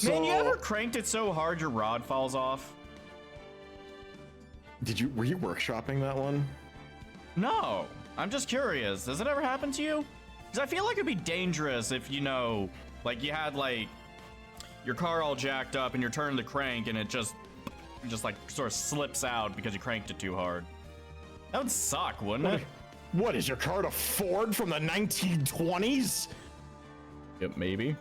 Man, you ever cranked it so hard your rod falls off? Were you workshopping that one? No, I'm just curious. Does it ever happen to you? Because I feel like it'd be dangerous if, you know, like you had like your car all jacked up and you're turning the crank and it just like sort of slips out because you cranked it too hard. That would suck, wouldn't it? What is your car, a Ford from the 1920s? Yep, maybe.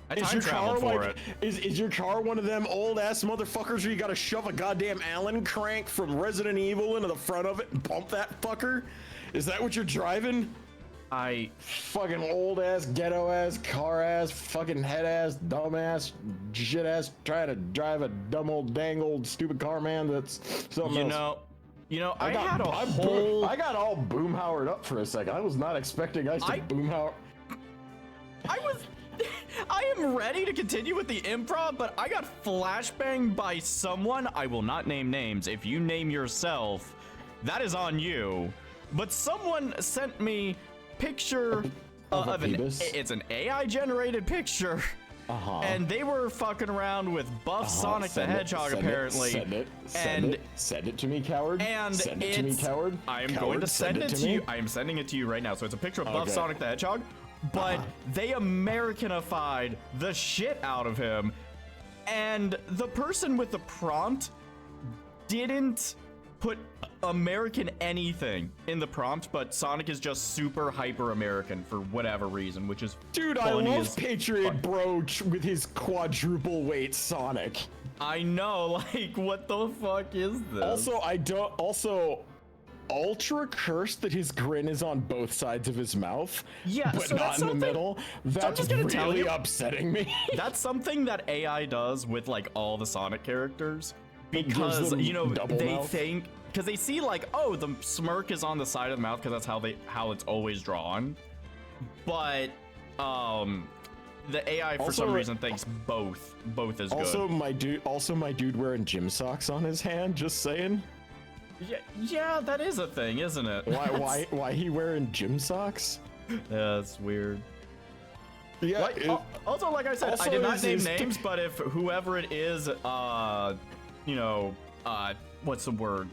I Is time your traveled car for like, it. is your car one of them old ass motherfuckers where you gotta shove a goddamn Allen crank from Resident Evil into the front of it and pump that fucker? Is that what you're driving? Fucking old ass, ghetto ass, car ass, fucking head ass, dumb ass, shit ass, trying to drive a dumb old dang old stupid car, man. That's something else. You know, I got all boomhauered up for a second. I was not expecting us to boomhauer. I am ready to continue with the improv, but I got flashbanged by someone. I will not name names. If you name yourself, that is on you. But someone sent me picture of it's an AI generated picture. And they were fucking around with buff Sonic the Hedgehog apparently. Send it to me, coward. Send it to me, coward. I am going to send it to you. I am sending it to you right now. So it's a picture of buff Sonic the Hedgehog. But they Americanified the shit out of him. And the person with the prompt didn't put American anything in the prompt, but Sonic is just super hyper American for whatever reason, which is dude, I love Patriot Bro with his quadruple weight Sonic. I know, like, what the fuck is this? Also, ultra cursed that his grin is on both sides of his mouth, but so not in the middle. That's really upsetting me. That's something that AI does with like all the Sonic characters, because you know they think, because they see like, oh, the smirk is on the side of the mouth because that's how it's always drawn, but the AI for some reason thinks both is good. My dude wearing gym socks on his hand, just saying. Yeah, that is a thing, isn't it? Why he wearing gym socks? Yeah, it's weird. Yeah. Also, like I said, I did not name names, but if whoever it is, you know, what's the word?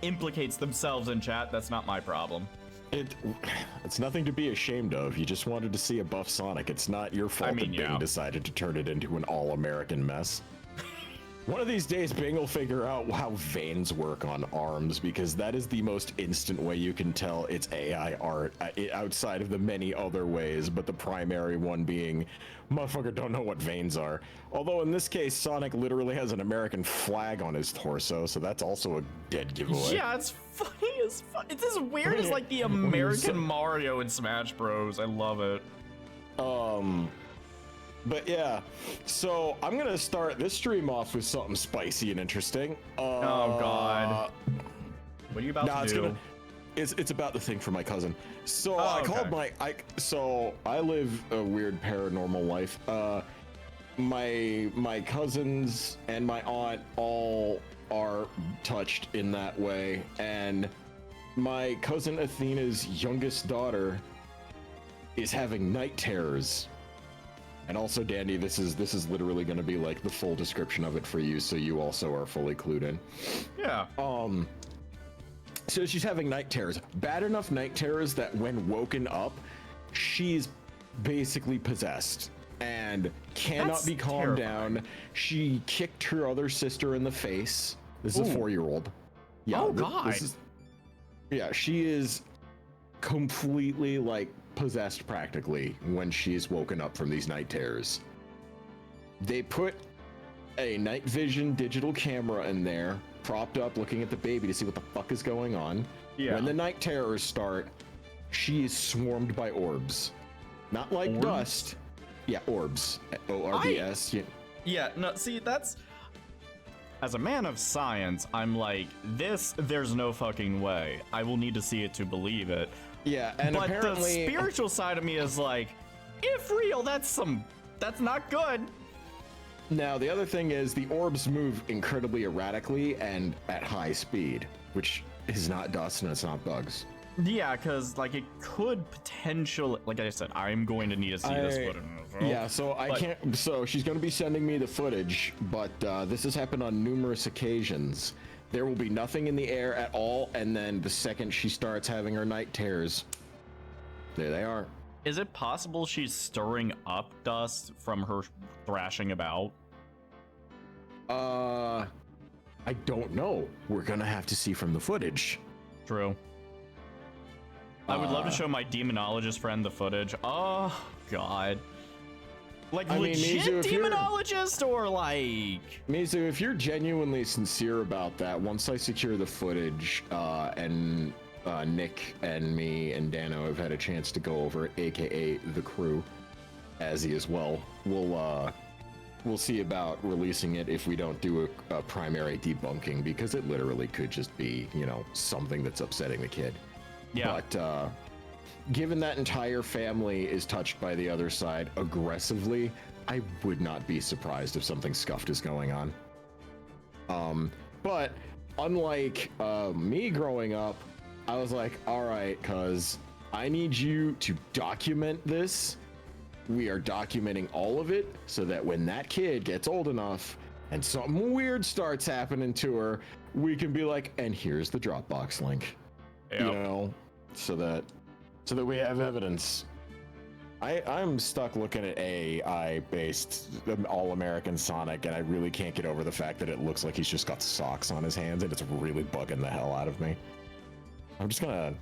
Implicates themselves in chat, that's not my problem. It's nothing to be ashamed of. You just wanted to see a buff Sonic. It's not your fault that Bing decided to turn it into an all-American mess. One of these days, Bing will figure out how veins work on arms, because that is the most instant way you can tell it's AI art, outside of the many other ways, but the primary one being, motherfucker don't know what veins are. Although in this case, Sonic literally has an American flag on his torso, so that's also a dead giveaway. Yeah, it's funny as fuck. It's as weird as like the American Mario in Smash Bros. I love it. But yeah, so I'm gonna start this stream off with something spicy and interesting. Oh God! What are you about to do? It's about the thing for my cousin. So I live a weird paranormal life. My cousins and my aunt all are touched in that way, and my cousin Athena's youngest daughter is having night terrors. And also, Dandy, this is literally going to be like the full description of it for you, so you also are fully clued in. Yeah. So she's having night terrors. Bad enough night terrors that when woken up, she's basically possessed and cannot be calmed down. She kicked her other sister in the face. This is a 4-year-old. Yeah, oh God. She is completely like possessed practically when she's woken up from these night terrors. They put a night vision digital camera in there, propped up looking at the baby to see what the fuck is going on. Yeah. When the night terrors start, she is swarmed by orbs. Not like dust. Yeah, orbs. ORBS. Yeah, no, see, that's... As a man of science, I'm like, there's no fucking way. I will need to see it to believe it. Yeah, and but apparently... the spiritual side of me is like, if real, that's not good. Now, the other thing is the orbs move incredibly erratically and at high speed, which is not dust and it's not bugs. Yeah, because like it could potentially, like I said, I'm going to need to see this footage. Yeah, so I can't. So she's going to be sending me the footage, but this has happened on numerous occasions. There will be nothing in the air at all, and then the second she starts having her night terrors, there they are. Is it possible she's stirring up dust from her thrashing about? I don't know. We're gonna have to see from the footage. True. I would love to show my demonologist friend the footage. Oh, God. Like, legit Mizu, demonologist or like... Mizu, if you're genuinely sincere about that, once I secure the footage, and Nick and me and Dano have had a chance to go over it, aka the crew, Azzy as well, we'll see about releasing it if we don't do a primary debunking, because it literally could just be, you know, something that's upsetting the kid. Yeah. But given that entire family is touched by the other side aggressively, I would not be surprised if something scuffed is going on. But unlike me growing up, I was like, all right, cuz I need you to document this. We are documenting all of it so that when that kid gets old enough and something weird starts happening to her, we can be like, and here's the Dropbox link. Yep. You know, so that we have evidence. I'm stuck looking at AI-based all-American Sonic, and I really can't get over the fact that it looks like he's just got socks on his hands, and it's really bugging the hell out of me. I'm just gonna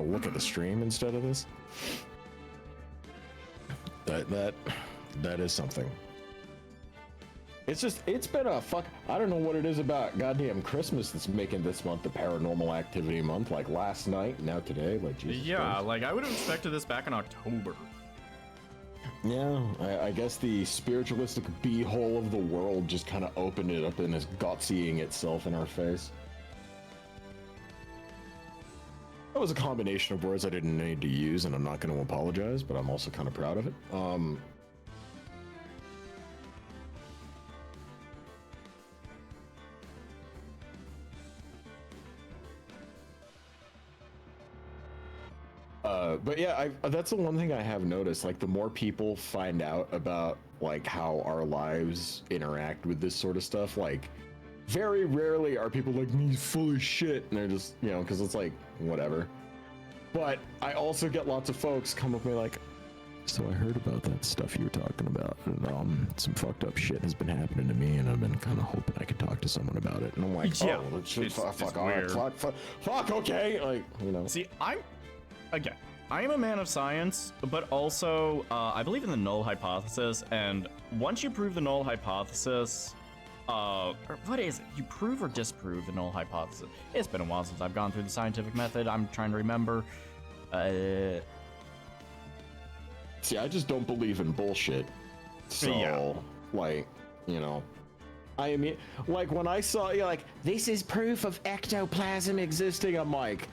look at the stream instead of this. That is something. It's been a fuck. I don't know what it is about goddamn Christmas that's making this month the paranormal activity month. Like last night, now today, like Jesus. Yeah, Christ. like I would have expected this back in October. Yeah, I guess the spiritualistic beehole of the world just kind of opened it up and is gotsying itself in our face. That was a combination of words I didn't need to use, and I'm not going to apologize, but I'm also kind of proud of it. But yeah, that's the one thing I have noticed. Like, the more people find out about like how our lives interact with this sort of stuff, like very rarely are people like, me full of shit, and they're just, you know, because it's like whatever. But I also get lots of folks come up with me like, so I heard about that stuff you were talking about, and some fucked up shit has been happening to me, and I've been kind of hoping I could talk to someone about it. And I'm like, yeah, oh, fuck, weird. Fuck, okay, like, you know. See, I am a man of science, but also I believe in the null hypothesis, and once you prove the null hypothesis, or what is it? You prove or disprove the null hypothesis? It's been a while since I've gone through the scientific method. I'm trying to remember. See, I just don't believe in bullshit. So, yeah. Like, you know, I mean, like when I saw, you know, like, this is proof of ectoplasm existing, I'm like,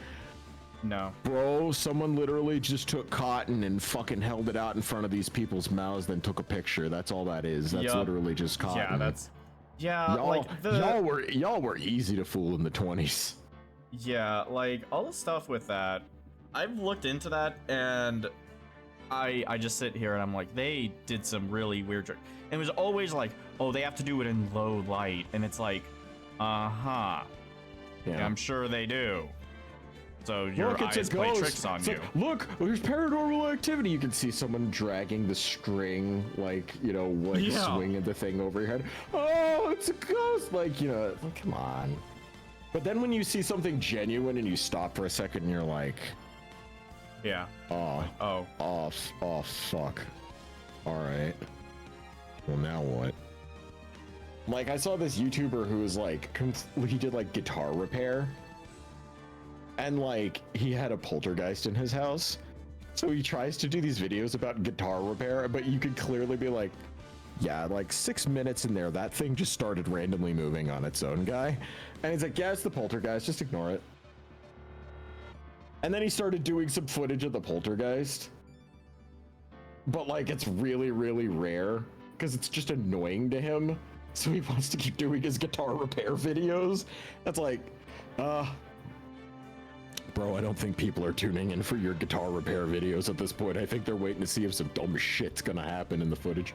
no. Bro, someone literally just took cotton and fucking held it out in front of these people's mouths, then took a picture. That's all that is. That's literally just cotton. Yeah, that's... Yeah, y'all, like y'all were easy to fool in the 20s. Yeah, like all the stuff with that, I've looked into that, and I just sit here and I'm like, they did some really weird trick. And it was always like, oh, they have to do it in low light, and it's like, yeah, I'm sure they do. So your eyes play tricks on you. Like, look, there's paranormal activity. You can see someone dragging the string, like, you know, like swinging the thing over your head. Oh, it's a ghost. Like, you know, like, come on. But then when you see something genuine and you stop for a second and you're like, yeah. Oh, fuck. All right. Well, now what? Like, I saw this YouTuber who was like, he did like guitar repair. And like, he had a poltergeist in his house. So he tries to do these videos about guitar repair, but you could clearly be like, yeah, like 6 minutes in there, that thing just started randomly moving on its own, guy. And he's like, yeah, it's the poltergeist, just ignore it. And then he started doing some footage of the poltergeist. But like, it's really, really rare because it's just annoying to him. So he wants to keep doing his guitar repair videos. That's like, Bro, I don't think people are tuning in for your guitar repair videos at this point. I think they're waiting to see if some dumb shit's gonna happen in the footage.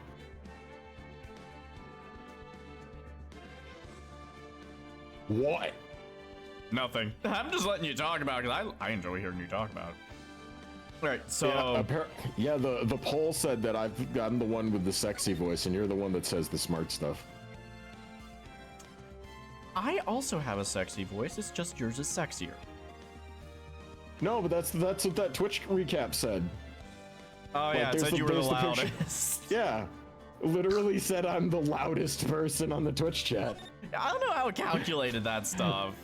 What? Nothing. I'm just letting you talk about it because I enjoy hearing you talk about it. All right, so yeah, the poll said that I'm the one with the sexy voice, and you're the one that says the smart stuff. I also have a sexy voice. It's just yours is sexier. No, but that's what that Twitch recap said. Oh like, yeah, it said you were the loudest. Yeah, literally said I'm the loudest person on the Twitch chat. I don't know how it calculated that stuff.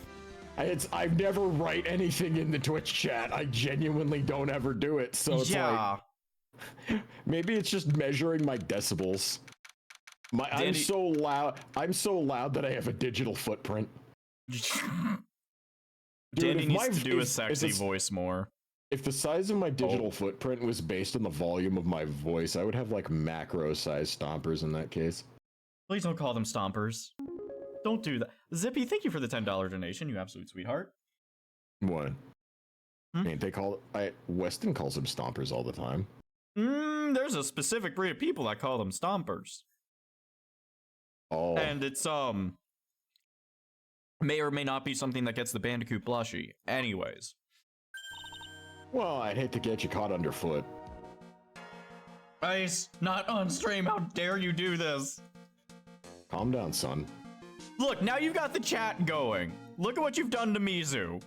I never write anything in the Twitch chat. I genuinely don't ever do it. So it's like, maybe it's just measuring my decibels. I'm so loud. I'm so loud that I have a digital footprint. Danny needs to do a sexy voice more. If the size of my digital footprint was based on the volume of my voice, I would have like macro size stompers in that case. Please don't call them stompers. Don't do that. Zippy, thank you for the $10 donation, you absolute sweetheart. What? They call it, Weston calls them stompers all the time. There's a specific breed of people that call them stompers. Oh. And it's may or may not be something that gets the Bandicoot blushy. Anyways. Well, I'd hate to get you caught underfoot. Ice, not on stream. How dare you do this? Calm down, son. Look, now you've got the chat going. Look at what you've done to Mizu.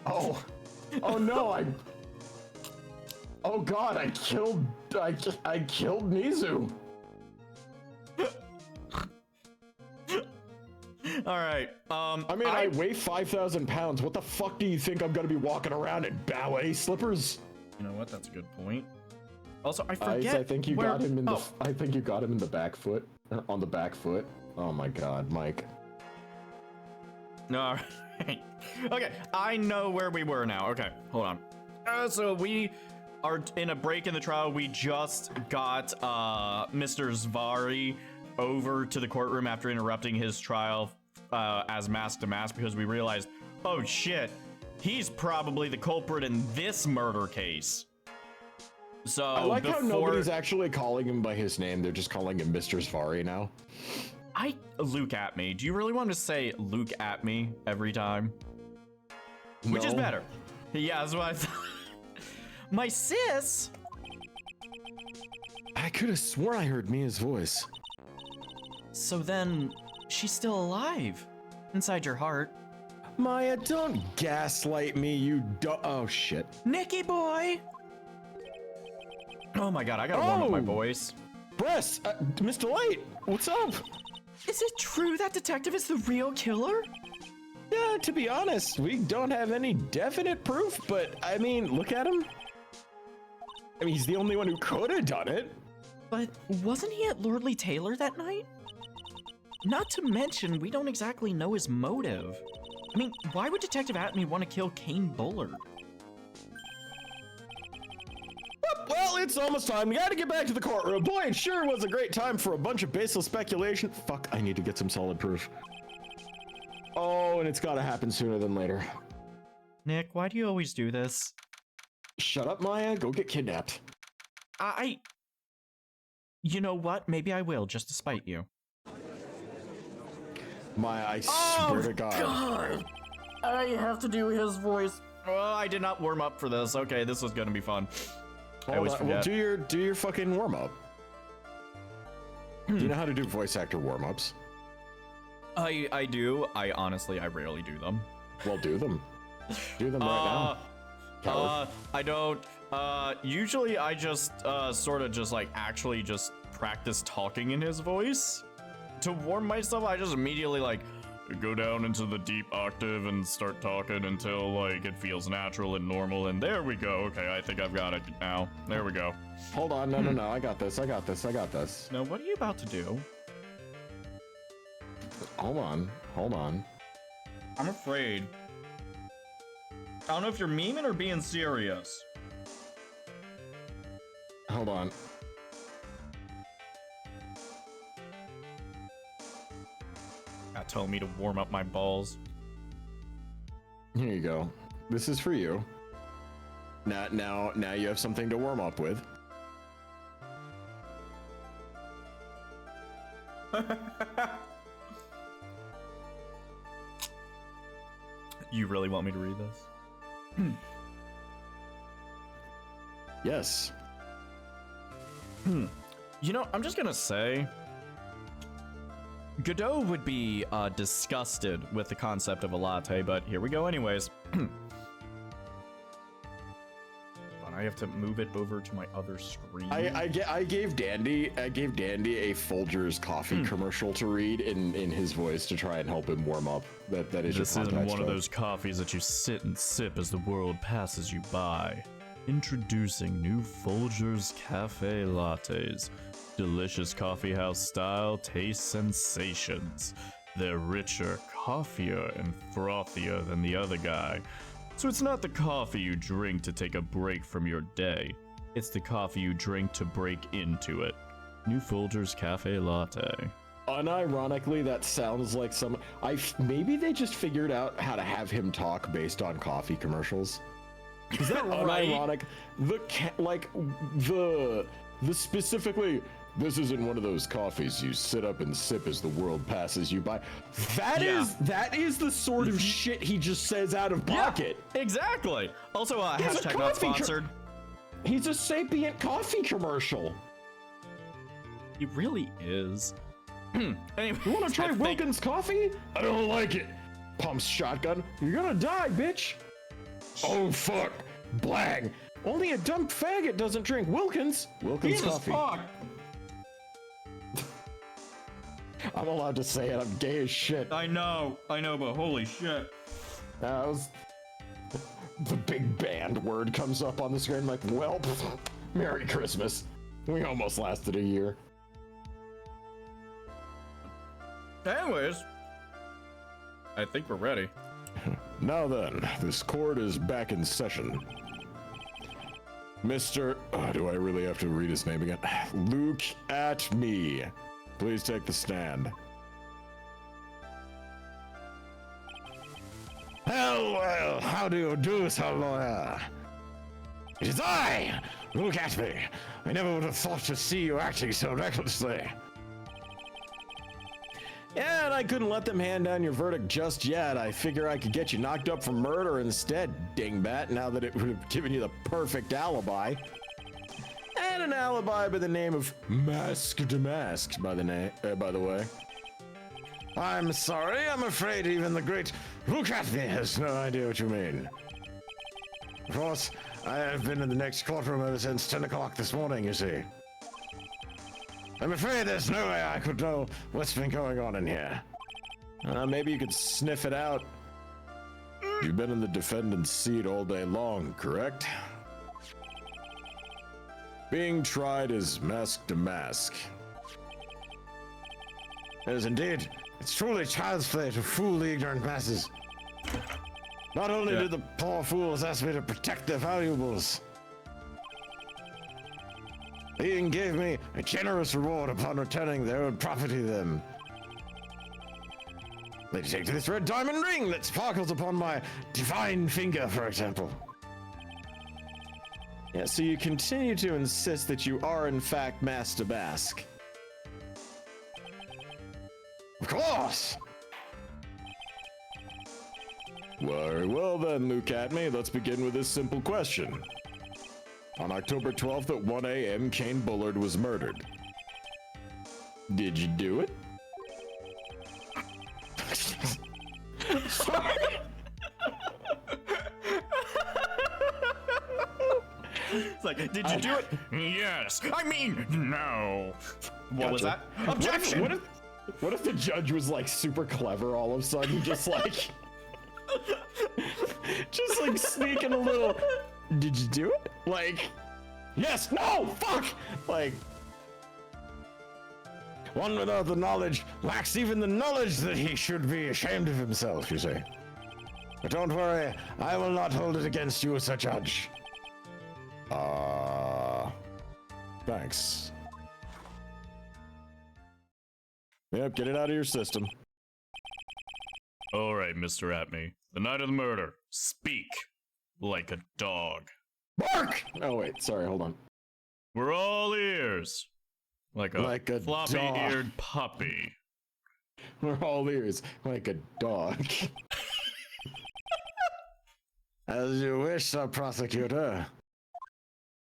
Oh. Oh no, oh god, I killed Mizu. All right. I mean, I weigh 5,000 pounds. What the fuck do you think I'm gonna be walking around in ballet slippers? You know what? That's a good point. Also, I forget. I think you got him in the. I think you got him in the back foot. On the back foot. Oh my god, Mike. All right. Okay, I know where we were now. Okay, hold on. So we are in a break in the trial. We just got Mr. Zvari over to the courtroom after interrupting his trial as mask to mask because we realized, oh shit, he's probably the culprit in this murder case. So I like how nobody's actually calling him by his name. They're just calling him Mr. Zvari now. Luke at me. Do you really want to say Luke at me every time? No. Which is better. Yeah, that's what I thought. My sis. I could have sworn I heard Mia's voice. So then, she's still alive inside your heart. Maya, don't gaslight me, you oh shit. Nicky boy. Oh my god, I gotta warm up my voice. Bress, Mr. Light, what's up? Is it true that detective is the real killer? Yeah, to be honest, we don't have any definite proof, but I mean, look at him. I mean, he's the only one who could have done it. But wasn't he at Lordly Taylor that night? Not to mention, we don't exactly know his motive. I mean, why would Detective Atme want to kill Kane Bullard? Well, it's almost time. We gotta get back to the courtroom. Boy, it sure was a great time for a bunch of baseless speculation. Fuck, I need to get some solid proof. Oh, and it's gotta happen sooner than later. Nick, why do you always do this? Shut up, Maya. Go get kidnapped. You know what? Maybe I will, just to spite you. Maya, I swear to God. I have to do his voice. Oh, I did not warm up for this. Okay, this was gonna be fun. I always forget. Well, do your fucking warm up. Do you know how to do voice actor warm ups? I do. I honestly rarely do them. Well, do them. Do them right now. I don't. Usually I just sort of just like actually just practice talking in his voice. To warm myself, I just immediately like go down into the deep octave and start talking until like it feels natural and normal, and there we go. Okay, I think I've got it now. There we go. Hold on, no, I got this. Now, what are you about to do? Hold on. I'm afraid. I don't know if you're memeing or being serious. Hold on. Telling me to warm up my balls. Here you go. This is for you. Now you have something to warm up with. You really want me to read this? Yes. You know, I'm just gonna say, Godot would be disgusted with the concept of a latte, but here we go anyways. I have to move it over to my other screen. I gave Dandy a Folgers coffee commercial to read in his voice to try and help him warm up. That is this isn't one of those coffees that you sit and sip as the world passes you by. Introducing new Folgers Cafe Lattes. Delicious coffeehouse style taste sensations. They're richer, coffeeier, and frothier than the other guy. So it's not the coffee you drink to take a break from your day. It's the coffee you drink to break into it. New Folgers Cafe Latte. Unironically, that sounds like maybe they just figured out how to have him talk based on coffee commercials. Is that right? Unironic? The specifically, this isn't one of those coffees you sit up and sip as the world passes you by. That is the sort of shit he just says out of pocket. Yeah, exactly. Also, hashtag not sponsored. He's a sapient coffee commercial. He really is. Anyway, you want to try Wilkins coffee? I don't like it. Pumps shotgun. You're gonna die, bitch. Oh fuck. Blang. Only a dumb faggot doesn't drink Wilkins. Wilkins coffee. Fuck. I'm allowed to say it. I'm gay as shit. I know, but holy shit. The big band word comes up on the screen like, well, Merry Christmas. We almost lasted a year. Anyways, I think we're ready. Now then, this court is back in session. Mr. do I really have to read his name again? Look at me. Please take the stand. Well, how do you do, Sir Lawyer? It is I! Look at me! I never would have thought to see you acting so recklessly. Yeah, and I couldn't let them hand down your verdict just yet. I figure I could get you knocked up for murder instead, dingbat, now that it would have given you the perfect alibi. And an alibi by the name of Masked Mask, by the way. I'm sorry, I'm afraid even the great Look at me has no idea what you mean. Of course, I have been in the next courtroom ever since 10 o'clock this morning, you see. I'm afraid there's no way I could know what's been going on in here. Maybe you could sniff it out. You've been in the defendant's seat all day long, correct? Being tried as mask to mask. Yes, indeed. It's truly child's play to fool the ignorant masses. Not only did the poor fools ask me to protect their valuables, they even gave me a generous reward upon returning their own property to them. They take this red diamond ring that sparkles upon my divine finger, for example. Yeah, so you continue to insist that you are in fact Master Bask. Of course! Very well then, Luke at me. Let's begin with this simple question. On October 12th at 1 a.m., Kane Bullard was murdered. Did you do it? It's like, did you do it? Yes. I mean, no. What was that? Objection! What if the judge was like super clever all of a sudden, just like sneaking a little, did you do it? Like, yes, no, fuck! Like, one without the knowledge lacks even the knowledge that he should be ashamed of himself, you see. But don't worry, I will not hold it against you, Sir Judge. Thanks. Yep, get it out of your system. All right, Mr. Atme. The night of the murder. Speak like a dog. Bark! Oh, wait. Sorry, hold on. We're all ears. Like a floppy-eared puppy. We're all ears. Like a dog. As you wish, Sir Prosecutor.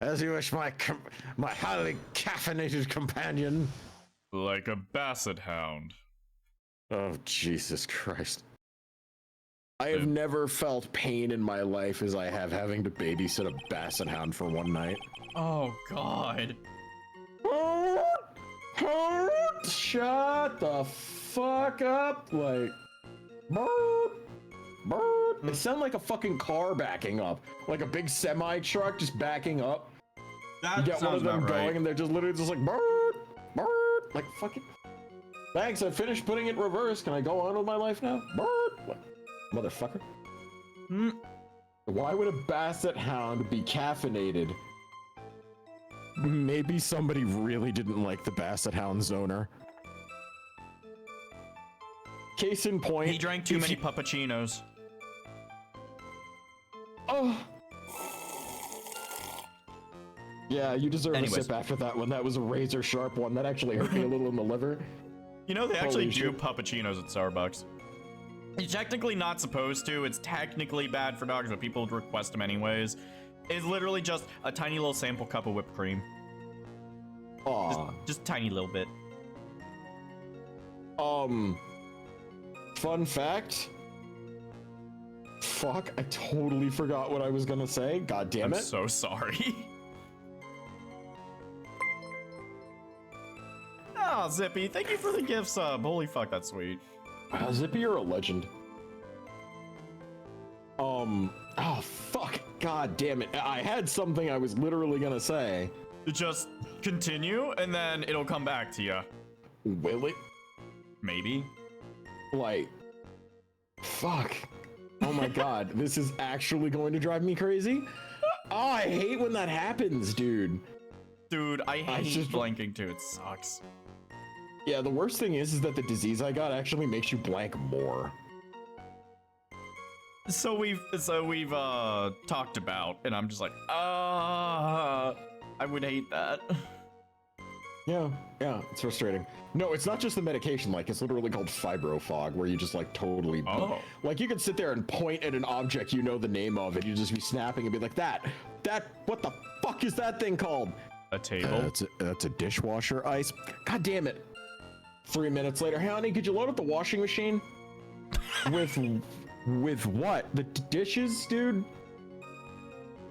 As you wish, my highly caffeinated companion. Like a basset hound. Oh, Jesus Christ. I have never felt pain in my life as I have having to babysit a basset hound for one night. Oh, God. Shut the fuck up. Like, it sounded like a fucking car backing up. Like a big semi truck just backing up. That you get one of them going and they're just literally just like, like fucking. Thanks, I finished putting it in reverse. Can I go on with my life now? What? Motherfucker. Why would a basset hound be caffeinated? Maybe somebody really didn't like the basset hound's owner. Case in point. He drank too many puppuccinos. Oh. Yeah, you deserve a sip after that one. That was a razor sharp one. That actually hurt me a little in the liver. You know, they actually do puppuccinos at Starbucks. You're technically not supposed to. It's technically bad for dogs, but people request them anyways. It's literally just a tiny little sample cup of whipped cream. Aw. Just a tiny little bit. Fun fact. Fuck, I totally forgot what I was gonna say. God damn it. I'm so sorry. Oh, Zippy, thank you for the gift sub. Holy fuck, that's sweet. Zippy, you're a legend. Oh, fuck. God damn it. I had something I was literally gonna say. Just continue, and then it'll come back to you. Will it? Maybe. Like, fuck. Oh my god, this is actually going to drive me crazy? Oh, I hate when that happens, dude. Dude, I hate blanking too. It sucks. Yeah, the worst thing is that the disease I got actually makes you blank more. So we've talked about, and I'm just like, I would hate that. Yeah, it's frustrating. No, it's not just the medication, like, it's literally called fibrofog, where you just, like, totally... Oh. Like, you could sit there and point at an object you know the name of, and you just be snapping and be like, what the fuck is that thing called? A table? That's a dishwasher ice. God damn it. 3 minutes later, hey, honey, could you load up the washing machine? With what? The dishes, dude?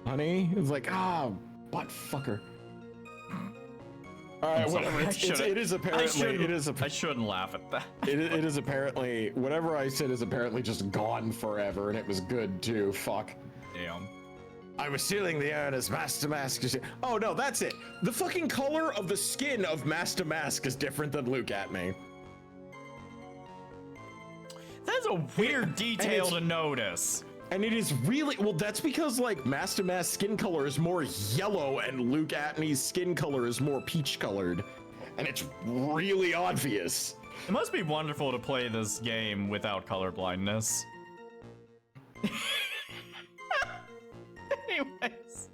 Honey? It's like, butt fucker. Alright, whatever. It is apparently... I shouldn't laugh at that. It is apparently... Whatever I said is apparently just gone forever, and it was good, too. Fuck. Damn. I was sealing the air as Master Mask. Oh, no, that's it. The fucking color of the skin of Master Mask is different than Luke Atme. That's a weird detail to notice. And it is really, well, that's because, like, Master Mask's skin color is more yellow and Luke Atme's skin color is more peach colored. And it's really obvious. It must be wonderful to play this game without color blindness. Anyways.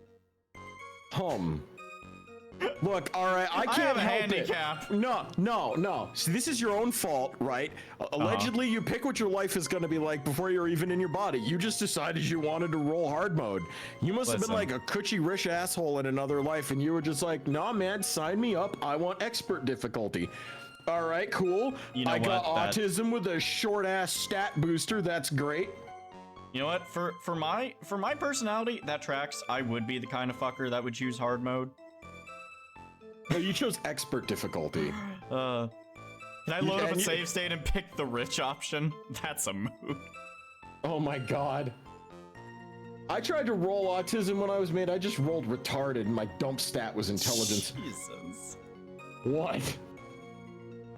Look, all right, I can't have a help handicap. it. No. See, this is your own fault, right? Allegedly, you pick what your life is going to be like before you're even in your body. You just decided you wanted to roll hard mode. You must have been like a cushy rich asshole in another life, and you were just like, nah, man, sign me up. I want expert difficulty. All right, cool. You know I got autism with a short ass stat booster. That's great. You know what? For my personality, that tracks. I would be the kind of fucker that would choose hard mode. No, you chose expert difficulty. Can I load up a save state and pick the rich option? That's a mood. Oh my god. I tried to roll autism when I was made. I just rolled retarded and my dump stat was intelligence. Jesus. What?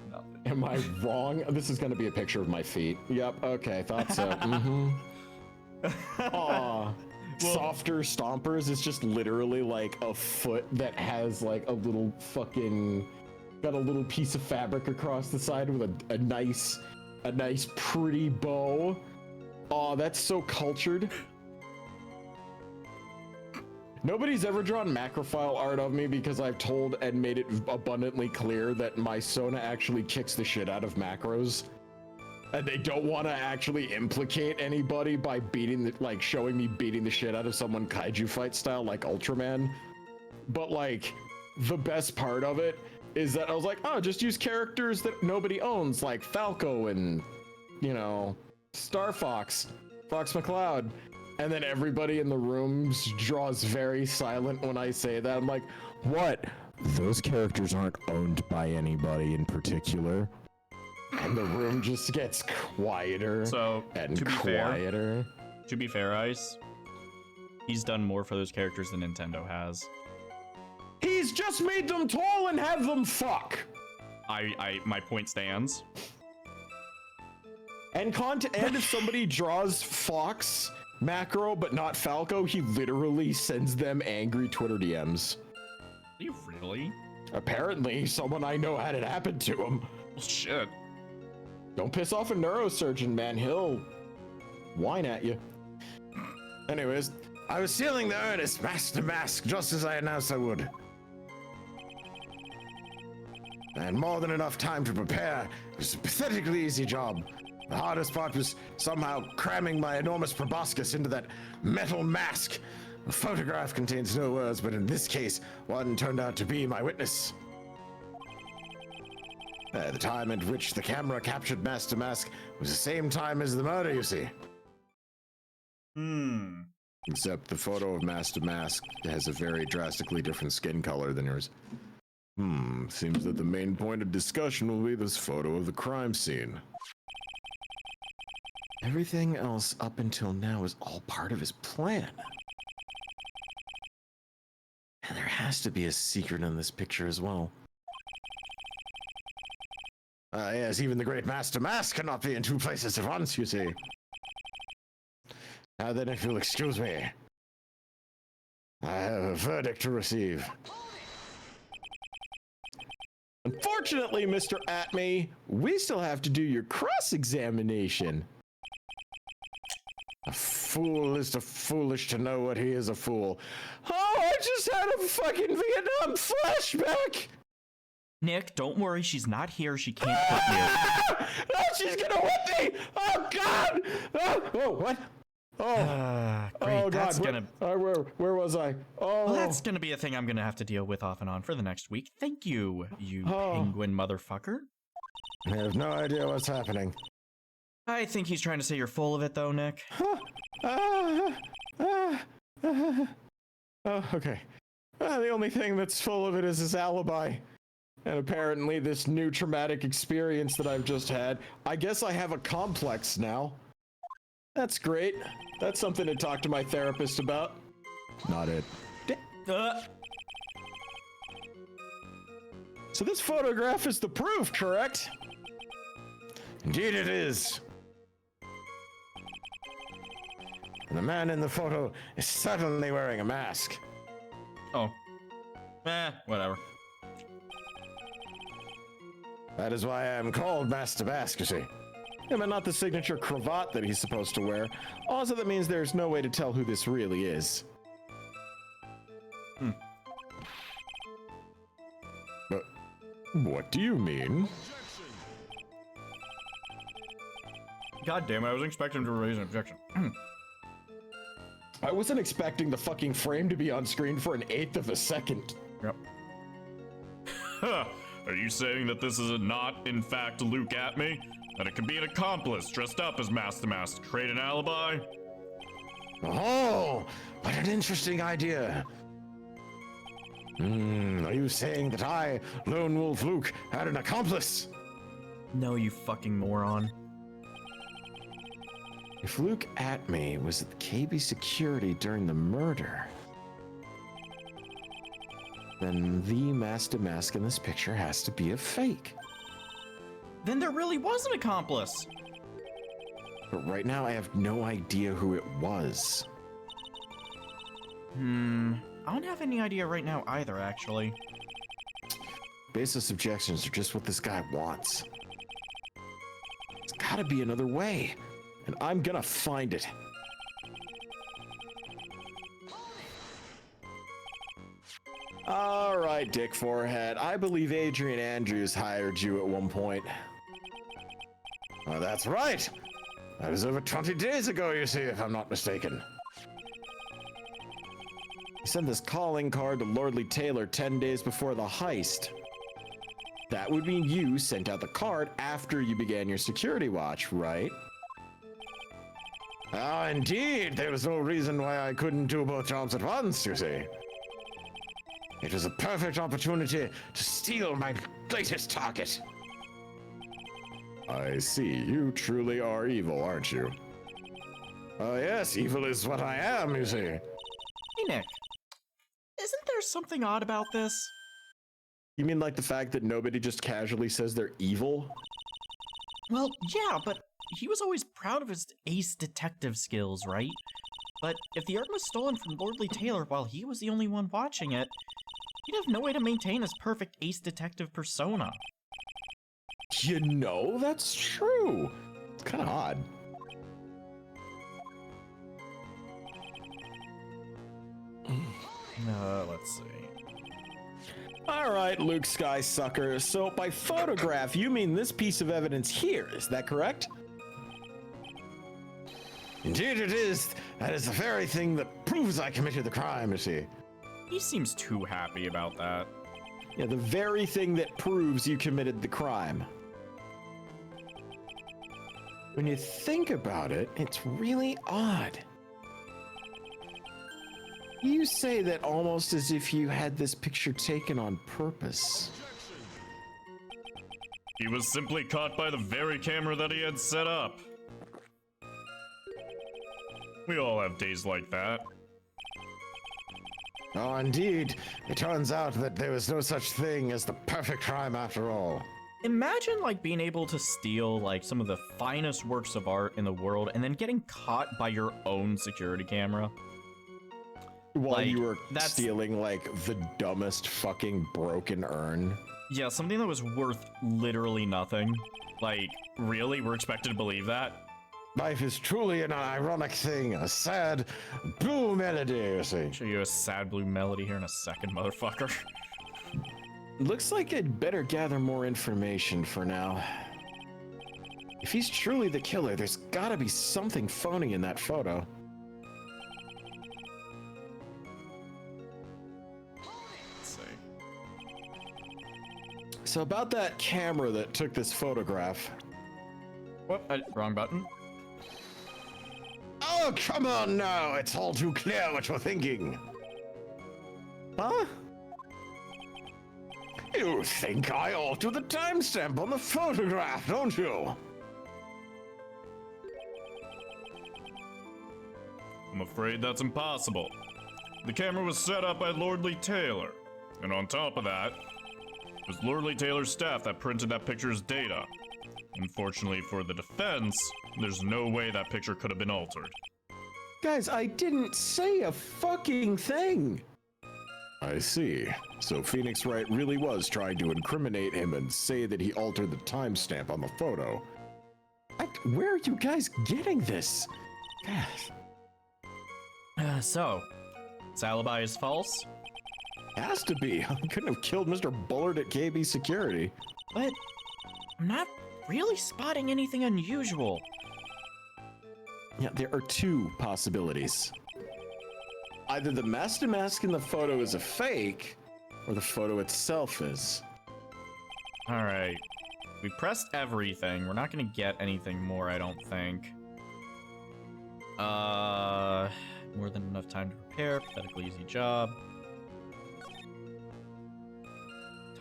Nothing. Am I wrong? This is going to be a picture of my feet. Yep, okay, thought so. Mm-hmm. Aw. Softer Stompers is just literally like a foot that has like a little fucking, got a little piece of fabric across the side with a nice pretty bow. Oh, that's so cultured. Nobody's ever drawn macrophile art of me because I've told and made it abundantly clear that my Sona actually kicks the shit out of macros. And they don't want to actually implicate anybody by showing me beating the shit out of someone kaiju fight style like Ultraman. But like, the best part of it is that I was like, oh, just use characters that nobody owns, like Falco and, you know, Star Fox, Fox McCloud. And then everybody in the room draws very silent when I say that. I'm like, what? Those characters aren't owned by anybody in particular. And the room just gets quieter and quieter. To be fair, Ice, he's done more for those characters than Nintendo has. He's just made them tall and have them fuck. My point stands. And if somebody draws Fox macro but not Falco, he literally sends them angry Twitter DMs. Are you really? Apparently, someone I know had it happen to him. Well, shit. Don't piss off a neurosurgeon, man. He'll whine at you. Anyways, I was sealing the earnest mask to mask just as I announced I would. I had more than enough time to prepare. It was a pathetically easy job. The hardest part was somehow cramming my enormous proboscis into that metal mask. A photograph contains no words, but in this case, one turned out to be my witness. The time at which the camera captured Master Mask was the same time as the murder, you see. Except the photo of Master Mask has a very drastically different skin color than yours. Seems that the main point of discussion will be this photo of the crime scene. Everything else up until now is all part of his plan. And there has to be a secret in this picture as well. Yes, even the great Master Mask cannot be in two places at once, you see. Now then, if you'll excuse me, I have a verdict to receive. Unfortunately, Mr. Atme, we still have to do your cross-examination. A fool is too foolish to know what he is a fool. Oh, I just had a fucking Vietnam flashback! Nick, don't worry, she's not here. She can't hurt you. Oh, she's gonna whip me! Oh, God! Oh, what? Oh, great. Oh, That's God. Where was I? Oh. Well, that's gonna be a thing I'm gonna have to deal with off and on for the next week. Thank you, you penguin motherfucker. I have no idea what's happening. I think he's trying to say you're full of it, though, Nick. Oh, okay. The only thing that's full of it is his alibi. And apparently this new traumatic experience that I've just had. I guess I have a complex now. That's great. That's something to talk to my therapist about. Not it. So this photograph is the proof, correct? Indeed it is. And the man in the photo is certainly wearing a mask. Oh. Whatever. That is why I am called Master Mask, you see. Yeah, but not the signature cravat that he's supposed to wear. Also, that means there's no way to tell who this really is. But what do you mean? God damn it, I was expecting him to raise an objection. I wasn't expecting the fucking frame to be on screen for an eighth of a second. Yep. Are you saying that this is not, in fact, Luke Atme? That it could be an accomplice dressed up as Master Mask to create an alibi? Oh, what an interesting idea. Are you saying that I, Lone Wolf Luke, had an accomplice? No, you fucking moron. If Luke Atme was at the KB security during the murder, then the Master Mask in this picture has to be a fake. Then there really was an accomplice. But right now I have no idea who it was. I don't have any idea right now either, actually. Baseless objections are just what this guy wants. There's gotta be another way. and I'm gonna find it. All right, Dick Forehead. I believe Adrian Andrews hired you at one point. Oh, that's right. That was over 20 days ago, you see, if I'm not mistaken. He sent this calling card to Lordly Taylor 10 days before the heist. That would mean you sent out the card after you began your security watch, right? Ah, indeed. There was no reason why I couldn't do both jobs at once, you see. It was a perfect opportunity to steal my latest target. I see. You truly are evil, aren't you? Oh, yes. Evil is what I am, you see. Hey, Nick. Isn't there something odd about this? You mean like the fact that nobody just casually says they're evil? Well, yeah, but he was always proud of his ace detective skills, right? But if the art was stolen from Lordly Taylor while he was the only one watching it, he'd have no way to maintain his perfect ace detective persona. You know, that's true. It's kind of odd. Let's see. All right, Luke Skysucker. So by photograph, you mean this piece of evidence here, is that correct? Indeed it is. That is the very thing that proves I committed the crime, you see. He seems too happy about that. Yeah, the very thing that proves you committed the crime. When you think about it, it's really odd. You say that almost as if you had this picture taken on purpose. He was simply caught by the very camera that he had set up. We all have days like that. Oh, indeed. It turns out that there was no such thing as the perfect crime after all. Imagine, like, being able to steal, like, some of the finest works of art in the world and then getting caught by your own security camera. While like, you were stealing, like, the dumbest fucking broken urn. Yeah, something that was worth literally nothing. Like, really? We're expected to believe that? Life is truly an ironic thing, a sad blue melody, you see. Show you a sad blue melody here in a second, motherfucker. Looks like I'd better gather more information for now. If he's truly the killer, there's gotta be something phony in that photo. Let's see. So about that camera that took this photograph. What? Wrong button? Oh, come on now! It's all too clear what you're thinking. Huh? You think I altered the timestamp on the photograph, don't you? I'm afraid that's impossible. The camera was set up by Lordly Taylor, and on top of that, it was Lordly Taylor's staff that printed that picture's data. Unfortunately for the defense, there's no way that picture could have been altered. Guys, I didn't say a fucking thing! I see. So Phoenix Wright really was trying to incriminate him and say that he altered the timestamp on the photo. Where are you guys getting this? So, his alibi is false? Has to be. I couldn't have killed Mr. Bullard at KB Security. But I'm not really spotting anything unusual. Yeah, there are two possibilities. Either the master mask in the photo is a fake, or the photo itself is. Alright. We pressed everything. We're not gonna get anything more, I don't think. More than enough time to prepare. Pathetically easy job.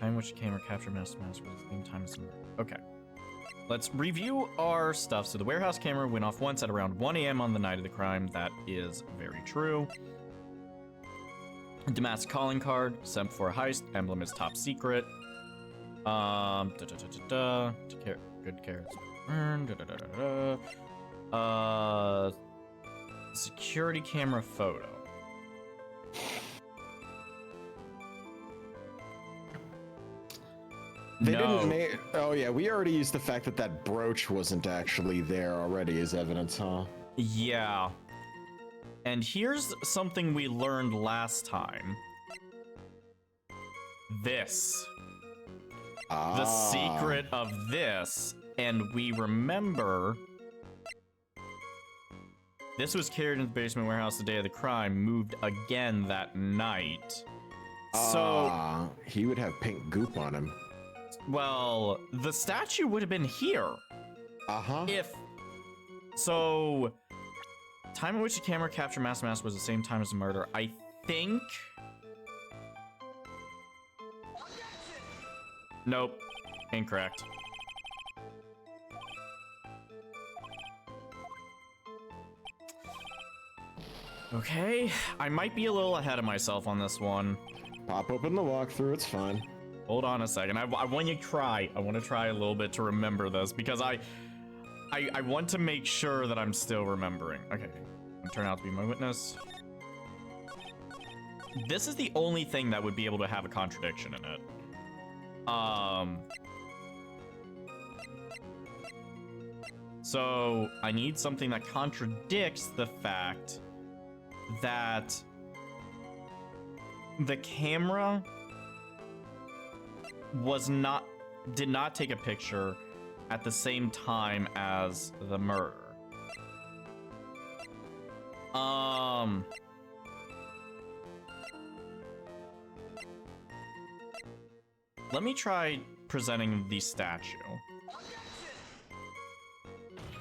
Time which the camera captured master mask with the same time as the murder. Okay. Let's review our stuff. So the warehouse camera went off once at around 1 a.m. on the night of the crime. That is very true. Damask calling card, sent for a heist. Emblem is top secret. Good care. Earned. Security camera photo. They didn't make. Oh yeah, we already used the fact that that brooch wasn't actually there already as evidence, huh? Yeah. And here's something we learned last time. This. The secret of this. And we remember... This was carried in the basement warehouse the day of the crime, moved again that night. So... he would have pink goop on him. Well, the statue would have been here. Uh-huh. If... So... Time in which the camera captured Master was the same time as the murder. I think... Nope. Incorrect. Okay, I might be a little ahead of myself on this one. Pop open the walkthrough, it's fine. Hold on a second. I want you to try. I want to try a little bit to remember this because I want to make sure that I'm still remembering. Okay, turn out to be my witness. This is the only thing that would be able to have a contradiction in it. So I need something that contradicts the fact that the camera did not take a picture at the same time as the murder. Let me try presenting the statue.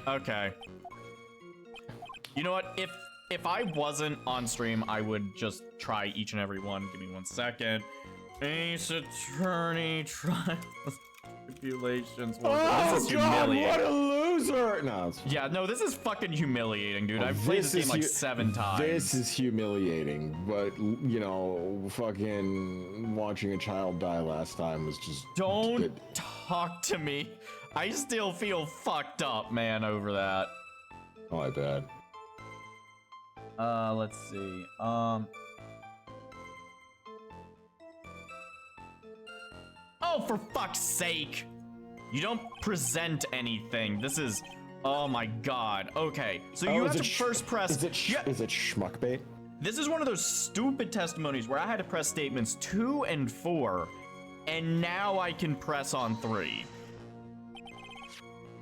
Okay. You know what? If I wasn't on stream, I would just try each and every one. Give me 1 second. Ace Attorney Tribulations. Oh, this is God, humiliating. what a loser! No, yeah, no, this is fucking humiliating, dude. I've played this game like 7 times. This is humiliating, but, you know, fucking watching a child die last time was just... Don't talk to me. I still feel fucked up, man, over that. Oh, I bet. Let's see. Oh, for fuck's sake! You don't present anything. This is... Oh my god. Okay, so you have to first press... Is it schmuckbait? This is one of those stupid testimonies where I had to press statements 2 and 4, and now I can press on 3.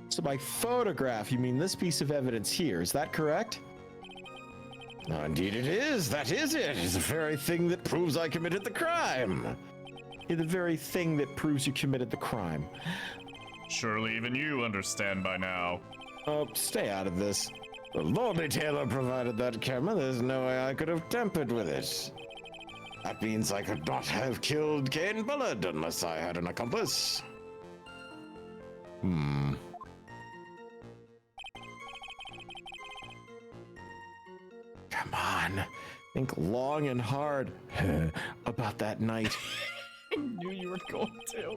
So by photograph, you mean this piece of evidence here, is that correct? Indeed it is. That is it. It's the very thing that proves I committed the crime. You're the very thing that proves you committed the crime. Surely even you understand by now. Oh, stay out of this. The Lordy Taylor provided that camera. There's no way I could have tampered with it. That means I could not have killed Kane Bullard unless I had an accomplice. Come on. Think long and hard about that night. I knew you were going to.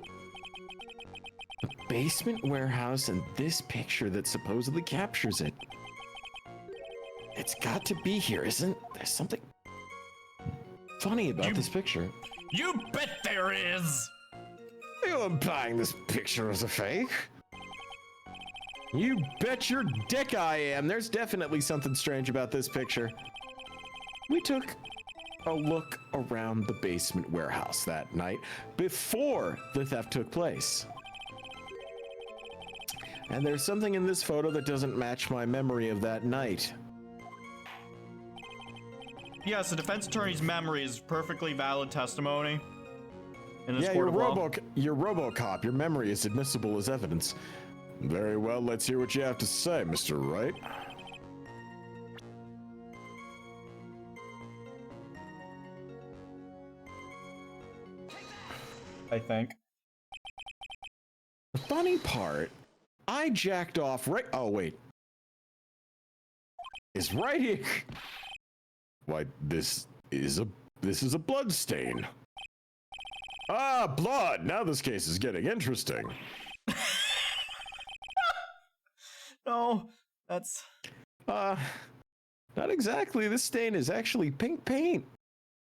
The basement warehouse and this picture that supposedly captures it. It's got to be here, isn't there? Something funny about this picture. You bet there is! You're buying this picture as a fake. You bet your dick I am. There's definitely something strange about this picture. We took a look around the basement warehouse that night before the theft took place. And there's something in this photo that doesn't match my memory of that night. Yes, the defense attorney's memory is perfectly valid testimony. Yeah, you're RoboCop. Your memory is admissible as evidence. Very well, let's hear what you have to say, Mr. Wright. I think. The funny part, I jacked off right... Oh, wait. It's right here. Why, this is a blood stain. Ah, blood! Now this case is getting interesting. No, that's... Not exactly. This stain is actually pink paint.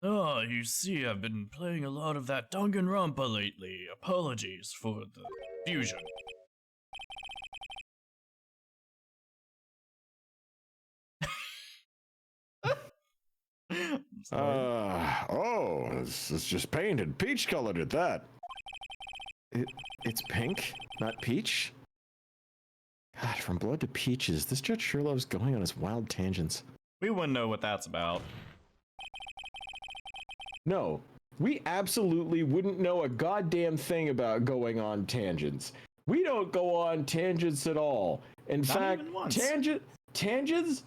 Oh, you see, I've been playing a lot of that Danganronpa lately. Apologies for the fusion. Oh, it's just painted peach colored at that. It's pink, not peach? God, from blood to peaches, this Judge sure loves going on his wild tangents. We wouldn't know what that's about. No, we absolutely wouldn't know a goddamn thing about going on tangents. We don't go on tangents at all. In fact, tangents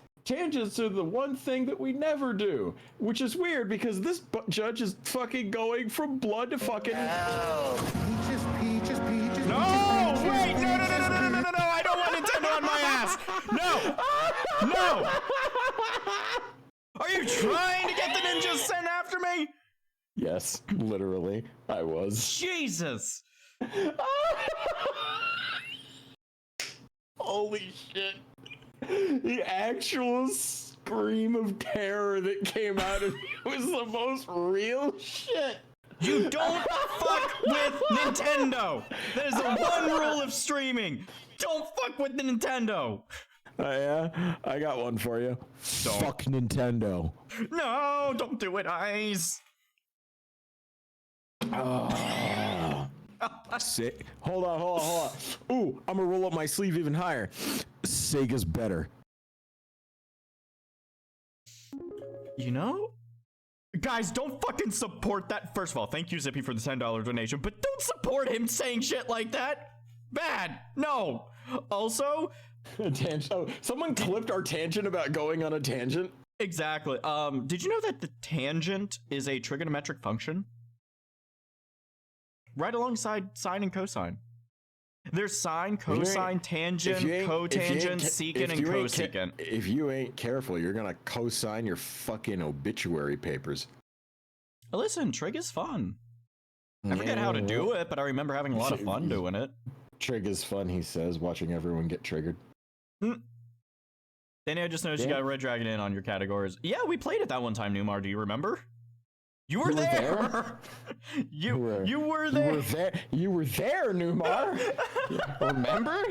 are the one thing that we never do, which is weird because this judge is fucking going from blood to fucking. Peaches. No! Wait! No! I don't want Nintendo on my ass! No! Are you trying to get the ninjas sent after me? Yes, literally, I was. Jesus! Holy shit. The actual scream of terror that came out of me was the most real shit. You don't fuck with Nintendo! That is the one rule of streaming. Don't fuck with the Nintendo. Yeah, I got one for you. Don't. Fuck Nintendo. No, don't do it, Ice. Hold on. Ooh, I'm gonna roll up my sleeve even higher. Sega's better. You know? Guys, don't fucking support that. First of all, thank you, Zippy, for the $10 donation, but don't support him saying shit like that. Bad. No. Also, someone clipped our tangent about going on a tangent. Exactly. Did you know that the tangent is a trigonometric function? Right alongside sine and cosine. There's sine, cosine, tangent, cotangent, secant, and cosecant. If you ain't careful, you're gonna cosine your fucking obituary papers. Listen, trig is fun. I forget how to do it, but I remember having a lot of fun doing it. Trig is fun, he says, watching everyone get triggered. Danny, I just noticed you got Red Dragon in on your categories. Yeah, we played it that one time, Numar. Do you remember? You were there. You were there. You were there, Numar. Remember?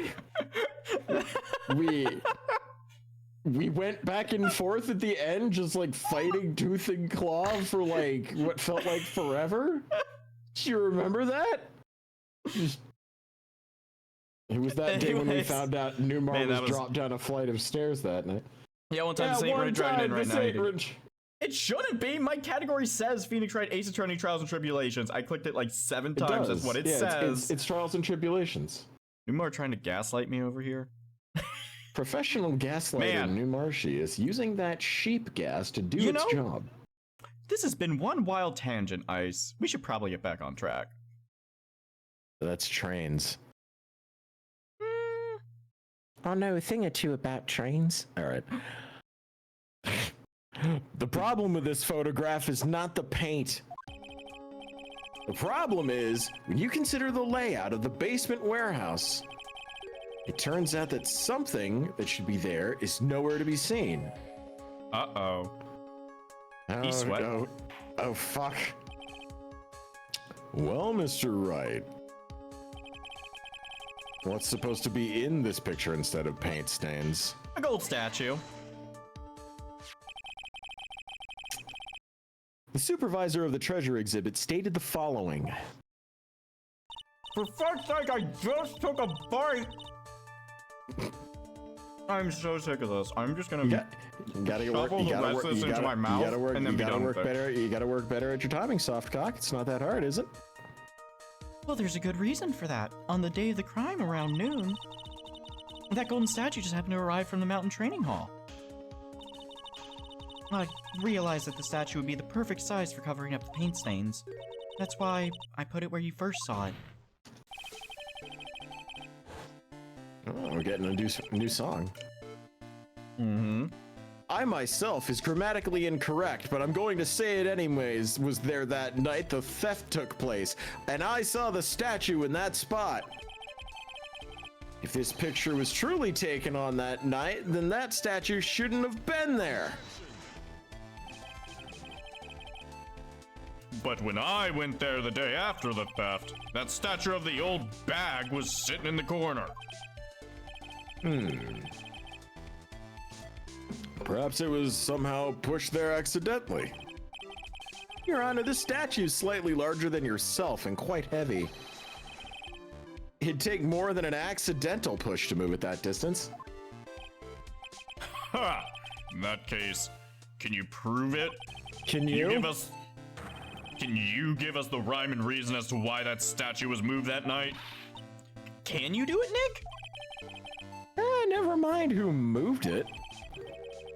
We went back and forth at the end, just like fighting tooth and claw for like what felt like forever. Do you remember that? It was that day when we found out Numar was dropped down a flight of stairs that night. Yeah, one time this ain't Red Dragon in right now. It shouldn't be. My category says Phoenix Wright, Ace Attorney, Trials and Tribulations. I clicked it like 7 times. That's what it says. It's Trials and Tribulations. Numar trying to gaslight me over here. Professional gaslighter Numarshi is using that sheep gas to do its job. This has been one wild tangent, Ice. We should probably get back on track. That's trains. I know a thing or two about trains. All right. The problem with this photograph is not the paint. The problem is, when you consider the layout of the basement warehouse, it turns out that something that should be there is nowhere to be seen. Uh-oh. He's sweating. Oh, fuck. Well, Mr. Wright, what's supposed to be in this picture instead of paint stains? A gold statue. The supervisor of the treasure exhibit stated the following. For fuck's sake, I just took a bite. I'm so sick of this. I'm just gonna You gotta work better at your timing, Softcock. It's not that hard, is it? Well, there's a good reason for that. On the day of the crime around noon, that golden statue just happened to arrive from the mountain training hall. I realized that the statue would be the perfect size for covering up the paint stains. That's why I put it where you first saw it. Oh, we're getting a new song. Mm-hmm. I myself is grammatically incorrect, but I'm going to say it anyways. Was there that night the theft took place, and I saw the statue in that spot. If this picture was truly taken on that night, then that statue shouldn't have been there. But when I went there the day after the theft, that statue of the old bag was sitting in the corner. Perhaps it was somehow pushed there accidentally. Your Honor, this statue is slightly larger than yourself and quite heavy. It'd take more than an accidental push to move it that distance. Ha! In that case, can you prove it? Can you? Can you give us the rhyme and reason as to why that statue was moved that night? Can you do it, Nick? Never mind who moved it.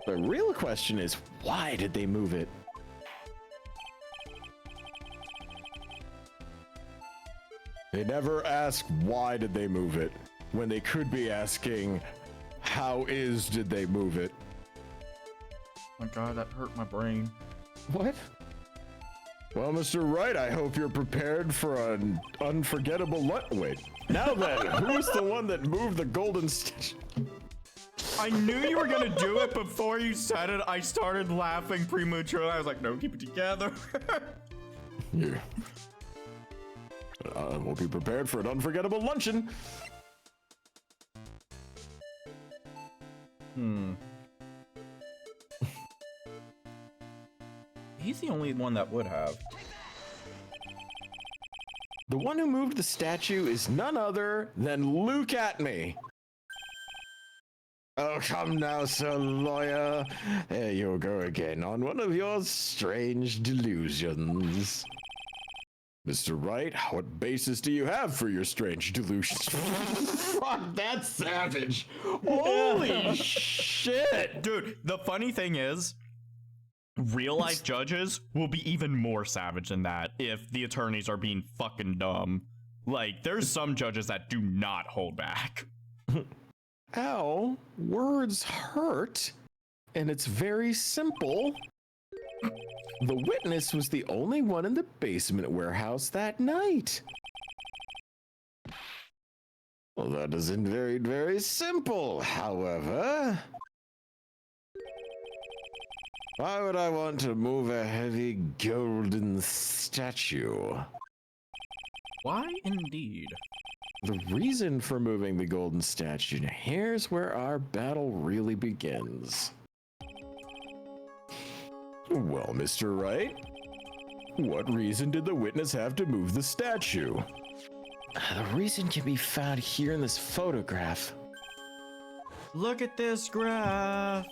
The real question is, why did they move it? They never ask why did they move it, when they could be asking, did they move it? Oh my god, that hurt my brain. What? Well, Mr. Wright, I hope you're prepared for an unforgettable wait. Now then, who's the one that moved the golden statue? I knew you were gonna do it before you said it. I started laughing prematurely. I was like, no, keep it together. Yeah. We'll be prepared for an unforgettable luncheon. He's the only one that would have. The one who moved the statue is none other than Luke Atme. Oh, come now, Sir Lawyer. There you go again on one of your strange delusions. Mr. Wright, what basis do you have for your strange delusions? Fuck, that's savage. Holy shit. Dude, the funny thing is, real life judges will be even more savage than that if the attorneys are being fucking dumb. Like, there's some judges that do not hold back. Ow, words hurt, and it's very simple. The witness was the only one in the basement warehouse that night. Well, that isn't very, very simple, however. Why would I want to move a heavy golden statue? Why indeed? The reason for moving the golden statue, now here's where our battle really begins. Well, Mr. Wright, what reason did the witness have to move the statue? The reason can be found here in this photograph. Look at this graph.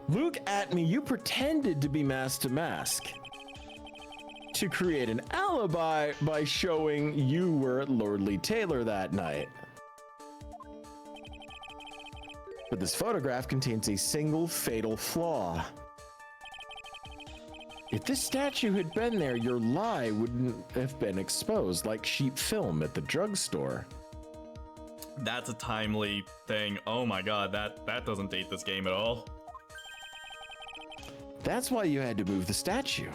Look at me, you pretended to be mask to mask to create an alibi by showing you were at Lordly Taylor that night. But this photograph contains a single fatal flaw. If this statue had been there, your lie wouldn't have been exposed like cheap film at the drugstore. That's a timely thing. Oh my god, that doesn't date this game at all. That's why you had to move the statue.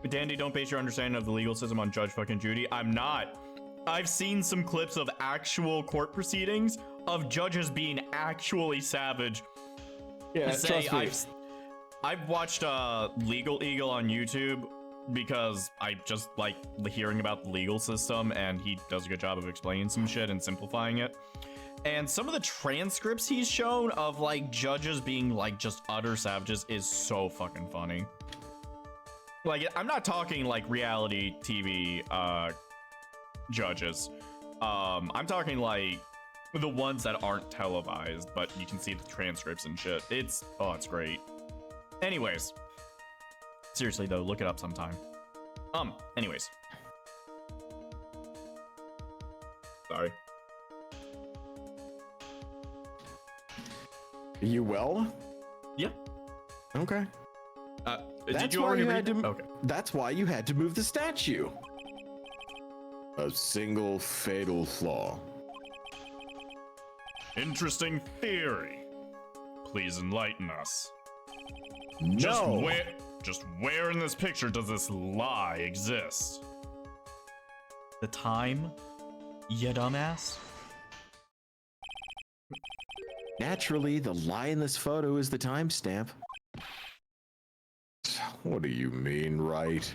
But Dandy, don't base your understanding of the legal system on Judge fucking Judy. I'm not. I've seen some clips of actual court proceedings of judges being actually savage. Yeah, trust me. I've watched Legal Eagle on YouTube because I just like hearing about the legal system, and he does a good job of explaining some shit and simplifying it. And some of the transcripts he's shown of like judges being like just utter savages is so fucking funny. Like, I'm not talking like reality TV judges. I'm talking like the ones that aren't televised, but you can see the transcripts and shit. It's great. Anyways, seriously though, look it up sometime. Anyways. Sorry. You well? Yeah. Okay. Did you already read it? Okay. That's why you had to move the statue. A single fatal flaw. Interesting theory. Please enlighten us. No. Just where in this picture does this lie exist? The time, ya dumbass? Naturally, the lie in this photo is the timestamp. What do you mean, right?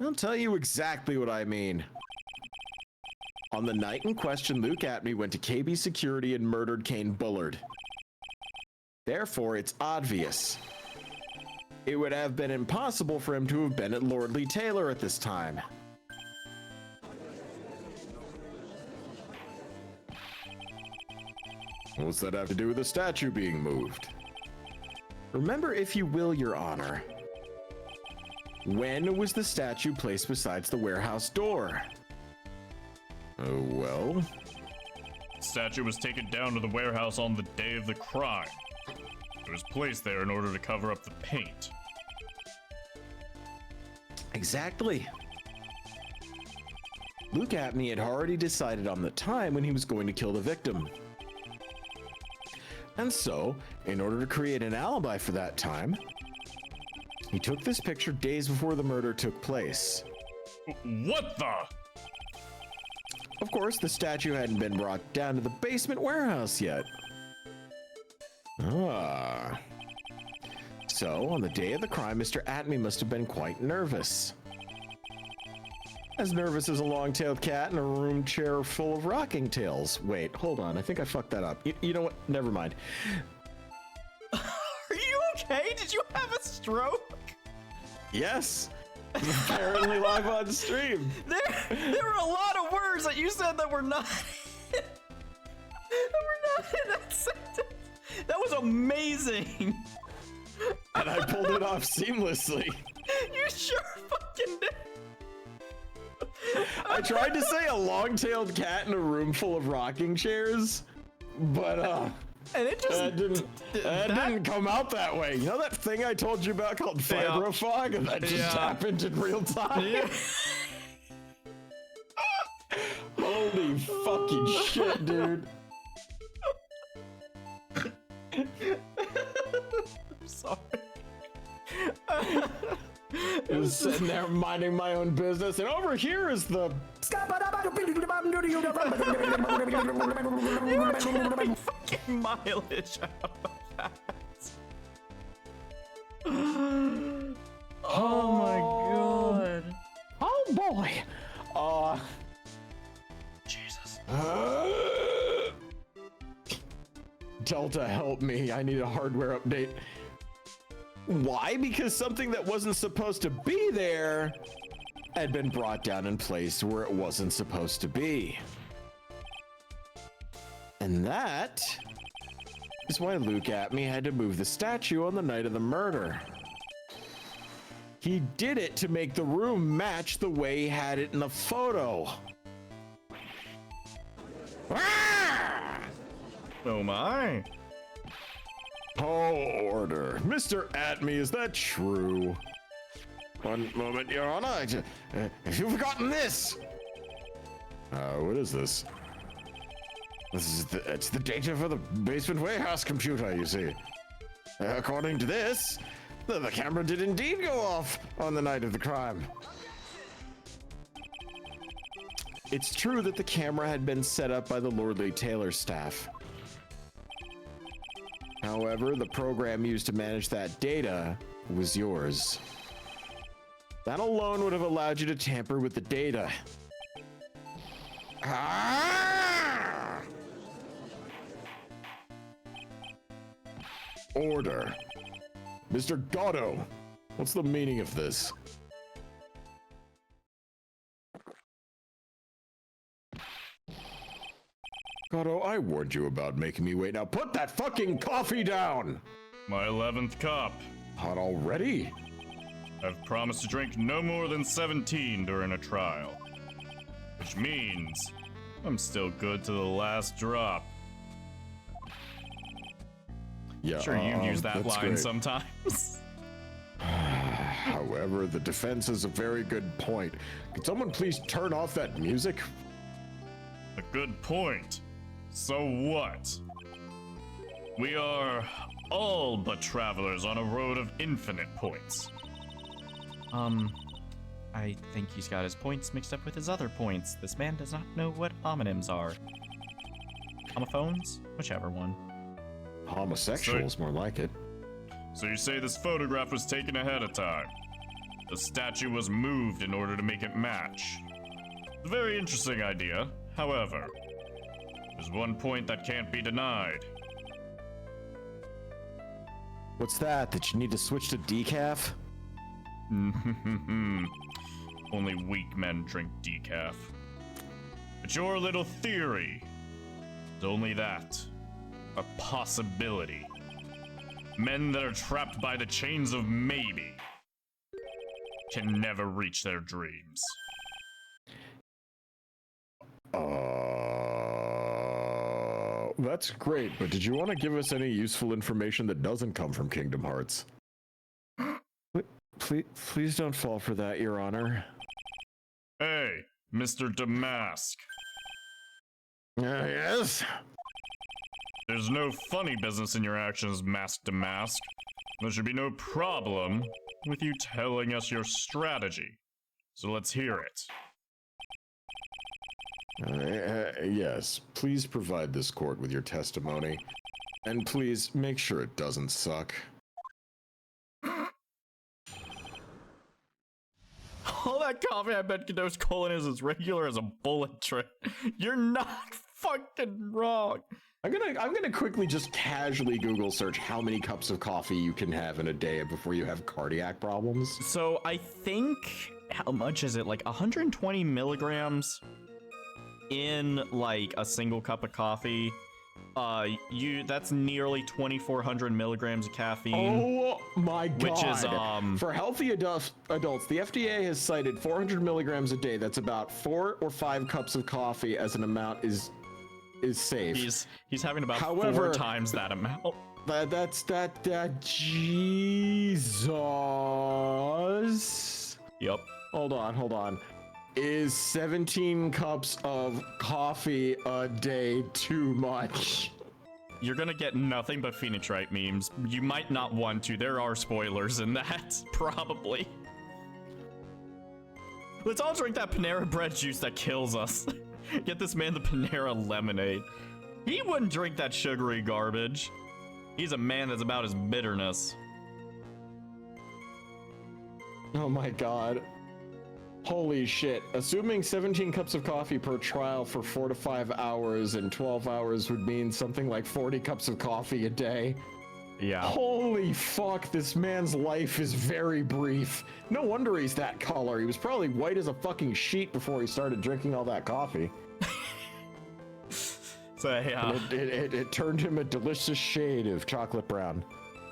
I'll tell you exactly what I mean. On the night in question, Luke Atney went to KB Security and murdered Kane Bullard. Therefore, it's obvious. It would have been impossible for him to have been at Lordly Taylor at this time. What's that have to do with the statue being moved? Remember, if you will, Your Honor. When was the statue placed besides the warehouse door? Oh, well. The statue was taken down to the warehouse on the day of the crime. It was placed there in order to cover up the paint. Exactly. Luke Atney had already decided on the time when he was going to kill the victim. And so, in order to create an alibi for that time, he took this picture days before the murder took place. What the? Of course, the statue hadn't been brought down to the basement warehouse yet. Ah. So, on the day of the crime, Mr. Atney must have been quite nervous. As nervous as a long-tailed cat in a room chair full of rocking tails. Wait, hold on. I think I fucked that up. You know what? Never mind. Are you okay? Did you have a stroke? Yes. Apparently live on stream. There were a lot of words that you said that were not that were not in that sentence. That was amazing. And I pulled it off seamlessly. You sure fucking did. I tried to say a long-tailed cat in a room full of rocking chairs, but and it just that didn't come out that way. You know that thing I told you about called fibrofog? That just happened in real time. Yeah. Holy fucking shit, dude. I'm sorry. I was sitting there minding my own business, and over here is the fucking mileage out of that. Oh my god. Oh boy. Jesus. Delta, help me. I need a hardware update. Why? Because something that wasn't supposed to be there had been brought down and placed where it wasn't supposed to be. And that is why Luke Atney had to move the statue on the night of the murder. He did it to make the room match the way he had it in the photo. Oh my. Oh, order. Mr. Atney, is that true? One moment, Your Honor. Have you forgotten this? What is this? It's the data for the basement warehouse computer, you see. According to this, the camera did indeed go off on the night of the crime. It's true that the camera had been set up by the Lordly Taylor staff. However, the program used to manage that data was yours. That alone would have allowed you to tamper with the data. Order. Mr. Gatto, what's the meaning of this? Gatto, I warned you about making me wait. Now put that fucking coffee down! My 11th cup. Hot already? I've promised to drink no more than 17 during a trial. Which means I'm still good to the last drop. Yeah, Sure, you use that line great. sometimes. However, the defense is a very good point. Could someone please turn off that music? A good point. So what? We are all but travelers on a road of infinite points. I think he's got his points mixed up with his other points. This man does not know what homonyms are. Homophones? Whichever one. Homosexuals, more like it. So you say this photograph was taken ahead of time? The statue was moved in order to make it match. It's a very interesting idea. However, there's one point that can't be denied. What's that? That you need to switch to decaf? Only weak men drink decaf. But your little theory is only that. A possibility. Men that are trapped by the chains of maybe can never reach their dreams. That's great, but did you want to give us any useful information that doesn't come from Kingdom Hearts? Please don't fall for that, Your Honor. Hey, Mr. Damask. Yes? There's no funny business in your actions, Mask Damask. There should be no problem with you telling us your strategy. So let's hear it. Yes, please provide this court with your testimony. And please make sure it doesn't suck. All that coffee I bet Kado's colon is as regular as a bullet train. You're not fucking wrong. I'm gonna quickly just casually Google search how many cups of coffee you can have in a day before you have cardiac problems. So I think, how much is it? Like 120 milligrams in like a single cup of coffee. That's nearly 2,400 milligrams of caffeine. Oh my god! Which is for healthy adults, the FDA has cited 400 milligrams a day. That's about 4 or 5 cups of coffee as an amount is safe. He's having about However, 4 times that amount. That Jesus. Yep. Hold on. Is 17 cups of coffee a day too much? You're gonna get nothing but Phoenix Wright memes. You might not want to. There are spoilers in that, probably. Let's all drink that Panera bread juice that kills us. Get this man the Panera lemonade. He wouldn't drink that sugary garbage. He's a man that's about his bitterness. Oh my god. Holy shit. Assuming 17 cups of coffee per trial for 4 to 5 hours and 12 hours would mean something like 40 cups of coffee a day. Yeah. Holy fuck, this man's life is very brief. No wonder he's that color. He was probably white as a fucking sheet before he started drinking all that coffee. So, yeah. It turned him a delicious shade of chocolate brown.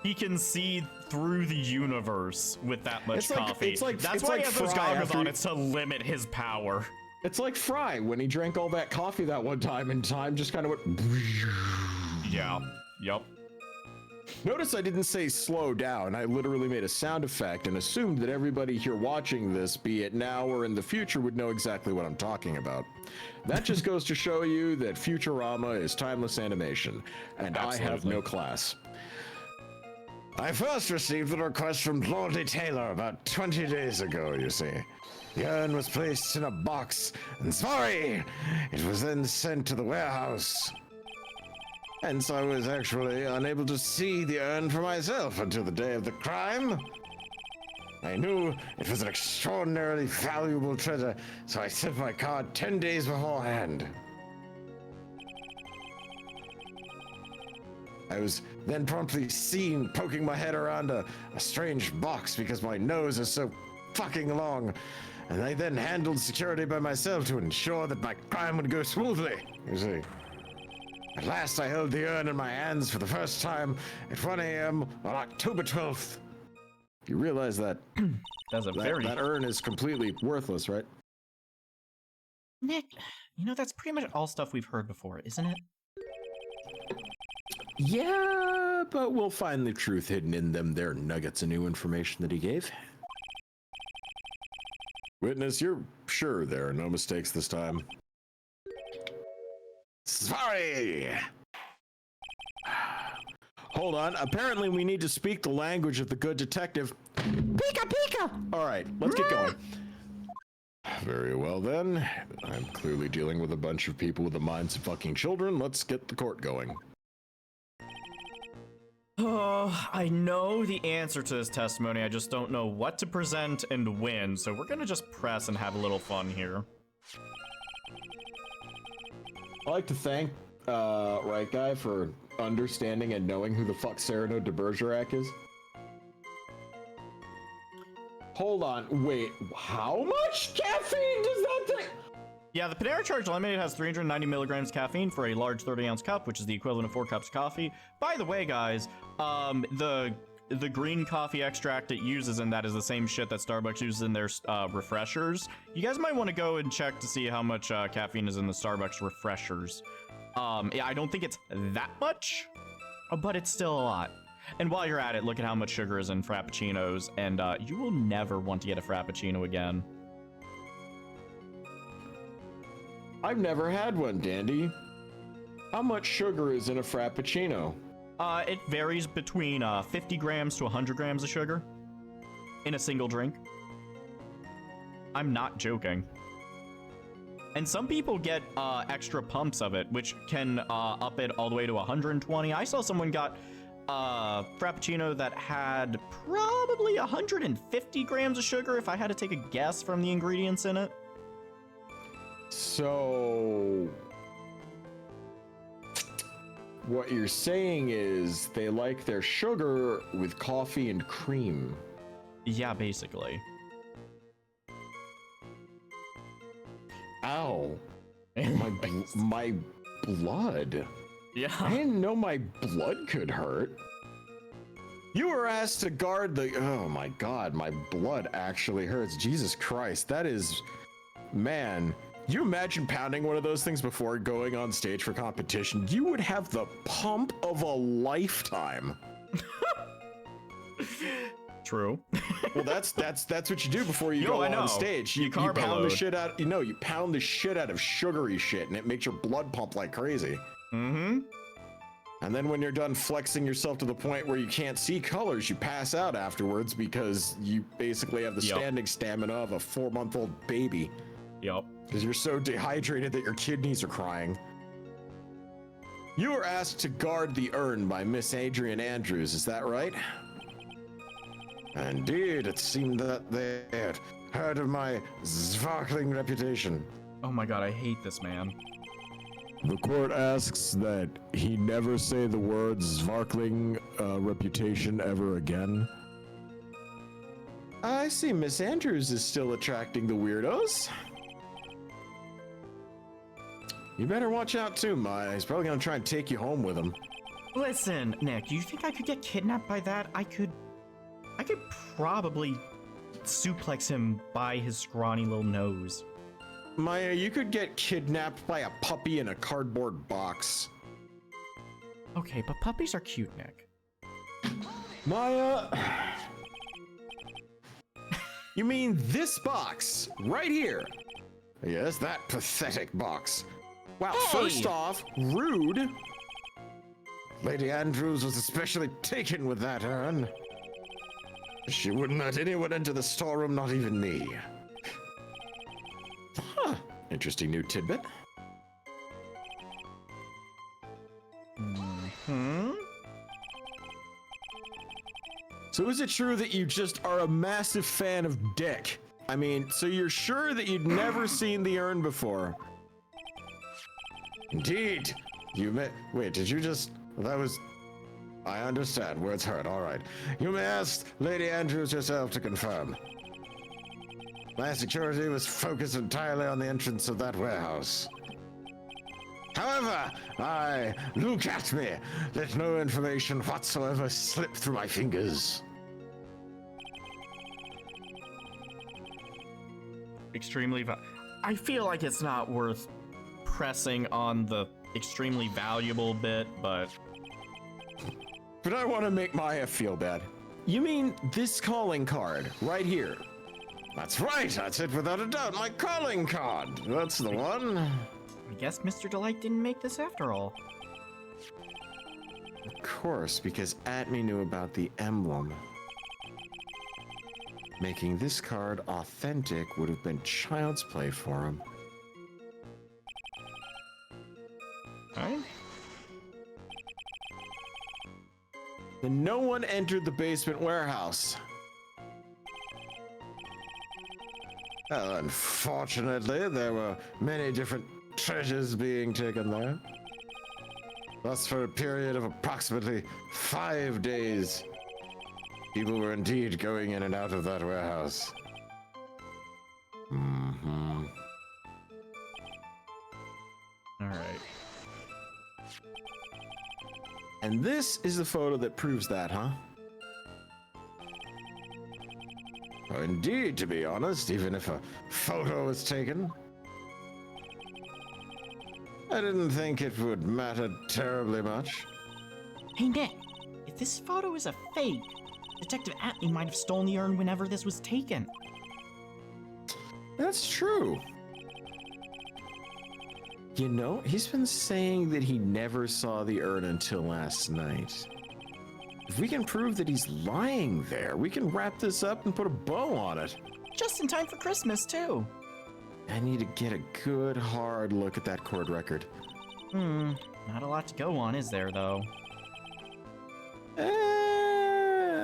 He can see through the universe with that much coffee. That's why he has those goggles on. It's to limit his power. It's like Fry when he drank all that coffee that one time and time just kind of went. Yeah. Yep. Notice I didn't say slow down. I literally made a sound effect and assumed that everybody here watching this, be it now or in the future, would know exactly what I'm talking about. That just goes to show you that Futurama is timeless animation, and Absolutely. I have no class. I first received the request from Lordly Taylor about 20 days ago, you see. The urn was placed in a box, and sorry, it was then sent to the warehouse. Hence, I was actually unable to see the urn for myself until the day of the crime. I knew it was an extraordinarily valuable treasure, so I sent my card 10 days beforehand. I was then promptly seen poking my head around a strange box because my nose is so fucking long, and I then handled security by myself to ensure that my crime would go smoothly, you see. At last I held the urn in my hands for the first time at 1 a.m. on October 12th. You realize that that urn is completely worthless, right? Nick, that's pretty much all stuff we've heard before, isn't it? Yeah, but we'll find the truth hidden in them there nuggets of new information that he gave. Witness, you're sure there are no mistakes this time? Sorry! Hold on, apparently we need to speak the language of the good detective. Pika pika! Alright, let's get going. Very well then. I'm clearly dealing with a bunch of people with the minds of fucking children. Let's get the court going. Oh, I know the answer to this testimony. I just don't know what to present and when. So we're gonna just press and have a little fun here. I'd like to thank Right Guy for understanding and knowing who the fuck Cyrano de Bergerac is. Hold on, wait, how much caffeine does that thing? Yeah, the Panera Charge Lemonade has 390 milligrams caffeine for a large 30-ounce cup, which is the equivalent of 4 cups of coffee. By the way, guys, the green coffee extract it uses in that is the same shit that Starbucks uses in their refreshers. You guys might want to go and check to see how much caffeine is in the Starbucks refreshers. Yeah, I don't think it's that much, but it's still a lot. And while you're at it, look at how much sugar is in Frappuccinos, and you will never want to get a Frappuccino again. I've never had one, Dandy. How much sugar is in a Frappuccino? It varies between 50 grams to 100 grams of sugar in a single drink. I'm not joking. And some people get extra pumps of it, which can up it all the way to 120. I saw someone got Frappuccino that had probably 150 grams of sugar if I had to take a guess from the ingredients in it. So what you're saying is they like their sugar with coffee and cream. Yeah, basically. Ow. My blood. Yeah. I didn't know my blood could hurt. You were asked to guard the... Oh my god, my blood actually hurts. Jesus Christ, that is... Man, you imagine pounding one of those things before going on stage for competition? You would have the pump of a lifetime. True. Well, that's what you do before you go on stage. You pound the shit out. You pound the shit out of sugary shit, and it makes your blood pump like crazy. Mm-hmm. And then when you're done flexing yourself to the point where you can't see colors, you pass out afterwards because you basically have the standing stamina of a 4-month-old baby. Yep. Because you're so dehydrated that your kidneys are crying. You were asked to guard the urn by Miss Adrian Andrews, is that right? Indeed, it seemed that they had heard of my sparkling reputation. Oh my god, I hate this man. The court asks that he never say the words sparkling reputation ever again. I see Miss Andrews is still attracting the weirdos. You better watch out too, Maya. He's probably gonna try and take you home with him. Listen, Nick, do you think I could get kidnapped by that? I could probably suplex him by his scrawny little nose. Maya, you could get kidnapped by a puppy in a cardboard box. Okay, but puppies are cute, Nick. Maya... You mean this box, right here? Yes, that pathetic box. Wow, hey! First off, rude. Lady Andrews was especially taken with that urn. She wouldn't let anyone into the storeroom, not even me. Huh, interesting new tidbit. Hmm? So is it true that you just are a massive fan of Dick? I mean, so you're sure that you'd never seen the urn before? Indeed. You may... Wait, did you just... That was... I understand. Words hurt. All right. You may ask Lady Andrews herself to confirm. My security was focused entirely on the entrance of that warehouse. However, look at me. Let no information whatsoever slip through my fingers. Extremely I feel like it's not worth pressing on the extremely valuable bit, but... But I want to make Maya feel bad. You mean this calling card, right here? That's right, that's it without a doubt, my calling card. That's the one. I guess Mr. Delight didn't make this after all. Of course, because Atme knew about the emblem. Making this card authentic would have been child's play for him. Alright. and no one entered the basement warehouse. Unfortunately, there were many different treasures being taken there. Thus, for a period of approximately 5 days, people were indeed going in and out of that warehouse. All right. And this is the photo that proves that, huh? Oh, indeed, to be honest, even if a photo was taken, I didn't think it would matter terribly much. Hey Nick, if this photo is a fake, Detective Atney might have stolen the urn whenever this was taken. That's true. You know, he's been saying that he never saw the urn until last night. If we can prove that he's lying there, we can wrap this up and put a bow on it. Just in time for Christmas, too. I need to get a good hard look at that court record. Not a lot to go on, is there, though?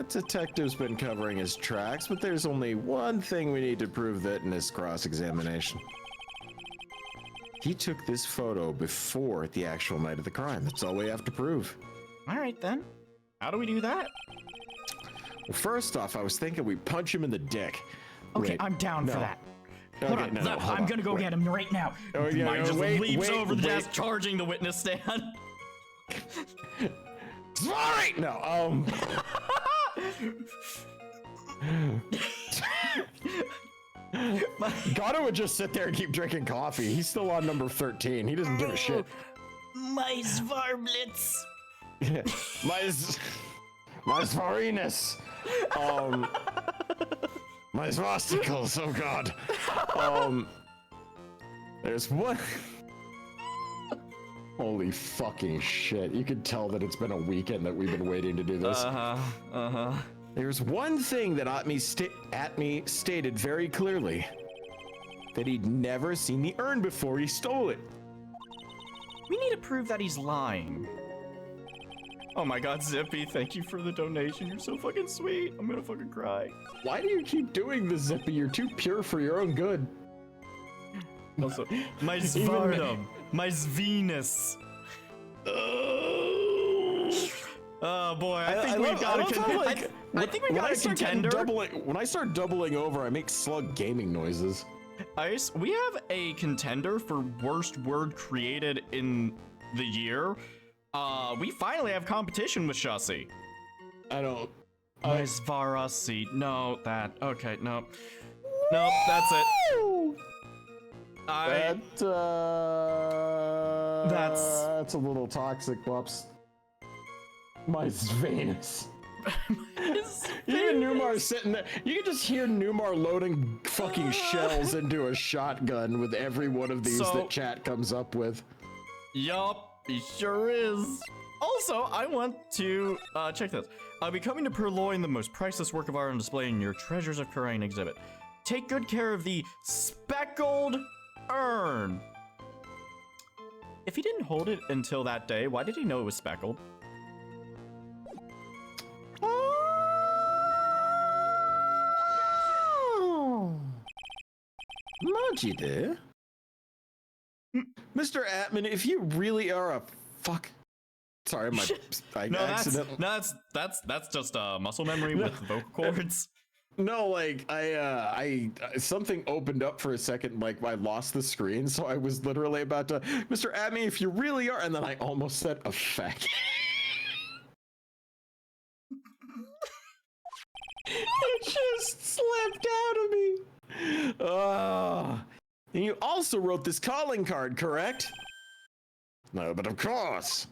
Detective's been covering his tracks, but there's only one thing we need to prove that in this cross-examination. He took this photo before the actual night of the crime. That's all we have to prove. All right, then. How do we do that? Well, first off, I was thinking we punch him in the dick. Okay, Wait, I'm down for no. that. Okay, Hold on, no, hold I'm on, gonna go wait. get him right now. Oh, yeah, Mike no, just leaps over the wait. desk, charging the witness stand. Sorry! No, Gato would just sit there and keep drinking coffee. He's still on number 13. He doesn't give a shit. My Svarblitz. My Svarinus. My swasticals, oh god. There's one. Holy fucking shit. You could tell that it's been a weekend that we've been waiting to do this. There's one thing that Atney stated very clearly. That he'd never seen the urn before he stole it. We need to prove that he's lying. Oh my god, Zippy, thank you for the donation. You're so fucking sweet. I'm gonna fucking cry. Why do you keep doing this, Zippy? You're too pure for your own good. Also, my Zvardum, my Venus. Oh boy, I think we've got a contender. I think we got a contender. When I start doubling over, I make slug gaming noises. Ice, we have a contender for worst word created in the year. We finally have competition with Shussie. My Svarasi. No, that. Okay, no. No, that's it. That's a little toxic, Pups. My Venus. Even Numar's sitting there. You can just hear Numar loading fucking shells into a shotgun with every one of these that chat comes up with. Yup, he sure is. Also, I want to check this. I'll be coming to Purloin, the most priceless work of art on display in your Treasures of Khura'in exhibit. Take good care of the speckled urn. If he didn't hold it until that day, why did he know it was speckled? Maji there. Mr. Atman, if you really are a fuck. Sorry, I accidentally. That's just muscle memory with vocal cords. No, like I something opened up for a second, like I lost the screen, so I was literally about to, Mr. Atman, if you really are, and then I almost said a fact. It just slipped out of me. And you also wrote this calling card, correct? No, but of course.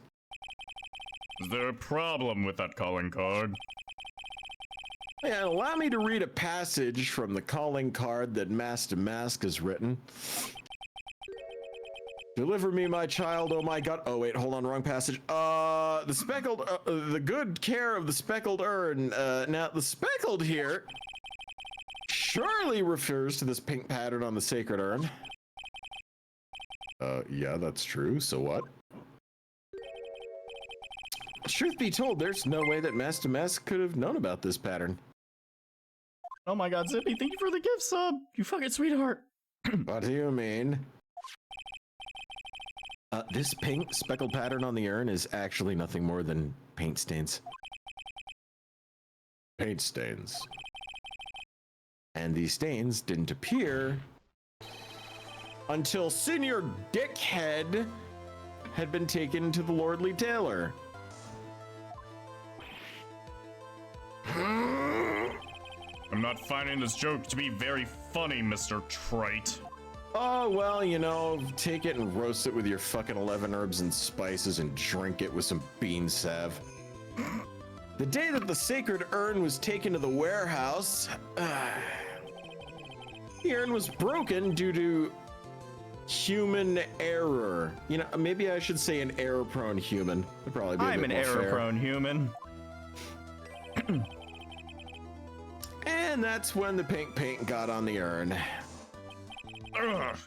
Is there a problem with that calling card? Yeah, allow me to read a passage from the calling card that Master Mask has written. Deliver me, my child, oh my god. Oh, wait, hold on, wrong passage. The speckled, the good care of the speckled urn. Now, the speckled here surely refers to this pink pattern on the sacred urn. Yeah, that's true. So what? truth be told, there's no way that Mass to Mass could have known about this pattern. Oh my god, Zippy, thank you for the gift sub. You fucking sweetheart. What do you mean? This pink speckled pattern on the urn is actually nothing more than paint stains. Paint stains. And these stains didn't appear until Senior Dickhead had been taken to the Lordly Tailor. I'm not finding this joke to be very funny, Mr. Trite. Oh, well, you know, take it and roast it with your fucking 11 herbs and spices and drink it with some bean salve. The day that the sacred urn was taken to the warehouse, the urn was broken due to human error. You know, maybe I should say an error-prone human. That'd probably be I'm an error-prone human. And that's when the pink paint got on the urn. Ugh.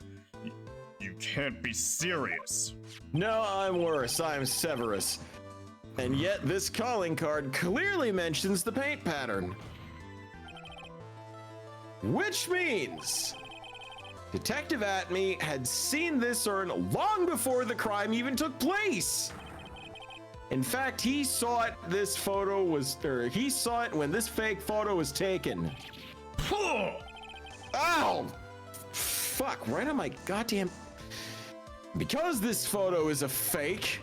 You can't be serious. No, I'm worse. I'm Severus. And yet this calling card clearly mentions the paint pattern. Which means Detective Atme had seen this urn long before the crime even took place. In fact, he saw it he saw it when this fake photo was taken. Ow! Fuck, right on my goddamn... Because this photo is a fake,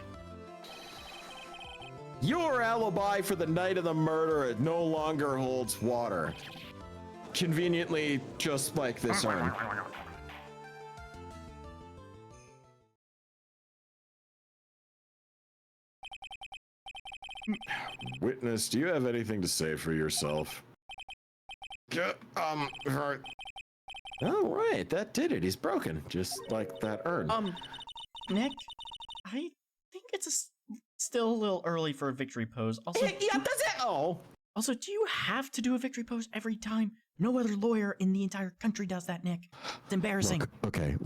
your alibi for the night of the murder no longer holds water. Conveniently, just like this urn. Witness, do you have anything to say for yourself? Right. Oh, right, that did it. He's broken, just like that urn. Nick, I think it's still a little early for a victory pose. Also, Yeah, that's it. Oh. Also, do you have to do a victory pose every time? No other lawyer in the entire country does that, Nick. It's embarrassing. Okay.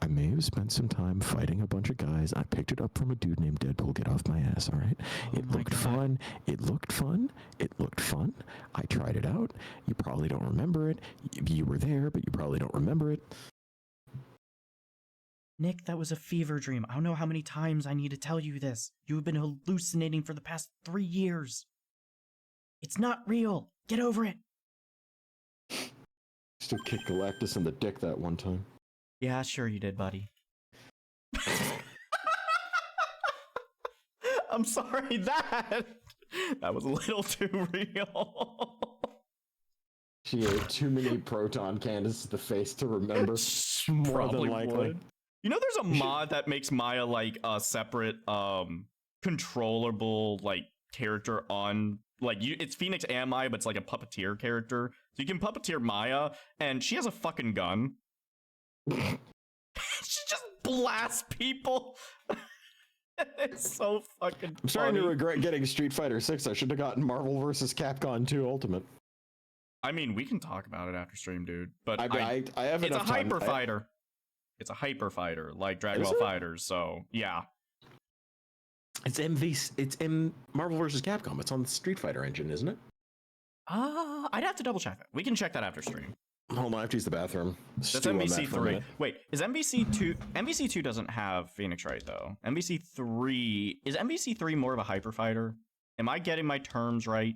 I may have spent some time fighting a bunch of guys. I picked it up from a dude named Deadpool. Get off my ass, all right? It looked fun. It looked fun. I tried it out. You probably don't remember it. You were there, but you probably don't remember it. Nick, that was a fever dream. I don't know how many times I need to tell you this. You have been hallucinating for the past 3 years. It's not real. Get over it. Still kicked Galactus in the dick that one time. Yeah, sure you did, buddy. I'm sorry, that was a little too real. She ate too many proton cannons to the face to remember. More than likely. Would. You know, there's a mod that makes Maya like a separate, controllable like character on it's Phoenix and Maya, but it's like a puppeteer character. So you can puppeteer Maya, and she has a fucking gun. She just blasts people. It's so fucking I'm starting to regret getting Street Fighter 6. I should have gotten Marvel vs. Capcom 2 Ultimate. I mean, we can talk about it after stream, dude. But I have it's enough a time. hyper fighter. It's a hyper fighter, like Dragon Ball Fighters. So yeah. It's Marvel vs. Capcom. It's on the Street Fighter engine, isn't it? I'd have to double check that. We can check that after stream. Hold on, I have to use the bathroom. That's MVC 3. Wait, is MVC 2? MVC 2 doesn't have Phoenix, right, though? MVC 3... Is MVC 3 more of a hyper fighter? Am I getting my terms right?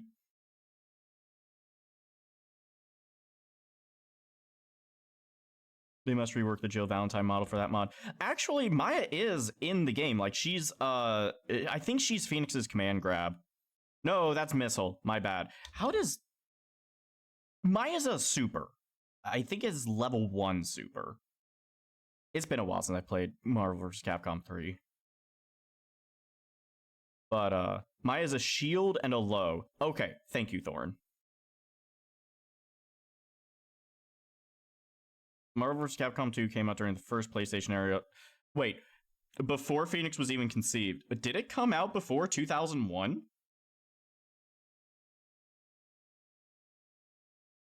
They must rework the Jill Valentine model for that mod. Actually, Maya is in the game. Like, she's, I think she's Phoenix's command grab. No, that's Missile. My bad. How does... Maya's a super. I think it's level 1 super. It's been a while since I played Marvel vs. Capcom 3. But, Maya's a shield and a low. Okay, thank you, Thorn. Marvel vs. Capcom 2 came out during the first PlayStation era. Wait, before Phoenix was even conceived. Did it come out before 2001?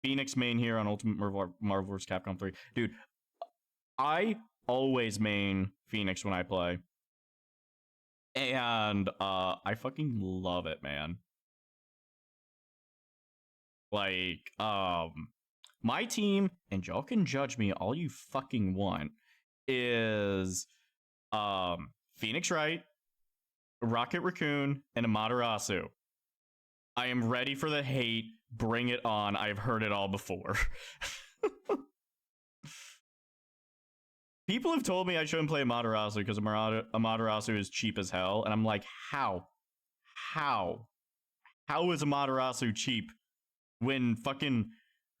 Phoenix main here on Ultimate Marvel vs. Capcom 3. Dude, I always main Phoenix when I play. And I fucking love it, man. Like, my team, and y'all can judge me all you fucking want, is Phoenix Wright, Rocket Raccoon, and Amaterasu. I am ready for the hate. Bring it on. I've heard it all before. People have told me I shouldn't play Amaterasu because Amaterasu is cheap as hell. And I'm like, how? How is Amaterasu cheap when fucking,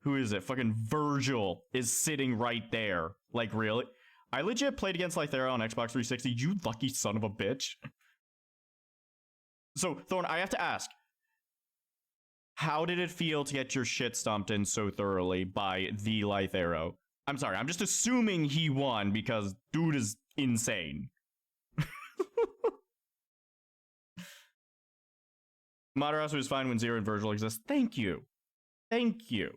who is it? Fucking Virgil is sitting right there. Like, really? I legit played against Lythera on Xbox 360. You lucky son of a bitch. So, Thorn, I have to ask. How did it feel to get your shit stomped in so thoroughly by the Lythera? I'm sorry, I'm just assuming he won because dude is insane. Amaterasu is fine when Zero and Virgil exist. Thank you. Thank you.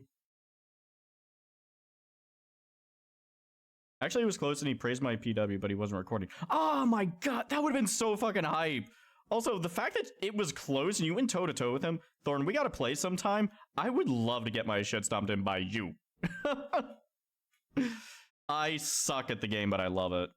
Actually, it was close and he praised my PW, but he wasn't recording. Oh my god, that would have been so fucking hype. Also, the fact that it was close and you went toe-to-toe with him, Thorn, we gotta play sometime. I would love to get my shit stomped in by you. I suck at the game, but I love it.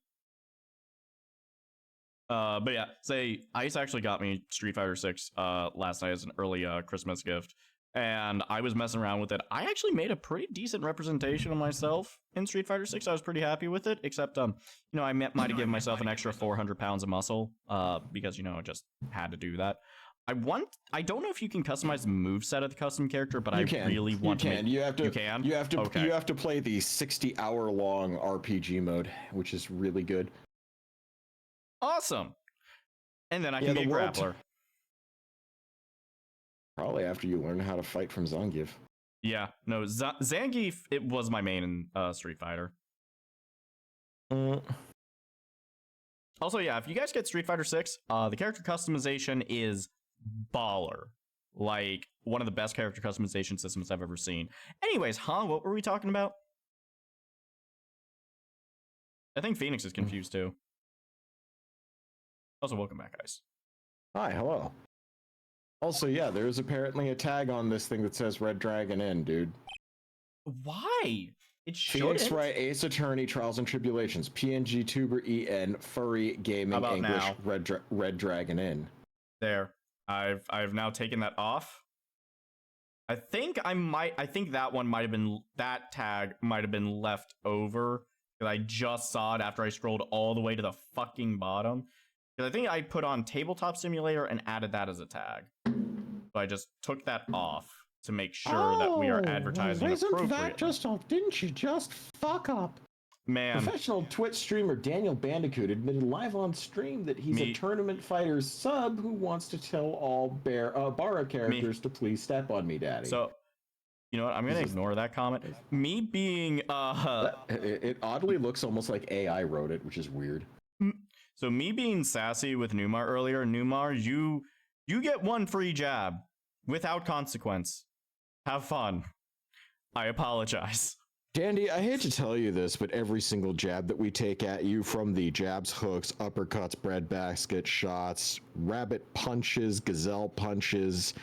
But yeah, say Ice actually got me Street Fighter 6 last night as an early Christmas gift, and I was messing around with it. I actually made a pretty decent representation of myself in Street Fighter 6. I was pretty happy with it, except you know, I might have given myself an extra 400 pounds of muscle because, you know, I just had to do that. I don't know if you can customize the moveset of the custom character, but really want to. You have to. You can. You have to. Okay. You have to play the 60-hour-long RPG mode, which is really good. Awesome. And then I can be a grappler. Probably after you learn how to fight from Zangief. Yeah, no, Zangief, it was my main in Street Fighter. Also, yeah, if you guys get Street Fighter 6, the character customization is baller. Like, one of the best character customization systems I've ever seen. Anyways, what were we talking about? I think Phoenix is confused too. Also, welcome back, guys. Hi, hello. Also, yeah, there's apparently a tag on this thing that says Red Dragon Inn, dude. Why? It shouldn't. Phoenix Wright, Ace Attorney, Trials and Tribulations, PNG Tuber EN, Furry Gaming English, now? Red Dragon Inn. There. I've now taken that off. I think that one might have been, that tag might have been left over because I just saw it after I scrolled all the way to the fucking bottom. Because I think I put on Tabletop Simulator and added that as a tag. So I just took that off to make sure that we are advertising appropriately. Didn't you just fuck up? Man. Professional Twitch streamer Daniel Bandicoot admitted live on stream that he's a tournament fighter's sub who wants to tell all Bara characters to please step on me, daddy. So, you know what? I'm going to ignore that comment. Me being... It oddly looks almost like AI wrote it, which is weird. So me being sassy with Numar earlier, Numar, you get one free jab without consequence. Have fun. I apologize. Dandy, I hate to tell you this, but every single jab that we take at you, from the jabs, hooks, uppercuts, breadbasket shots, rabbit punches, gazelle punches,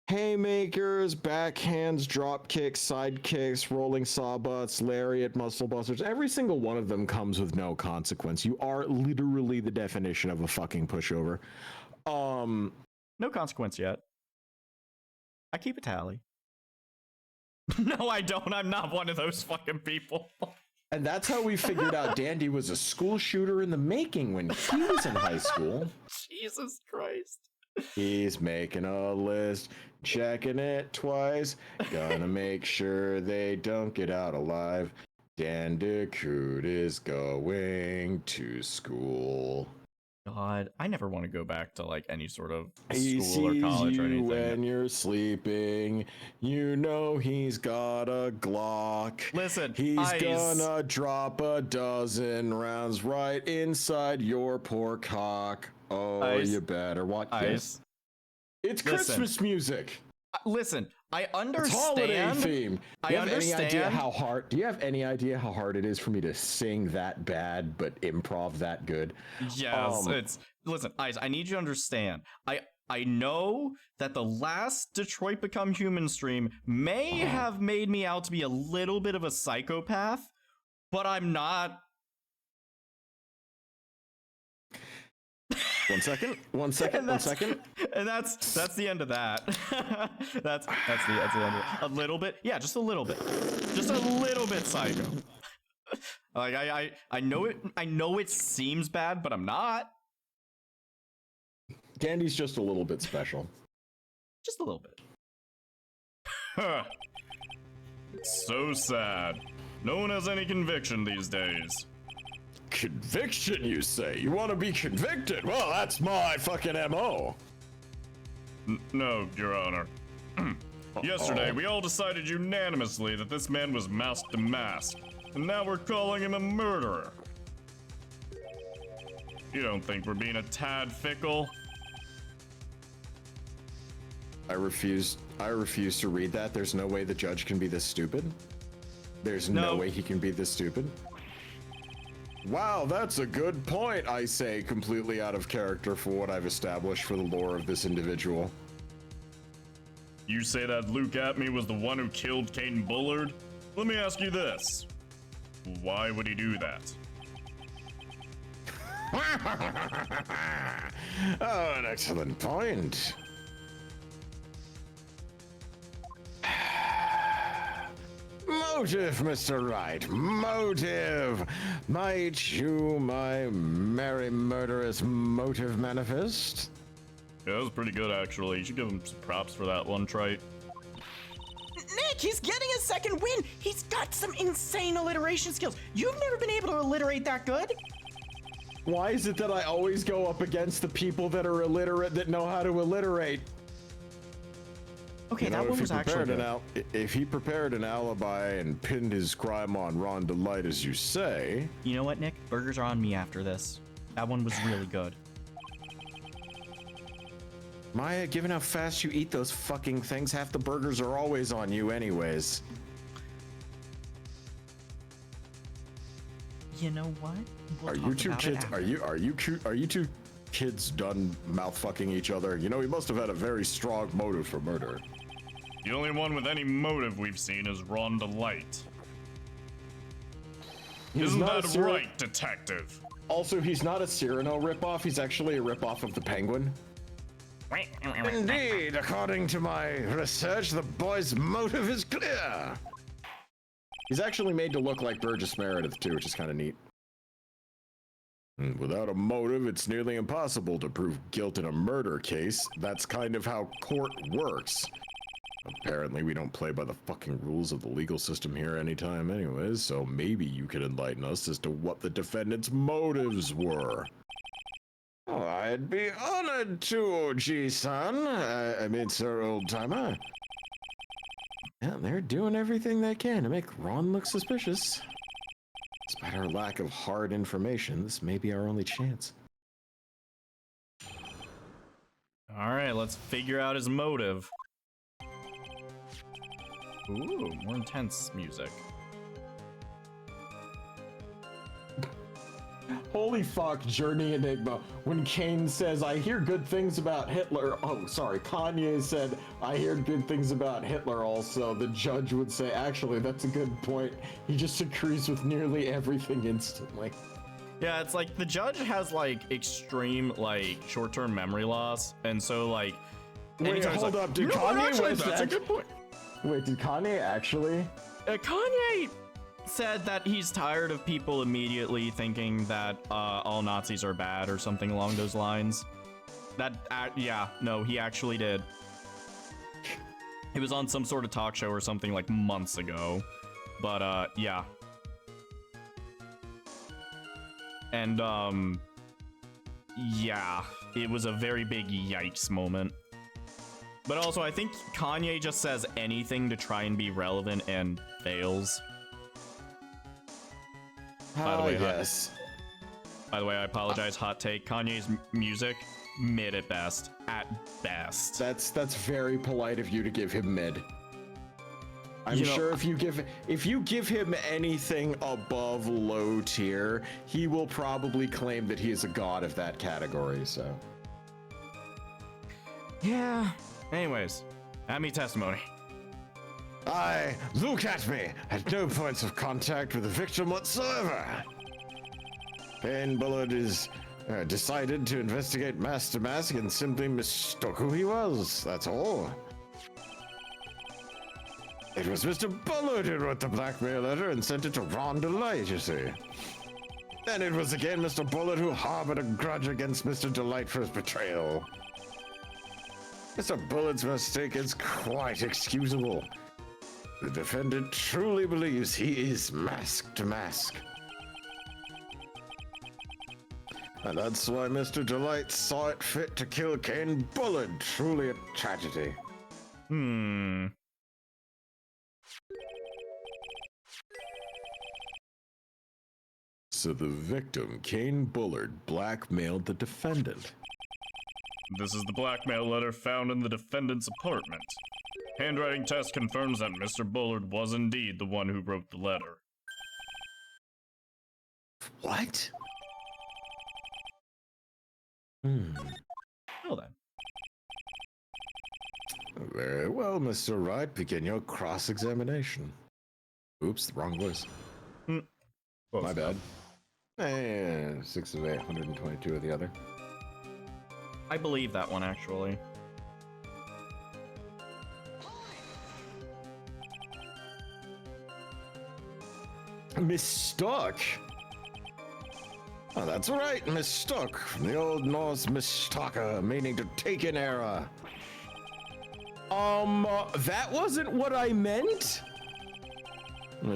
haymakers, backhands, drop kicks, side kicks, rolling sawbutts, lariat, muscle busters, every single one of them comes with no consequence. You are literally the definition of a fucking pushover. No consequence yet. I keep a tally. No, I don't. I'm not one of those fucking people. And that's how we figured out Dandy was a school shooter in the making when he was in high school. Jesus Christ. He's making a list, checking it twice, gonna make sure they don't get out alive. Dandicoot is going to school. God, I never want to go back to like any sort of He school or sees college or you anything. when you're sleeping. You know he's got a Glock. Listen, he's Ice. gonna drop a dozen rounds right inside your poor cock. Oh, Ice. you better watch. Ice. Yes. It's Christmas music. Listen, I understand. It's holiday theme. I understand. Any idea how hard? Do you have any idea how hard it is for me to sing that bad but improv that good? Yes, listen, Eyes, I need you to understand. I know that the last Detroit Become Human stream may have made me out to be a little bit of a psychopath, but I'm not. One second. And that's the end of that. that's the end of it. A little bit, yeah, just a little bit psycho. Like I know it seems bad, but I'm not. Candy's just a little bit special. Just a little bit. It's so sad. No one has any conviction these days. Conviction, you say? You want to be convicted? Well, that's my fucking MO. No, Your Honor. Yesterday, we all decided unanimously that this man was masked to mask, and now we're calling him a murderer. You don't think we're being a tad fickle? I refuse to read that. There's no way the judge can be this stupid. There's no way he can be this stupid. Wow, that's a good point, I say, completely out of character for what I've established for the lore of this individual. You say that Luke Atme was the one who killed Caden Bullard? Let me ask you this. Why would he do that? Oh, an excellent point. Motive, Mr. Wright, motive. Might you, my merry murderous motive manifest? Yeah, that was pretty good, actually. You should give him some props for that one trait. Nick, he's getting a second win. He's got some insane alliteration skills. You've never been able to alliterate that good. Why is it that I always go up against the people that are illiterate that know how to alliterate? Okay, that one was actually good. If he prepared an alibi and pinned his crime on Ron DeLite, as you say... You know what, Nick? Burgers are on me after this. That one was really good. Maya, given how fast you eat those fucking things, half the burgers are always on you anyways. You know what? Are you two kids done mouth fucking each other? You know, he must have had a very strong motive for murder. The only one with any motive we've seen is Ron DeLite. Isn't that right, detective? Also, he's not a Cyrano ripoff. He's actually a ripoff of the Penguin. Indeed, according to my research, the boy's motive is clear. He's actually made to look like Burgess Meredith, too, which is kind of neat. Without a motive, it's nearly impossible to prove guilt in a murder case. That's kind of how court works. Apparently, we don't play by the fucking rules of the legal system here anytime anyways, so maybe you could enlighten us as to what the defendant's motives were. Oh, I'd be honored to, G-san. I mean, sir, old-timer. Yeah, they're doing everything they can to make Ron look suspicious. Despite our lack of hard information, this may be our only chance. Alright, let's figure out his motive. Ooh, more intense music. Holy fuck, Journey Enigma. When Kane says, I hear good things about Hitler. Oh, sorry, Kanye said, I hear good things about Hitler also. The judge would say, actually, that's a good point. He just agrees with nearly everything instantly. Yeah, it's like the judge has like extreme like short-term memory loss, and so like. Wait, hold up, did Kanye? That's a good point. Wait, did Kanye actually? Kanye said that he's tired of people immediately thinking that all Nazis are bad or something along those lines. That, yeah, no, he actually did. It was on some sort of talk show or something like months ago, but yeah. And yeah, it was a very big yikes moment. But also, I think Kanye just says anything to try and be relevant and fails. By the way, yes. By the way, I apologize. Hot take: Kanye's music, mid at best. At best. That's very polite of you to give him mid. I'm sure if you give him anything above low tier, he will probably claim that he is a god of that category, so. Yeah. Anyways, have me testimony. Look at me! Had no points of contact with the victim whatsoever. Kane Bullard is decided to investigate Master Mask and simply mistook who he was. That's all. It was Mr. Bullard who wrote the blackmail letter and sent it to Ron Delight, you see. And it was again Mr. Bullard who harbored a grudge against Mr. Delight for his betrayal. Mr. Bullard's mistake is quite excusable. The defendant truly believes he is Mask to Mask. And that's why Mr. Delight saw it fit to kill Kane Bullard. Truly a tragedy. So the victim, Kane Bullard, blackmailed the defendant. This is the blackmail letter found in the defendant's apartment. Handwriting test confirms that Mr. Bullard was indeed the one who wrote the letter. What? Well then. Very well, Mr. Wright. Begin your cross-examination. Oops, the wrong voice. My bad. 6 of 8, 122 of the other. I believe that one, actually. Mistook? Oh, that's right, mistook. From the Old Norse mistaka, meaning to take an error. That wasn't what I meant?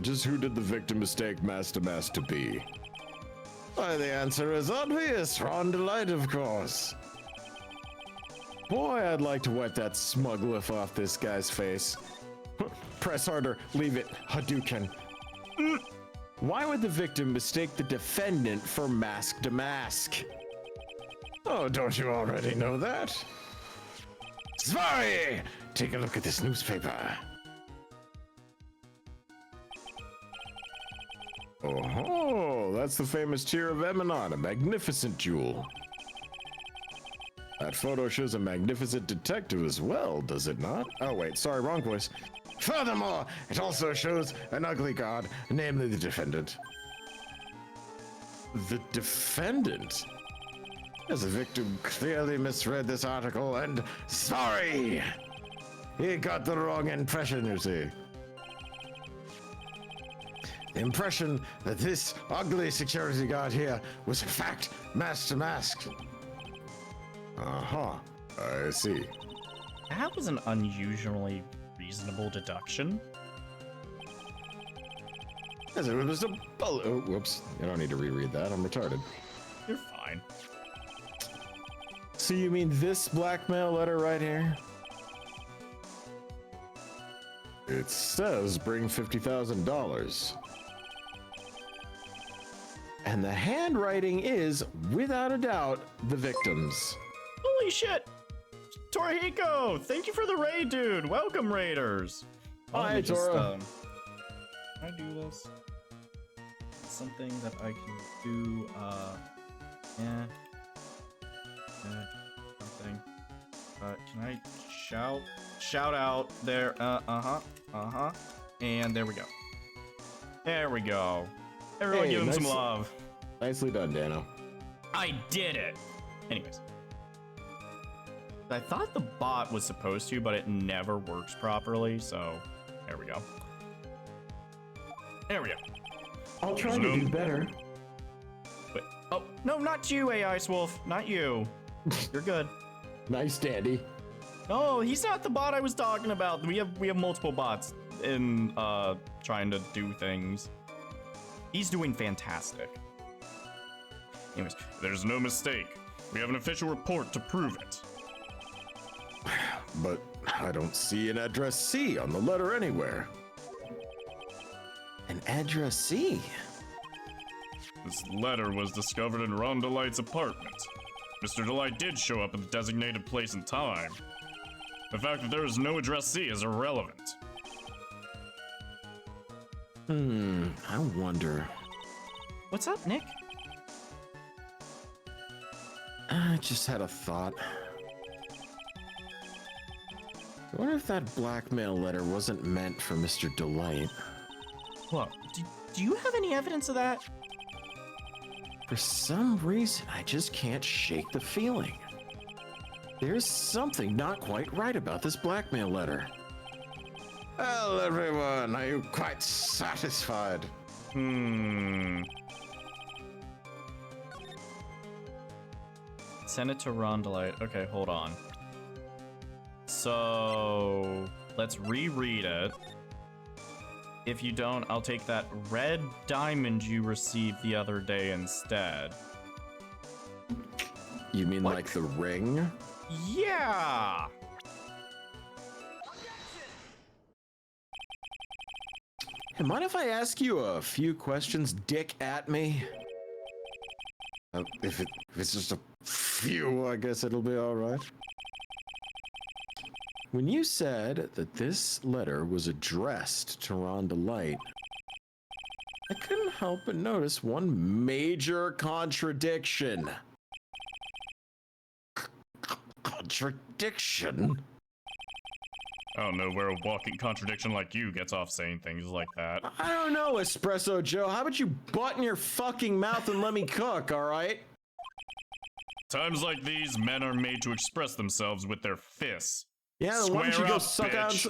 Just who did the victim mistake Master Mask to be? Why, the answer is obvious. Ron Delight, of course. Boy, I'd like to wipe that smug lift off this guy's face. Press harder. Leave it. Hadouken. Why would the victim mistake the defendant for Mask to Mask? Oh, don't you already know that? Sorry! Take a look at this newspaper. Oh, that's the famous Tear of Emanon, a magnificent jewel. That photo shows a magnificent detective as well, does it not? Oh wait, sorry, wrong voice. Furthermore, it also shows an ugly god, namely the defendant. The defendant? As the victim clearly misread this article and sorry! He got the wrong impression, you see. The impression that this ugly security guard here was in fact Master Mask. I see. That was an unusually reasonable deduction. As it was a bullet. Oh, whoops. I don't need to reread that. I'm retarded. You're fine. So you mean this blackmail letter right here? It says bring $50,000. And the handwriting is, without a doubt, the victim's. Holy shit! Torihiko! Thank you for the raid, dude! Welcome, raiders! Hi, Tora. Can I do this? Something that I can do, something. Can I shout out there, and there we go. There we go. Everyone give him some love. Nicely done, Dano. I did it! Anyways. I thought the bot was supposed to, but it never works properly, so there we go. There we go. I'll try to do better. Wait, oh, no, not you, AI Wolf. Not you. You're good. Nice, Dandy. No, he's not the bot I was talking about. We have multiple bots in trying to do things. He's doing fantastic. Anyways, there's no mistake. We have an official report to prove it. But I don't see an address C on the letter anywhere. An address C? This letter was discovered in Ron Delight's apartment. Mr. Delight did show up at the designated place and time. The fact that there is no address C is irrelevant. I wonder. What's up, Nick? I just had a thought. I wonder if that blackmail letter wasn't meant for Mr. Delight. What? Do you have any evidence of that? For some reason, I just can't shake the feeling. There's something not quite right about this blackmail letter. Well, everyone, are you quite satisfied? Send it to Rondolite. Okay, hold on. So let's reread it. If you don't, I'll take that red diamond you received the other day instead. You mean What? like the ring? Yeah! Hey, mind if I ask you a few questions, Dick at me? If it's just a few, I guess it'll be all right. When you said that this letter was addressed to Rhonda Light, I couldn't help but notice one major contradiction. Contradiction? I don't know where a walking contradiction like you gets off saying things like that. I don't know, Espresso Joe. How about you button your fucking mouth and let me cook, all right? Times like these, men are made to express themselves with their fists. Yeah, then why don't you Square go up, suck bitch.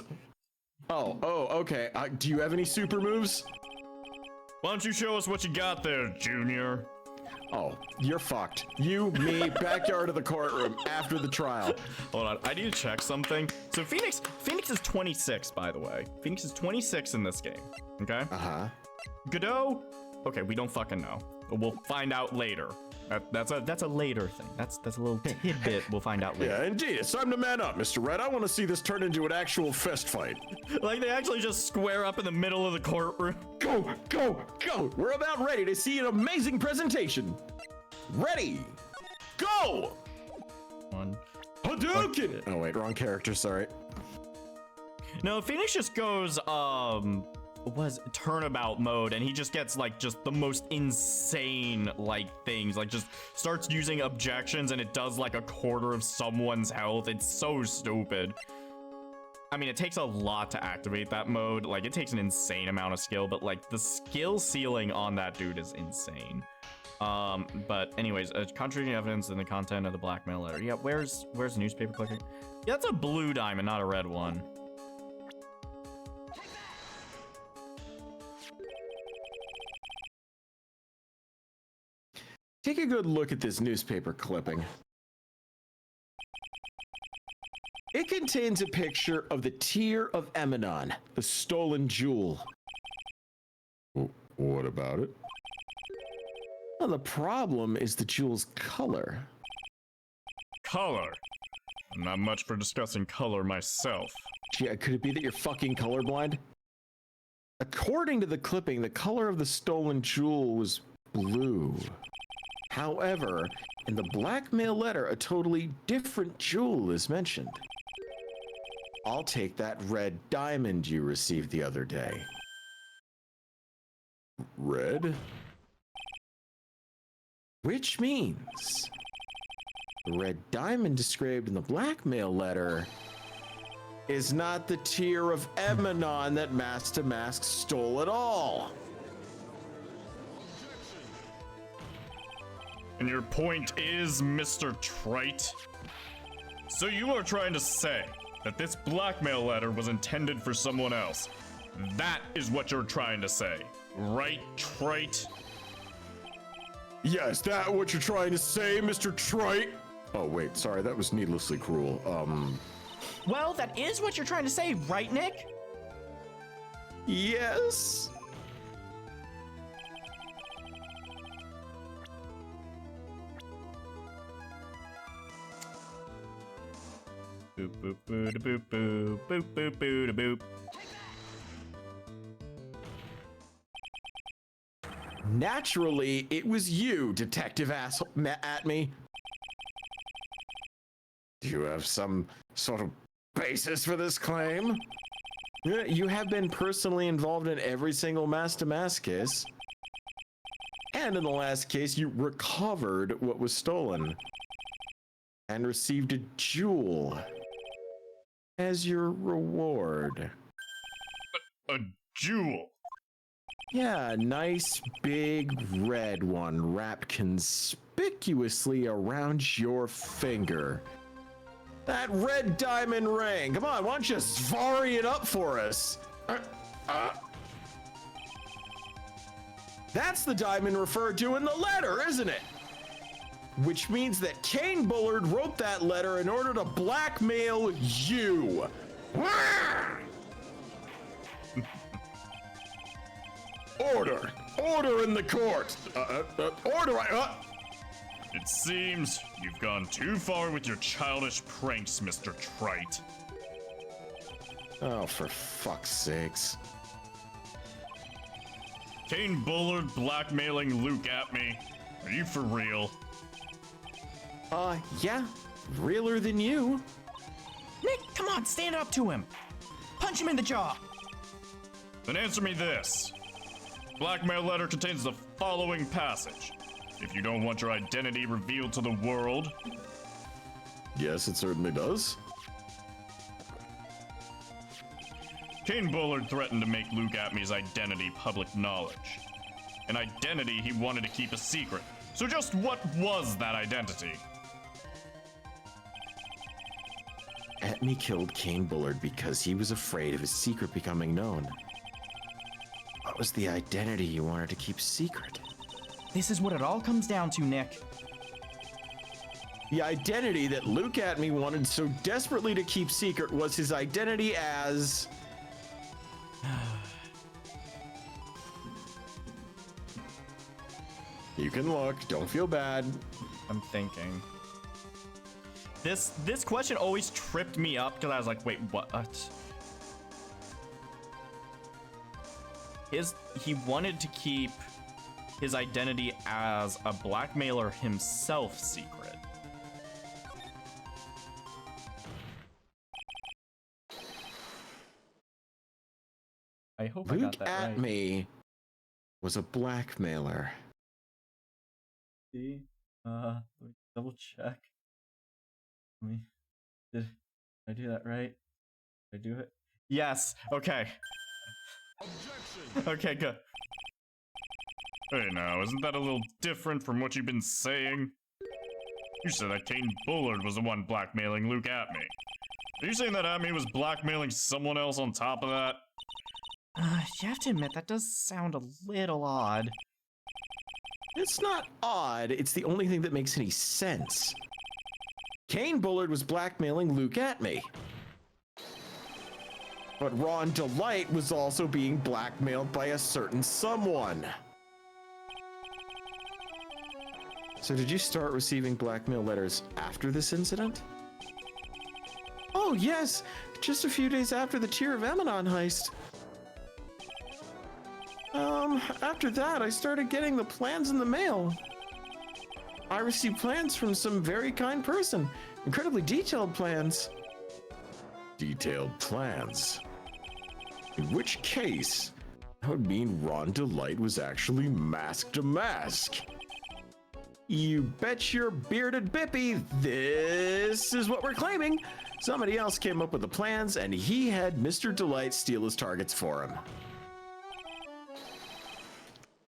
out? Oh, okay. Do you have any super moves? Why don't you show us what you got there, Junior? Oh, you're fucked. You, me, backyard of the courtroom after the trial. Hold on, I need to check something. So Phoenix is 26, by the way. Phoenix is 26 in this game, okay? Uh-huh. Godot? Okay, we don't fucking know. We'll find out later. That's a later thing. That's a little tidbit we'll find out later. Yeah, indeed. It's time to man up, Mr. Red. I want to see this turn into an actual fist fight. Like they actually just square up in the middle of the courtroom. Go, go, go! We're about ready to see an amazing presentation. Ready, go! One. Hadouken! Oh wait, wrong character. Sorry. No, Phoenix just goes was turnabout mode, and he just gets like just the most insane like things, like just starts using objections and it does like a quarter of someone's health. It's so stupid. I mean, it takes a lot to activate that mode. Like it takes an insane amount of skill, but like the skill ceiling on that dude is insane. But anyways, contradicting evidence in the content of the blackmail letter. Yeah, where's newspaper clicker? Yeah, that's a blue diamond, not a red one. Take a good look at this newspaper clipping. It contains a picture of the Tear of Emanon, the stolen jewel. What about it? Well, the problem is the jewel's color. Color? I'm not much for discussing color myself. Gee, could it be that you're fucking colorblind? According to the clipping, the color of the stolen jewel was blue. However, in the blackmail letter, a totally different jewel is mentioned. I'll take that red diamond you received the other day. Red? Which means the red diamond described in the blackmail letter is not the Tear of Emanon that Mask to Mask stole at all. And your point is, Mr. Trite? So you are trying to say that this blackmail letter was intended for someone else. That is what you're trying to say, right, Trite? Yes, that what you're trying to say, Mr. Trite? Oh, wait, sorry, that was needlessly cruel. Well, that is what you're trying to say, right, Nick? Yes? Boop, boop, boo, da, boop, boo, boop, boop, boo, da, boop. Naturally, it was you, Detective Asshole, at me. Do you have some sort of basis for this claim? You have been personally involved in every single mask-to-mask case. And in the last case, you recovered what was stolen. And received a jewel as your reward. A jewel? Yeah, a nice big red one wrapped conspicuously around your finger. That red diamond ring. Come on, why don't you Svari it up for us? That's the diamond referred to in the letter, isn't it? Which means that Kane Bullard wrote that letter in order to blackmail you. Order! Order in the court! Order! It seems you've gone too far with your childish pranks, Mr. Trite. Oh, for fuck's sakes. Kane Bullard blackmailing Luke at me? Are you for real? Yeah. Realer than you. Nick, come on, stand up to him. Punch him in the jaw. Then answer me this. Blackmail letter contains the following passage. If you don't want your identity revealed to the world... Yes, it certainly does. Kane Bullard threatened to make Luke Atmey's identity public knowledge. An identity he wanted to keep a secret. So just what was that identity? Atmey killed Kane Bullard because he was afraid of his secret becoming known. What was the identity you wanted to keep secret? This is what it all comes down to, Nick. The identity that Luke Atmey wanted so desperately to keep secret was his identity as... You can look, don't feel bad. I'm thinking. This question always tripped me up because I was like, wait, what? He wanted to keep his identity as a blackmailer himself secret. I hope Luke I got that right. Atmey was a blackmailer. See? Let me double check. Did I do that right? Did I do it? Yes. Okay. Objection. Okay, good. Hey now, isn't that a little different from what you've been saying? You said that Kane Bullard was the one blackmailing Luke Atmey. Are you saying that Atmey was blackmailing someone else on top of that? You have to admit, that does sound a little odd. It's not odd, it's the only thing that makes any sense. Kane Bullard was blackmailing Luke Atmey. But Ron Delight was also being blackmailed by a certain someone. So did you start receiving blackmail letters after this incident? Oh yes, just a few days after the Tear of Emanon heist. After that, I started getting the plans in the mail. I received plans from some very kind person. Incredibly detailed plans. Detailed plans? In which case, that would mean Ron Delight was actually mask to mask. You bet your bearded bippy, this is what we're claiming. Somebody else came up with the plans and he had Mr. Delight steal his targets for him.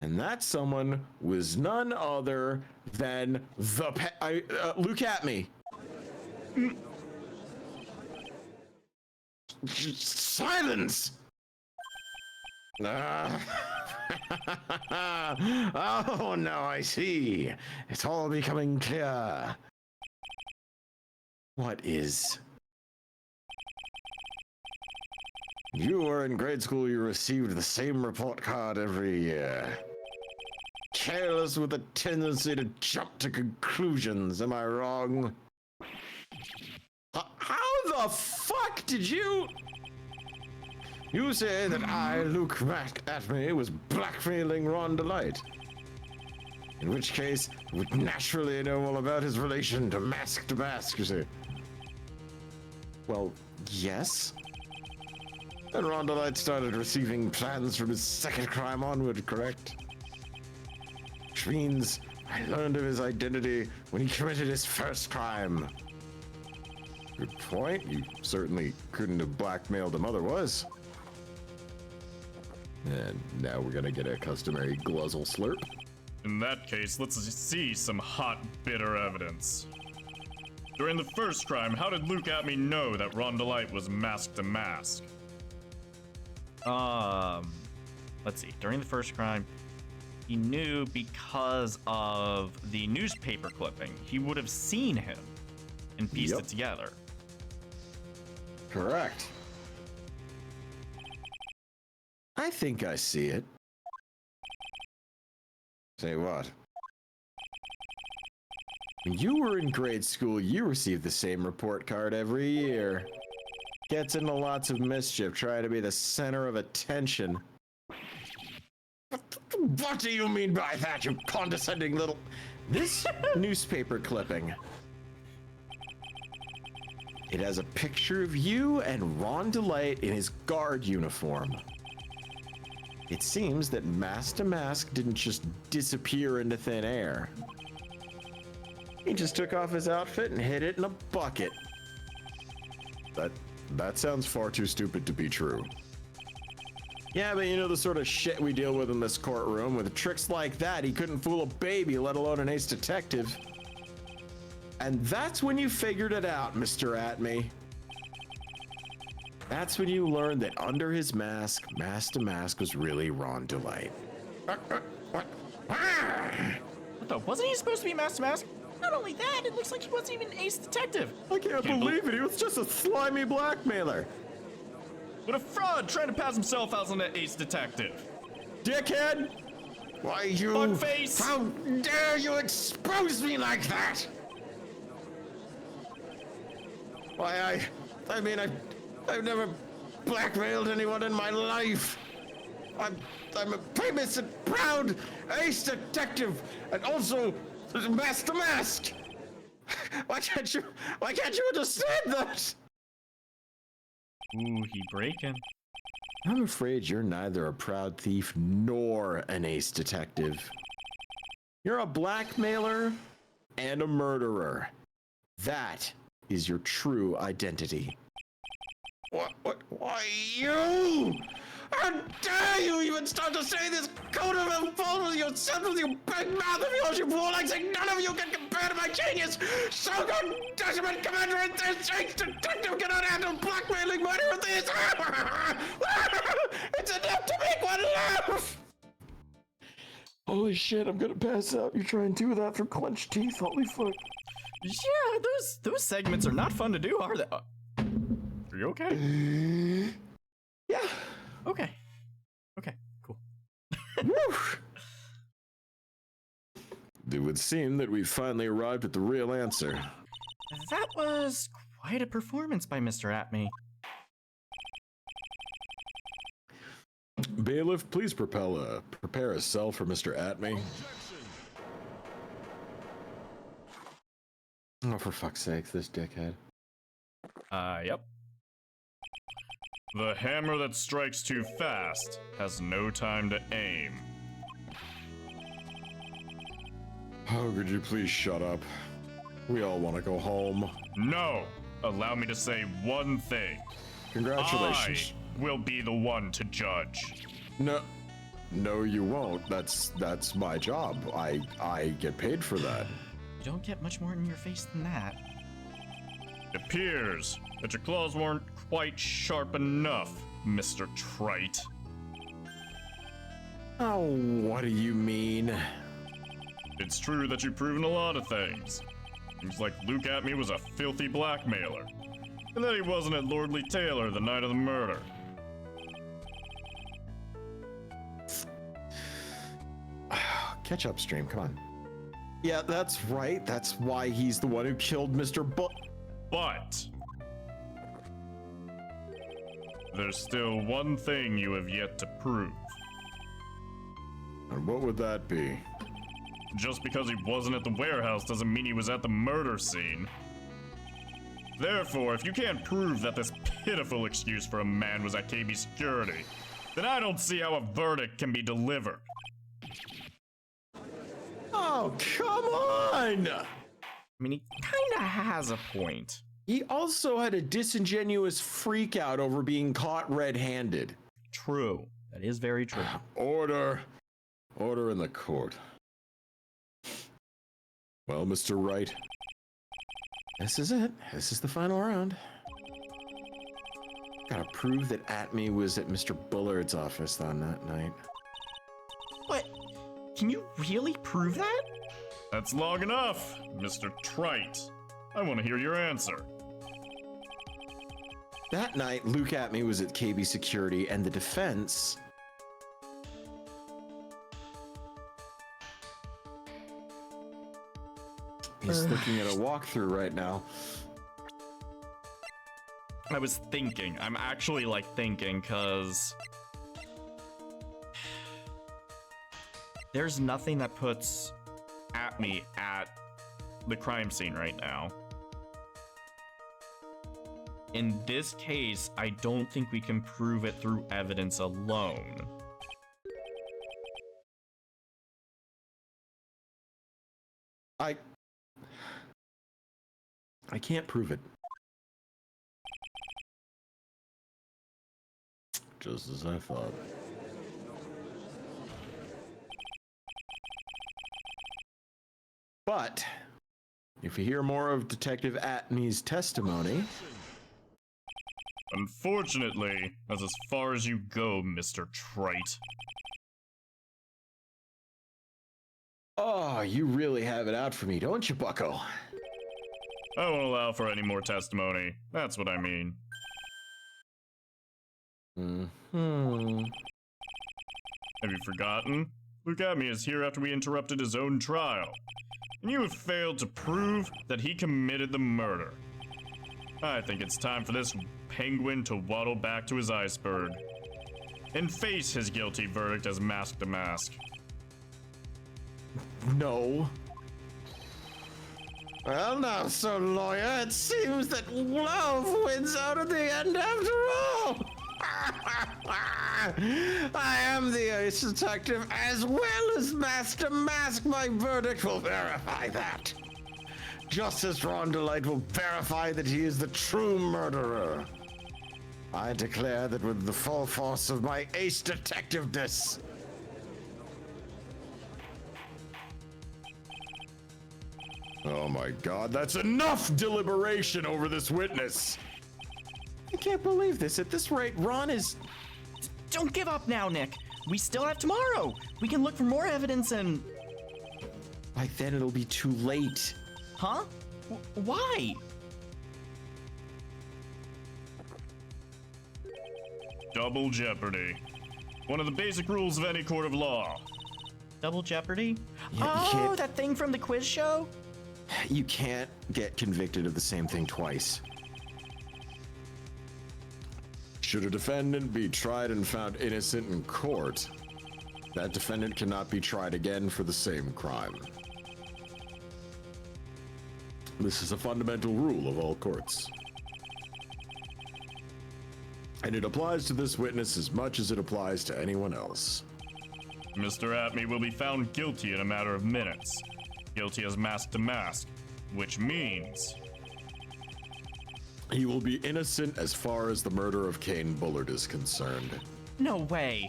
And that someone was none other than Luke Atmey. Silence! Oh, now I see. It's all becoming clear. What is? You were in grade school, you received the same report card every year. Careless with a tendency to jump to conclusions, am I wrong? How the fuck did you... You say that I, Luke Atmey, was blackmailing Ron Delight. In which case, would naturally know all about his relation to mask, you see. Well, yes. And Rondelite started receiving plans from his second crime onward, correct? Which means I learned of his identity when he committed his first crime. Good point. You certainly couldn't have blackmailed him otherwise. And now we're gonna get a customary gluzzle slurp. In that case, let's see some hot, bitter evidence. During the first crime, how did Luke Atme know that Rondelite was masked to mask? Let's see. During the first crime, he knew because of the newspaper clipping. He would have seen him and pieced it together. Correct. I think I see it. Say what? When you were in grade school, you received the same report card every year. Gets into lots of mischief, trying to be the center of attention. What do you mean by that, you condescending little... This newspaper clipping. It has a picture of you and Rondelite in his guard uniform. It seems that Mask to Mask didn't just disappear into thin air. He just took off his outfit and hid it in a bucket. That sounds far too stupid to be true. Yeah, but you know the sort of shit we deal with in this courtroom. With tricks like that, he couldn't fool a baby, let alone an ace detective. And that's when you figured it out, Mr. Atme. That's when you learned that under his mask, Mask to Mask was really Rondelite. What the? Wasn't he supposed to be Mask to Mask? Not only that, it looks like he wasn't even an ace detective. I can't believe it. He was just a slimy blackmailer. What a fraud trying to pass himself out as an ace detective. Dickhead! Why you... Bugface! How dare you expose me like that? Why, I mean, I've never blackmailed anyone in my life. I'm a famous and proud ace detective, and also Mask to Mask. Why can't you understand that? Ooh, he breaking. I'm afraid you're neither a proud thief nor an ace detective. You're a blackmailer and a murderer. That is your true identity. What, why you? How dare you even start to say this coat of involved with yourself with your big mouth of yours, you fool, like saying none of you can compare to my genius! So-called Decimate Commander and this ace detective cannot handle blackmailing murder with this! It's enough to make one laugh! Holy shit, I'm gonna pass out. You try and do that through clenched teeth, holy fuck. Yeah, those segments are not fun to do, are they? Are you okay? Yeah. Okay. Okay, cool. It would seem that we've finally arrived at the real answer. That was quite a performance by Mr. Atme. Bailiff, please prepare a cell for Mr. Atme. Oh, for fuck's sake, this dickhead. Yep. The hammer that strikes too fast has no time to aim. Oh, could you please shut up? We all want to go home. No! Allow me to say one thing. Congratulations. I will be the one to judge. No, you won't. That's my job. I get paid for that. You don't get much more in your face than that. It appears that your claws weren't quite sharp enough, Mr. Trite. Oh, what do you mean? It's true that you've proven a lot of things. Seems like Luke Atme was a filthy blackmailer, and that he wasn't at Lordly Taylor the night of the murder. Catch up, stream, come on. Yeah, that's right. That's why he's the one who killed Mr. But there's still one thing you have yet to prove. And what would that be? Just because he wasn't at the warehouse doesn't mean he was at the murder scene. Therefore, if you can't prove that this pitiful excuse for a man was at KB security, then I don't see how a verdict can be delivered. Oh, come on! I mean, he kinda has a point. He also had a disingenuous freak out over being caught red-handed. True. That is very true. Order. Order in the court. Well, Mr. Wright, this is it. This is the final round. Gotta prove that Atme was at Mr. Bullard's office on that night. What? Can you really prove that? That's long enough, Mr. Trite. I want to hear your answer. That night, Luke Atme was at KB Security, and the defense is looking at a walkthrough right now. I was thinking. I'm actually, like, thinking, because there's nothing that puts Atme at the crime scene right now. In this case, I don't think we can prove it through evidence alone. I can't prove it. Just as I thought. But if you hear more of Detective Atme's testimony, Unfortunately, that's as far as you go, Mr. Trite. oh, you really have it out for me, don't you, bucko? I won't allow for any more testimony. That's what I mean. Have you forgotten? Luke Atme is here after we interrupted his own trial. And you have failed to prove that he committed the murder. I think it's time for this penguin to waddle back to his iceberg and face his guilty verdict as mask to mask. No. Well, now, Sir Lawyer, it seems that love wins out at the end after all. I am the ace detective as well as Master Mask. My verdict will verify that. Just as Ron Delight will verify that he is the true murderer. I declare that with the full force of my ace detectiveness. Oh my God, that's enough deliberation over this witness. I can't believe this. At this rate, Ron is... Don't give up now, Nick. We still have tomorrow. We can look for more evidence and... By then it'll be too late. Huh? Why? Double jeopardy. One of the basic rules of any court of law. Double jeopardy? Yeah, Oh, that thing from the quiz show? You can't get convicted of the same thing twice. Should a defendant be tried and found innocent in court, that defendant cannot be tried again for the same crime. This is a fundamental rule of all courts. And it applies to this witness as much as it applies to anyone else. Mr. Atme will be found guilty in a matter of minutes. Guilty as mask to mask, which means he will be innocent as far as the murder of Kane Bullard is concerned. No way.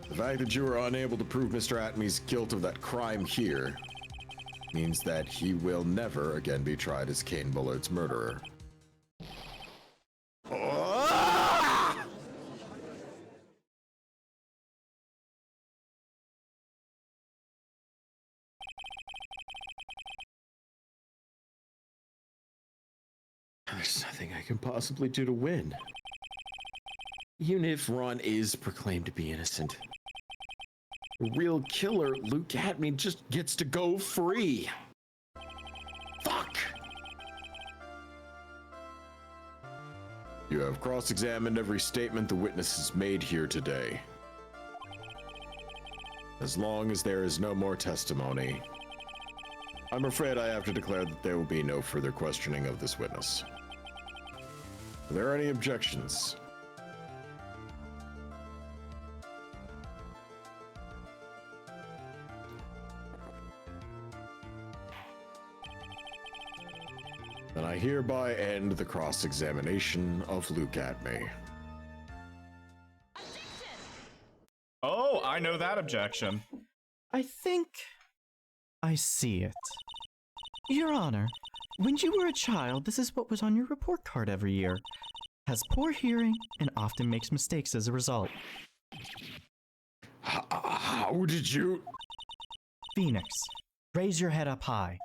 The fact that you were unable to prove Mr. Atme's guilt of that crime here means that he will never again be tried as Kane Bullard's murderer. Ah! There's nothing I can possibly do to win. Even if Ron is proclaimed to be innocent. The real killer, Luke Atme, just gets to go free. Fuck! You have cross-examined every statement the witness has made here today. As long as there is no more testimony, I'm afraid I have to declare that there will be no further questioning of this witness. Are there any objections? Then I hereby end the cross-examination of Luke Atme. Oh, I know that objection. I think I see it. Your Honor, when you were a child, this is what was on your report card every year. Has poor hearing and often makes mistakes as a result. How did you... Phoenix, raise your head up high.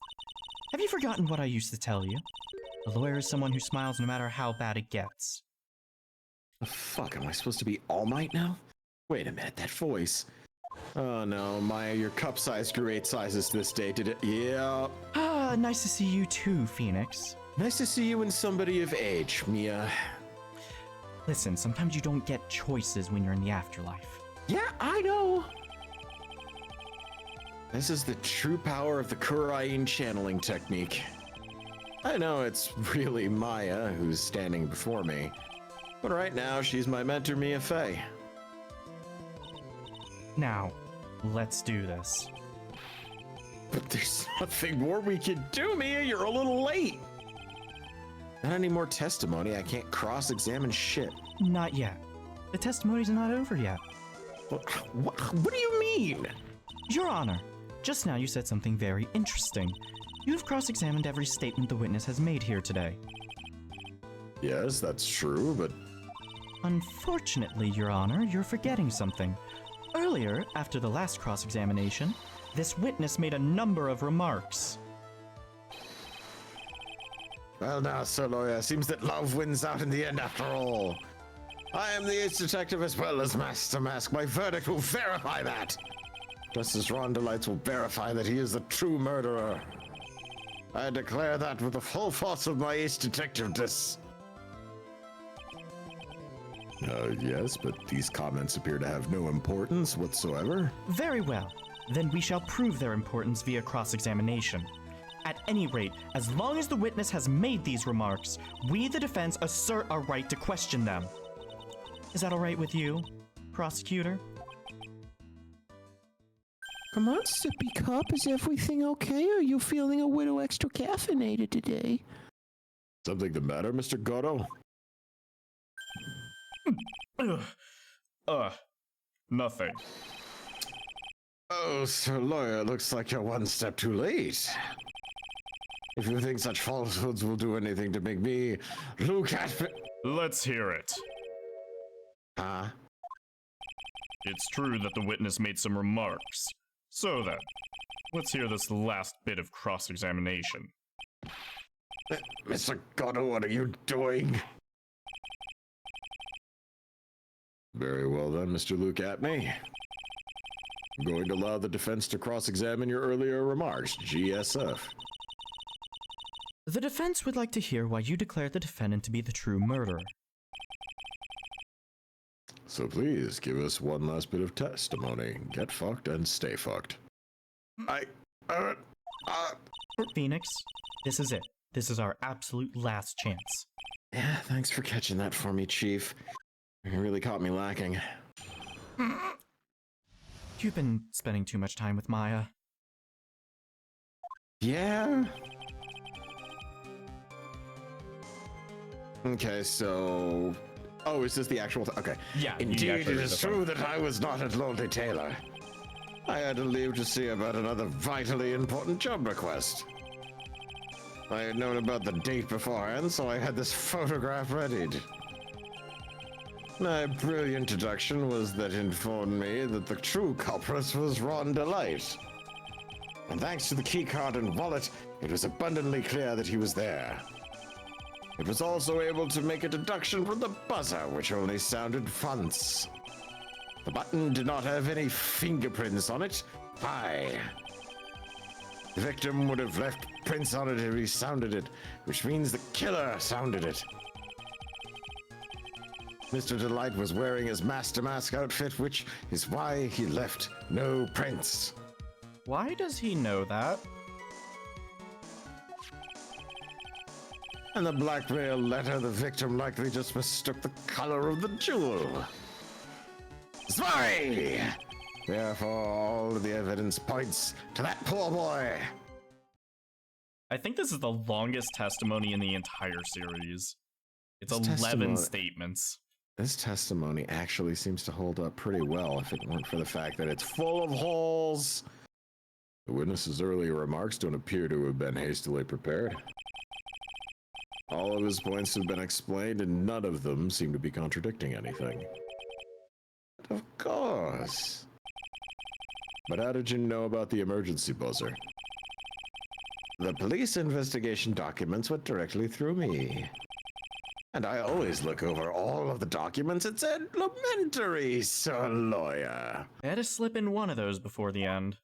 Have you forgotten what I used to tell you? A lawyer is someone who smiles no matter how bad it gets. The fuck, am I supposed to be All Might now? Wait a minute, that voice. Oh no, Maya, your cup size grew 8 sizes this day, did it? Yeah. Ah, nice to see you too, Phoenix. Nice to see you and somebody of age, Mia. Listen, sometimes you don't get choices when you're in the afterlife. Yeah, I know. This is the true power of the Kurain channeling technique. I know it's really Maya who's standing before me, but right now she's my mentor, Mia Fey. Now, let's do this. But there's nothing more we can do, Mia. You're a little late. Not any more testimony. I can't cross-examine shit. Not yet. The testimonies are not over yet. What do you mean? Your Honor, just now you said something very interesting. You've cross-examined every statement the witness has made here today. Yes, that's true, but... Unfortunately, Your Honor, you're forgetting something. Earlier, after the last cross-examination, this witness made a number of remarks. Well now, Sir Lawyer, seems that love wins out in the end after all. I am the ace detective as well as Master Mask. My verdict will verify that. Just as Ron Delights will verify that he is the true murderer. I declare that with the full force of my ace detectiveness. Yes, but these comments appear to have no importance whatsoever. Very well. Then we shall prove their importance via cross-examination. At any rate, as long as the witness has made these remarks, we, the defense, assert our right to question them. Is that all right with you, prosecutor? Come on, Sippy Cup. Is everything okay? Or are you feeling a little extra caffeinated today? Something the matter, Mr. Gotto? Nothing. Oh, Sir Lawyer, looks like you're one step too late. If you think such falsehoods will do anything to make me look at... Let's hear it. Huh? It's true that the witness made some remarks. So then, let's hear this last bit of cross-examination. Mr. Gotto, what are you doing? Very well then, Mr. Luke Atme. I'm going to allow the defense to cross-examine your earlier remarks, GSF. The defense would like to hear why you declared the defendant to be the true murderer. So please, give us one last bit of testimony. Get fucked and stay fucked. Phoenix, this is it. This is our absolute last chance. Yeah, thanks for catching that for me, Chief. You really caught me lacking. You've been spending too much time with Maya. Yeah? Okay, so... Oh, is this the actual... Okay. Yeah. Indeed, it is true that I was not at Lonely Taylor. I had to leave to see about another vitally important job request. I had known about the date beforehand, so I had this photograph readied. My brilliant deduction was that informed me that the true culprit was Ron Delight. And thanks to the keycard and wallet, it was abundantly clear that he was there. It was also able to make a deduction from the buzzer, which only sounded once. The button did not have any fingerprints on it. Aye. The victim would have left prints on it if he sounded it, which means the killer sounded it. Mr. Delight was wearing his Master Mask outfit, which is why he left no prints. Why does he know that? And the blackmail letter, the victim likely just mistook the color of the jewel. Sorry! Therefore, all of the evidence points to that poor boy. I think this is the longest testimony in the entire series. It's This 11 testimony- statements. This testimony actually seems to hold up pretty well if it weren't for the fact that it's full of holes. The witness's earlier remarks don't appear to have been hastily prepared. All of his points have been explained and none of them seem to be contradicting anything. Of course. But how did you know about the emergency buzzer? The police investigation documents went directly through me. And I always look over all of the documents. It's elementary, sir lawyer. I had to slip in one of those before the end.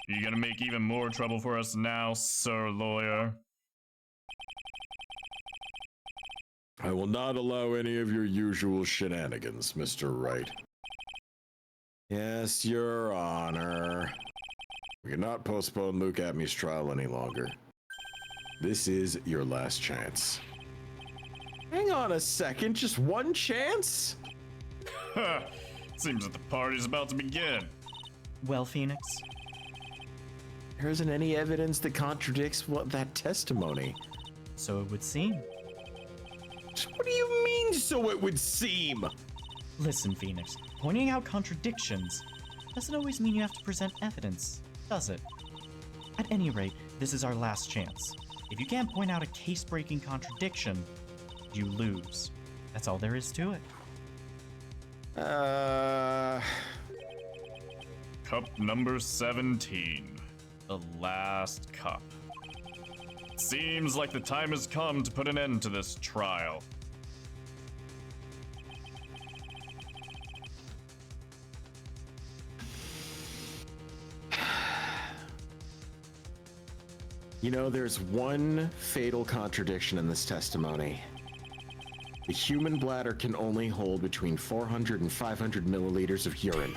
You gonna make even more trouble for us now, sir lawyer? I will not allow any of your usual shenanigans, Mr. Wright. Yes, Your Honor. We cannot postpone Luke Atmey's trial any longer. This is your last chance. Hang on a second, just one chance? Seems that the party's about to begin. Well, Phoenix, There isn't any evidence that contradicts that testimony. so it would seem. What do you mean, so it would seem? Listen, Phoenix, pointing out contradictions doesn't always mean you have to present evidence, does it? At any rate, this is our last chance. If you can't point out a case-breaking contradiction, you lose. That's all there is to it. Cup number 17. The last cup. Seems like the time has come to put an end to this trial. You know, there's one fatal contradiction in this testimony. The human bladder can only hold between 400 and 500 milliliters of urine,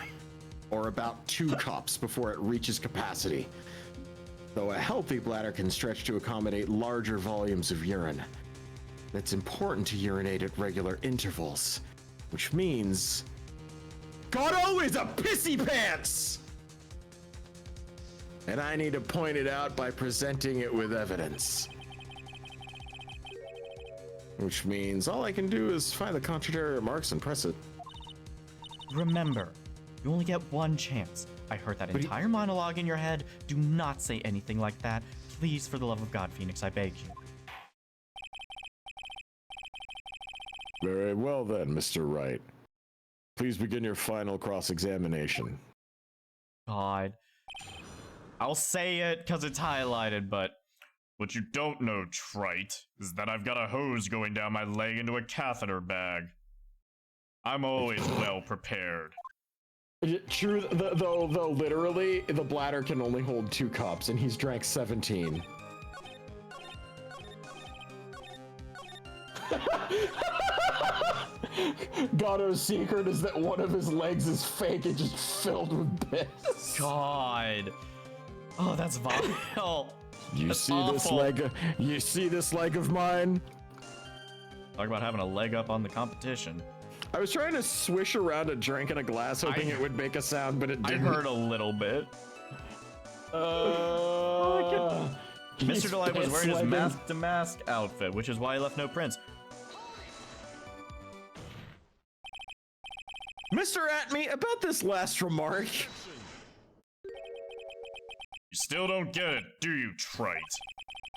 or about 2 cups before it reaches capacity. Though a healthy bladder can stretch to accommodate larger volumes of urine. It's important to urinate at regular intervals, which means God always a pissy pants! And I need to point it out by presenting it with evidence. Which means all I can do is find the contradictory remarks and press it. Remember, you only get one chance. I heard that entire monologue in your head. Do not say anything like that. Please, for the love of God, Phoenix, I beg you. Very well then, Mr. Wright. Please begin your final cross-examination. God. I'll say it because it's highlighted, but what you don't know, trite, is that I've got a hose going down my leg into a catheter bag. I'm always well prepared. True, though literally, the bladder can only hold 2 cups, and he's drank 17. Gatto's secret is that one of his legs is fake and just filled with piss. God. Oh, that's vile. You That's see this awful. leg? You see this leg of mine? Talk about having a leg up on the competition. I was trying to swish around a drink in a glass, hoping it would make a sound, but it I didn't. heard a little bit. He's Mr. Delight was piss wearing his legging. mask-to-mask outfit, which is why he left no prints. Mr. Atmey, about this last remark. You still don't get it, do you, trite?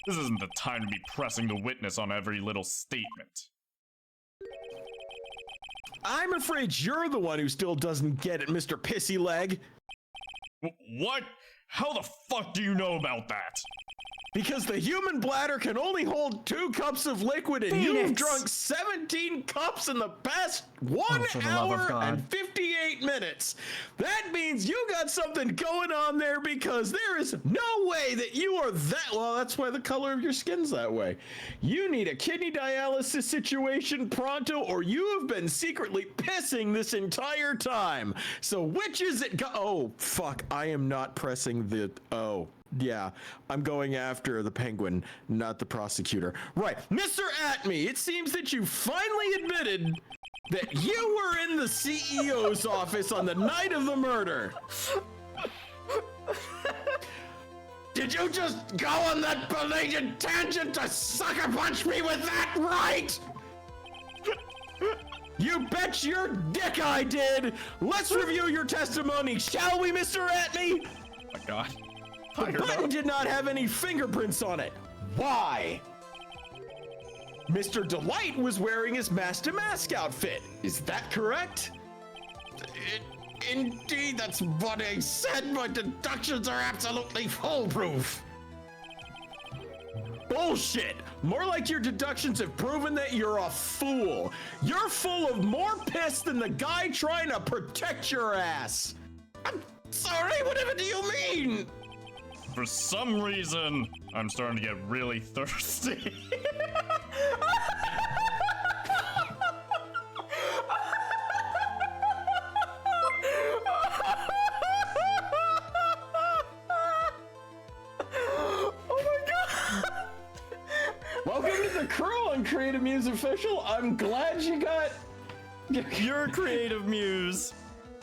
This isn't the time to be pressing the witness on every little statement. I'm afraid you're the one who still doesn't get it, Mr. Pissy Leg. What? How the fuck do you know about that? Because the human bladder can only hold 2 cups of liquid, and Phoenix! you've drunk 17 cups in the past 1 for the love of hour God. and 58 minutes. That means you got something going on there, because there is no way that you are that. Well, that's why the color of your skin's that way. You need a kidney dialysis situation pronto, or you have been secretly pissing this entire time. So which is it? Oh, fuck. I am not pressing the. Oh. Yeah, I'm going after the penguin, not the prosecutor. Right, Mr. Atme, it seems that you finally admitted that you were in the CEO's office on the night of the murder. Did you just go on that belated tangent to sucker punch me with that, right? You bet your dick I did! Let's review your testimony, shall we, Mr. Atme? Oh my god. The button did not have any fingerprints on it. Why? Mr. Delight was wearing his mask to mask outfit. Is that correct? Indeed, that's what I said. My deductions are absolutely foolproof. Bullshit! More like your deductions have proven that you're a fool. You're full of more piss than the guy trying to protect your ass. I'm sorry, whatever do you mean? For some reason, I'm starting to get really thirsty. Welcome to the crew on Creative Muse Official. I'm glad you got... You're Creative Muse.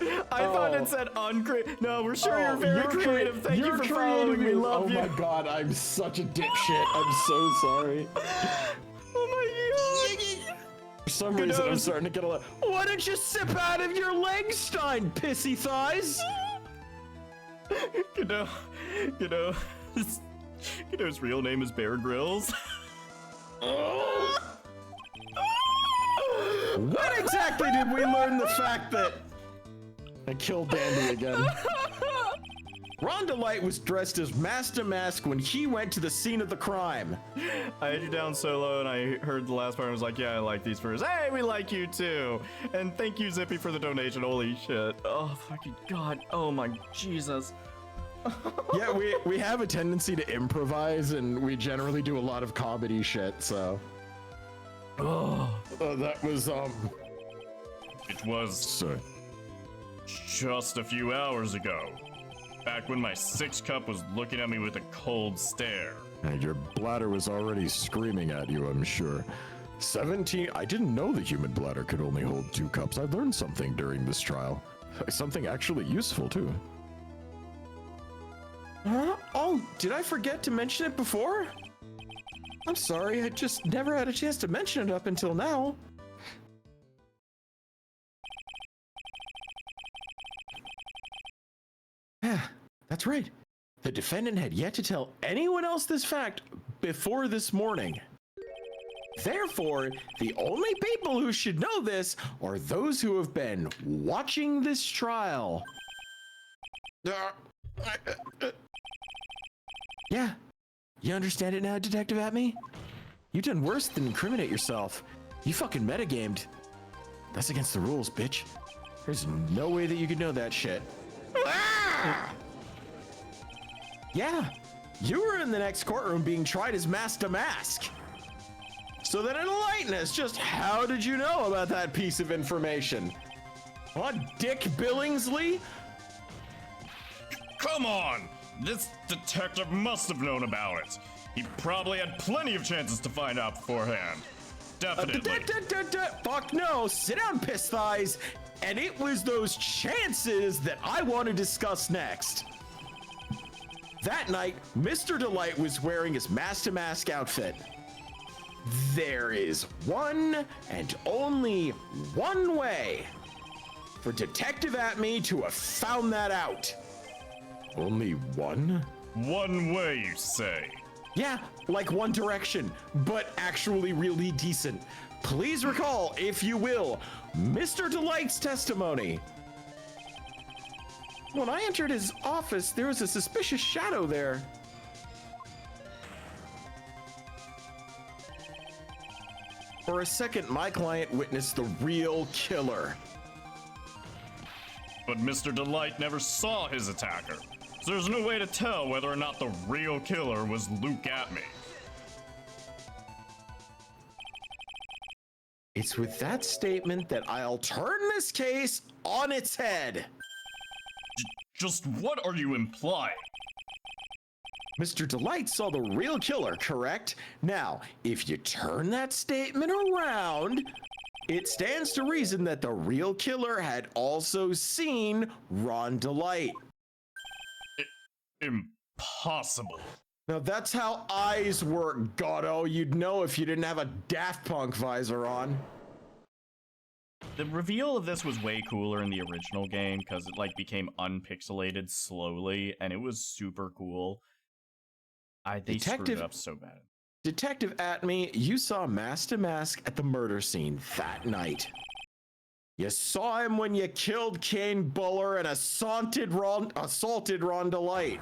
I thought it said uncreative. No, we're sure you're very creative. Thank you for following me. Love you. Oh my god, I'm such a dipshit. I'm so sorry. Oh my god. For some reason, I'm starting to get a lot. Why don't you sip out of your Legstein, pissy thighs? His real name is Bear Grylls. When exactly did we learn the fact that I killed Dandy again? Rhonda Light was dressed as Master Mask when he went to the scene of the crime. I had you down solo, and I heard the last part and was like, yeah, I like these furs. Hey, we like you too. And thank you, Zippy, for the donation. Holy shit. Oh, fucking god. Oh my Jesus. Yeah, we have a tendency to improvise, and we generally do a lot of comedy shit, so. That was, It was just a few hours ago. Back when my sixth cup was looking at me with a cold stare. And your bladder was already screaming at you, I'm sure. 17, I didn't know the human bladder could only hold 2 cups. I learned something during this trial. Something actually useful, too. Huh? Oh, did I forget to mention it before? I'm sorry, I just never had a chance to mention it up until now. Yeah, that's right. The defendant had yet to tell anyone else this fact before this morning. Therefore, the only people who should know this are those who have been watching this trial. Yeah, you understand it now, Detective Atme? You done worse than incriminate yourself. You fucking metagamed. That's against the rules, bitch. There's no way that you could know that shit. Yeah, you were in the next courtroom being tried as Master Mask. So then enlighten us, just how did you know about that piece of information? What, Dick Billingsley? Come on! This detective must have known about it. He probably had plenty of chances to find out beforehand. Definitely. Fuck no, sit down, piss thighs. And it was those chances that I want to discuss next. That night, Mr. Delight was wearing his Master Mask outfit. There is one and only one way for Detective Atme to have found that out. Only one? One way, you say? Yeah, like One Direction, but actually really decent. Please recall, if you will, Mr. Delight's testimony. When I entered his office, there was a suspicious shadow there. For a second, my client witnessed the real killer. But Mr. Delight never saw his attacker, so there's no way to tell whether or not the real killer was Luke Atme. It's with that statement that I'll turn this case on its head. Just what are you implying? Mr. Delight saw the real killer, correct? Now, if you turn that statement around, it stands to reason that the real killer had also seen Ron Delight. Impossible. Now that's how eyes work, Gatto. You'd know if you didn't have a Daft Punk visor on. The reveal of this was way cooler in the original game because it like became unpixelated slowly, and it was super cool. They screwed it up so bad. Detective Atme, you saw Master Mask at the murder scene that night. You saw him when you killed Kane Buller and assaulted Ron Delight.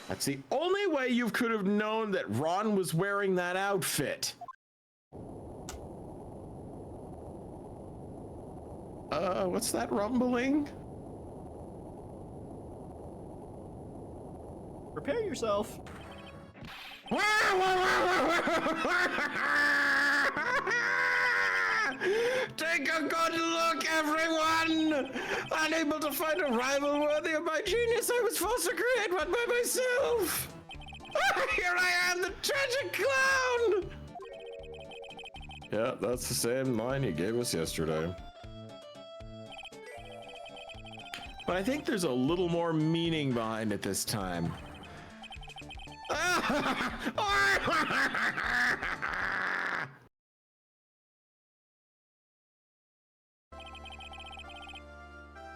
That's the only way you could have known that Ron was wearing that outfit. What's that rumbling? Prepare yourself. Take a good look, everyone! Unable to find a rival worthy of my genius, I was forced to create one by myself! Here I am, the tragic clown! Yeah, that's the same line you gave us yesterday. But I think there's a little more meaning behind it this time.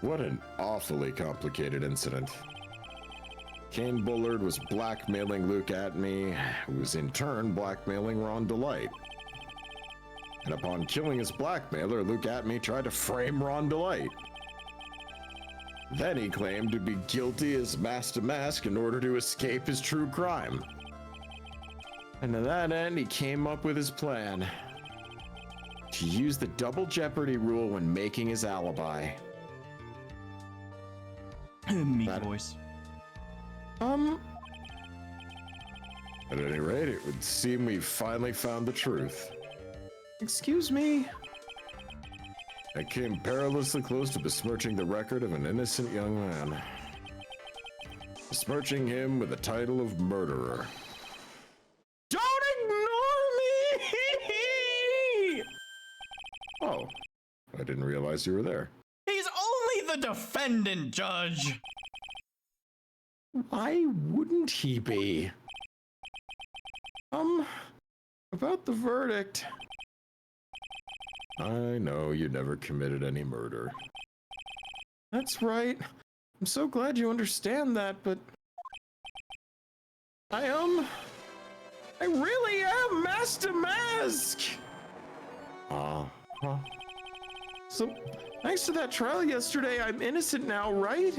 What an awfully complicated incident. Kane Bullard was blackmailing Luke Atme, who was in turn blackmailing Ron Delight. And upon killing his blackmailer, Luke Atme tried to frame Ron Delight. Then he claimed to be guilty as Master Mask in order to escape his true crime. And to that end, he came up with his plan. To use the double jeopardy rule when making his alibi. Meek voice. At any rate, it would seem we've finally found the truth. Excuse me? I came perilously close to besmirching the record of an innocent young man. Besmirching him with the title of murderer. Don't ignore me! Oh, I didn't realize you were there. He's only the defendant, Judge. Why wouldn't he be? About the verdict. I know you never committed any murder. That's right. I'm so glad you understand that, but I really am Master Mask! So, thanks to that trial yesterday, I'm innocent now, right?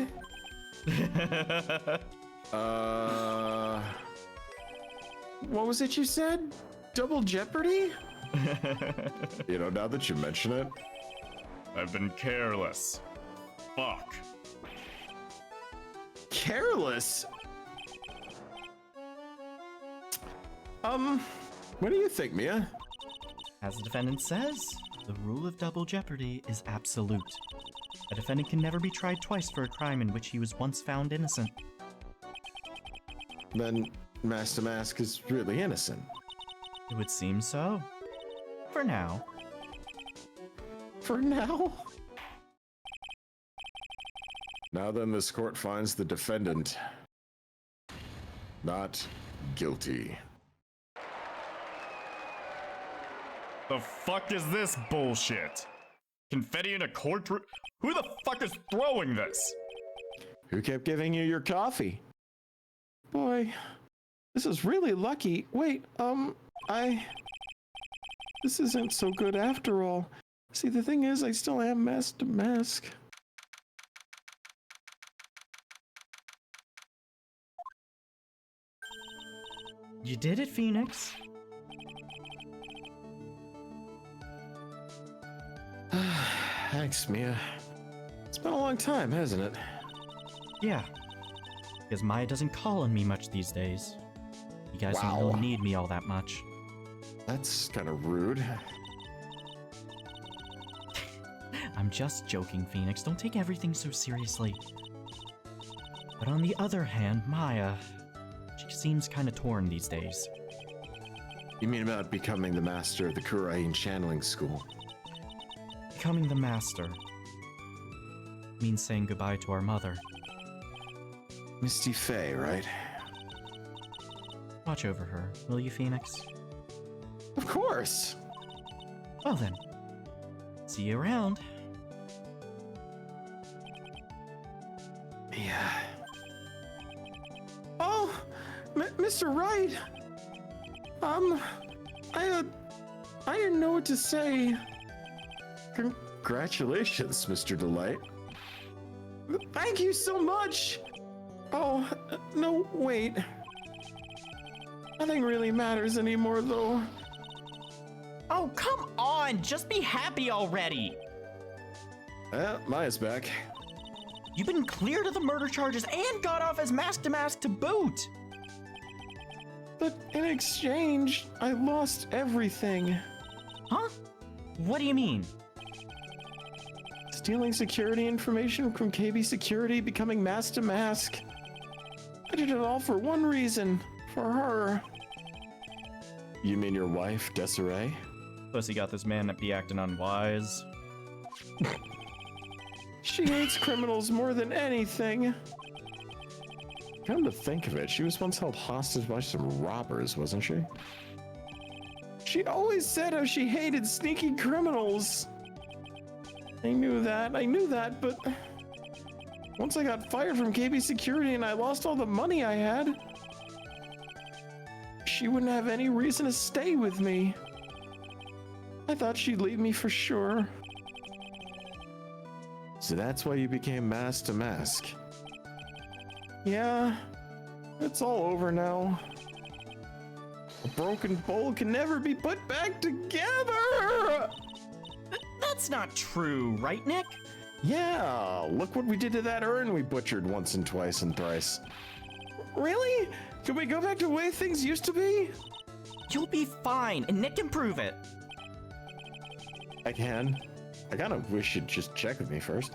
What was it you said? Double jeopardy? You know, now that you mention it. I've been careless. Fuck. Careless? What do you think, Mia? As the defendant says, the rule of double jeopardy is absolute. A defendant can never be tried twice for a crime in which he was once found innocent. Then Master Mask is really innocent. It would seem so. For now. For now? Now then, this court finds the defendant not guilty. The fuck is this bullshit? Confetti in a courtroom? Who the fuck is throwing this? Who kept giving you your coffee? Boy, this is really lucky. Wait, this isn't so good after all. See, the thing is, I still am Master Mask. You did it, Phoenix. Thanks, Mia. It's been a long time, hasn't it? Yeah. Because Maya doesn't call on me much these days. You guys don't really need me all that much. That's kind of rude. I'm just joking, Phoenix. Don't take everything so seriously. But on the other hand, Maya, seems kinda torn these days. You mean about becoming the master of the Kurain channeling school? Becoming the master means saying goodbye to our mother. Misty Faye, right? Watch over her, will you, Phoenix? Of course! Well then, see you around. Yeah. Oh, Mr. Wright. I didn't know what to say. Congratulations, Mr. Delight. Thank you so much. Oh, no, wait. Nothing really matters anymore, though. Oh, come on! Just be happy already! Maya's back. You've been cleared of the murder charges and got off as mask to mask to boot! But in exchange, I lost everything. Huh? What do you mean? Stealing security information from KB Security, becoming mask to mask. I did it all for one reason. For her. You mean your wife, Desiree? Pussy got this man to be acting unwise. She hates criminals more than anything. Come to think of it, she was once held hostage by some robbers, wasn't she? She always said how she hated sneaky criminals. I knew that, but once I got fired from KB Security and I lost all the money I had, she wouldn't have any reason to stay with me. I thought she'd leave me for sure. So that's why you became mask to mask. Yeah, it's all over now. A broken bowl can never be put back together! That's not true, right, Nick? Yeah, look what we did to that urn we butchered once and twice and thrice. Really? Can we go back to the way things used to be? You'll be fine, and Nick can prove it. I can. I kind of wish you'd just check with me first.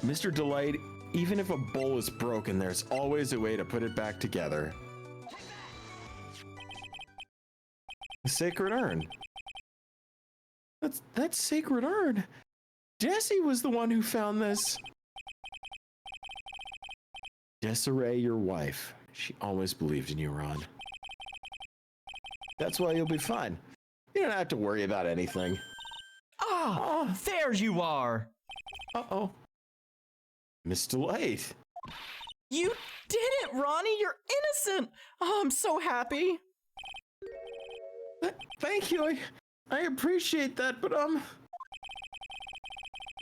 Mr. Delight, even if a bowl is broken, there's always a way to put it back together. The sacred urn. That's sacred urn. Jessie was the one who found this. Desiree, your wife. She always believed in you, Ron. That's why you'll be fine. You don't have to worry about anything. Ah, there you are. Uh-oh. Miss Delight. You did it, Ronnie. You're innocent. Oh, I'm so happy. Thank you. I appreciate that, but I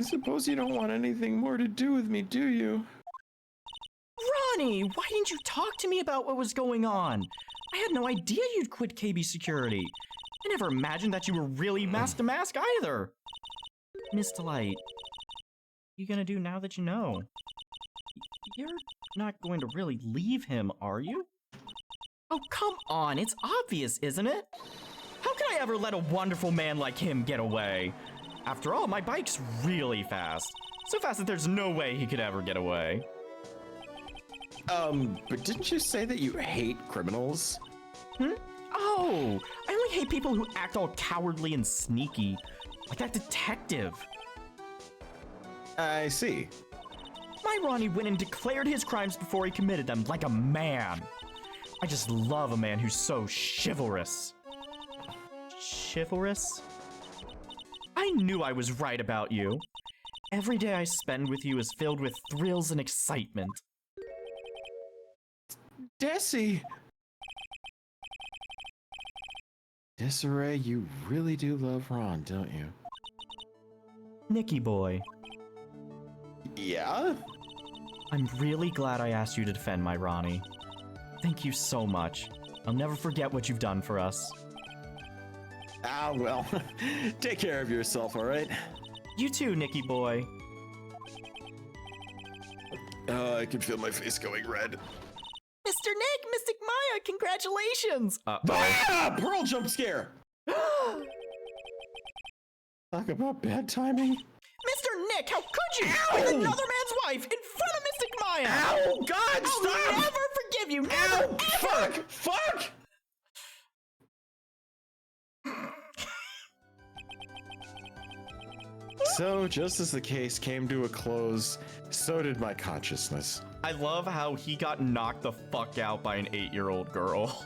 suppose you don't want anything more to do with me, do you? Ronnie, why didn't you talk to me about what was going on? I had no idea you'd quit KB Security. I never imagined that you were really mask to mask either. Miss Delight, what are you gonna do now that you know? You're not going to really leave him, are you? Oh, come on, it's obvious, isn't it? How could I ever let a wonderful man like him get away? After all, my bike's really fast. So fast that there's no way he could ever get away. But didn't you say that you hate criminals? Oh, I only hate people who act all cowardly and sneaky. Like that detective. I see. My Ronnie went and declared his crimes before he committed them like a man. I just love a man who's so chivalrous. Chivalrous? I knew I was right about you. Every day I spend with you is filled with thrills and excitement. Desi! Desiree, you really do love Ron, don't you? Nicky boy, Yeah? I'm really glad I asked you to defend my Ronnie. Thank you so much. I'll never forget what you've done for us. Ah, well, take care of yourself, all right? You too, Nicky boy. I can feel my face going red. Mr. Nick, Mystic Maya, congratulations! Ah! Pearl jump scare! Talk about bad timing. Mr. Nick, how could you? With another man's wife in front of Mystic Ryan! Ow! God, I'll stop! never forgive you! Never! Ow! Fuck! Fuck! So, just as the case came to a close, so did my consciousness. I love how he got knocked the fuck out by an 8-year-old girl.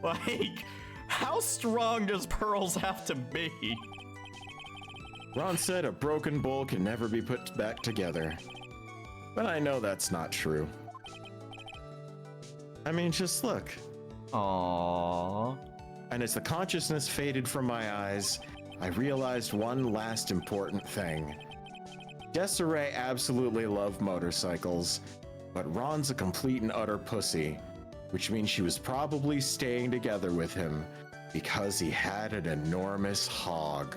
Like, how strong does Pearls have to be? Ron said a broken bowl can never be put back together. But I know that's not true. I mean, just look. Aww. And as the consciousness faded from my eyes, I realized one last important thing. Desiree absolutely loved motorcycles, but Ron's a complete and utter pussy, which means she was probably staying together with him because he had an enormous hog.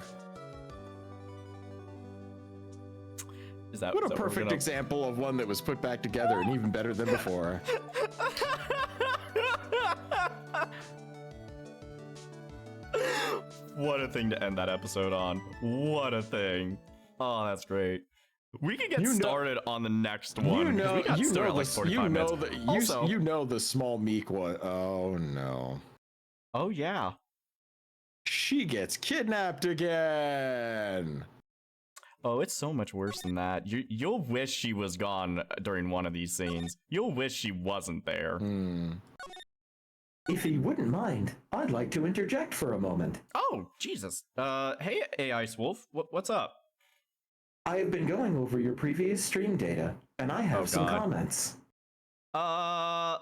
Is that What is a that what we're perfect gonna- example of one that was put back together and even better than before. What a thing to end that episode on. What a thing. Oh, that's great. We can get started on the next one. You know, we got you started know, like 45 minutes. Also, you know the small meek one. Oh no. oh yeah. She gets kidnapped again. Oh, it's so much worse than that. You'll wish she was gone during one of these scenes. You'll wish she wasn't there. If you wouldn't mind, I'd like to interject for a moment. Oh, Jesus. Hey, AI Wolf, what's up? I have been going over your previous stream data, and I have some God. comments.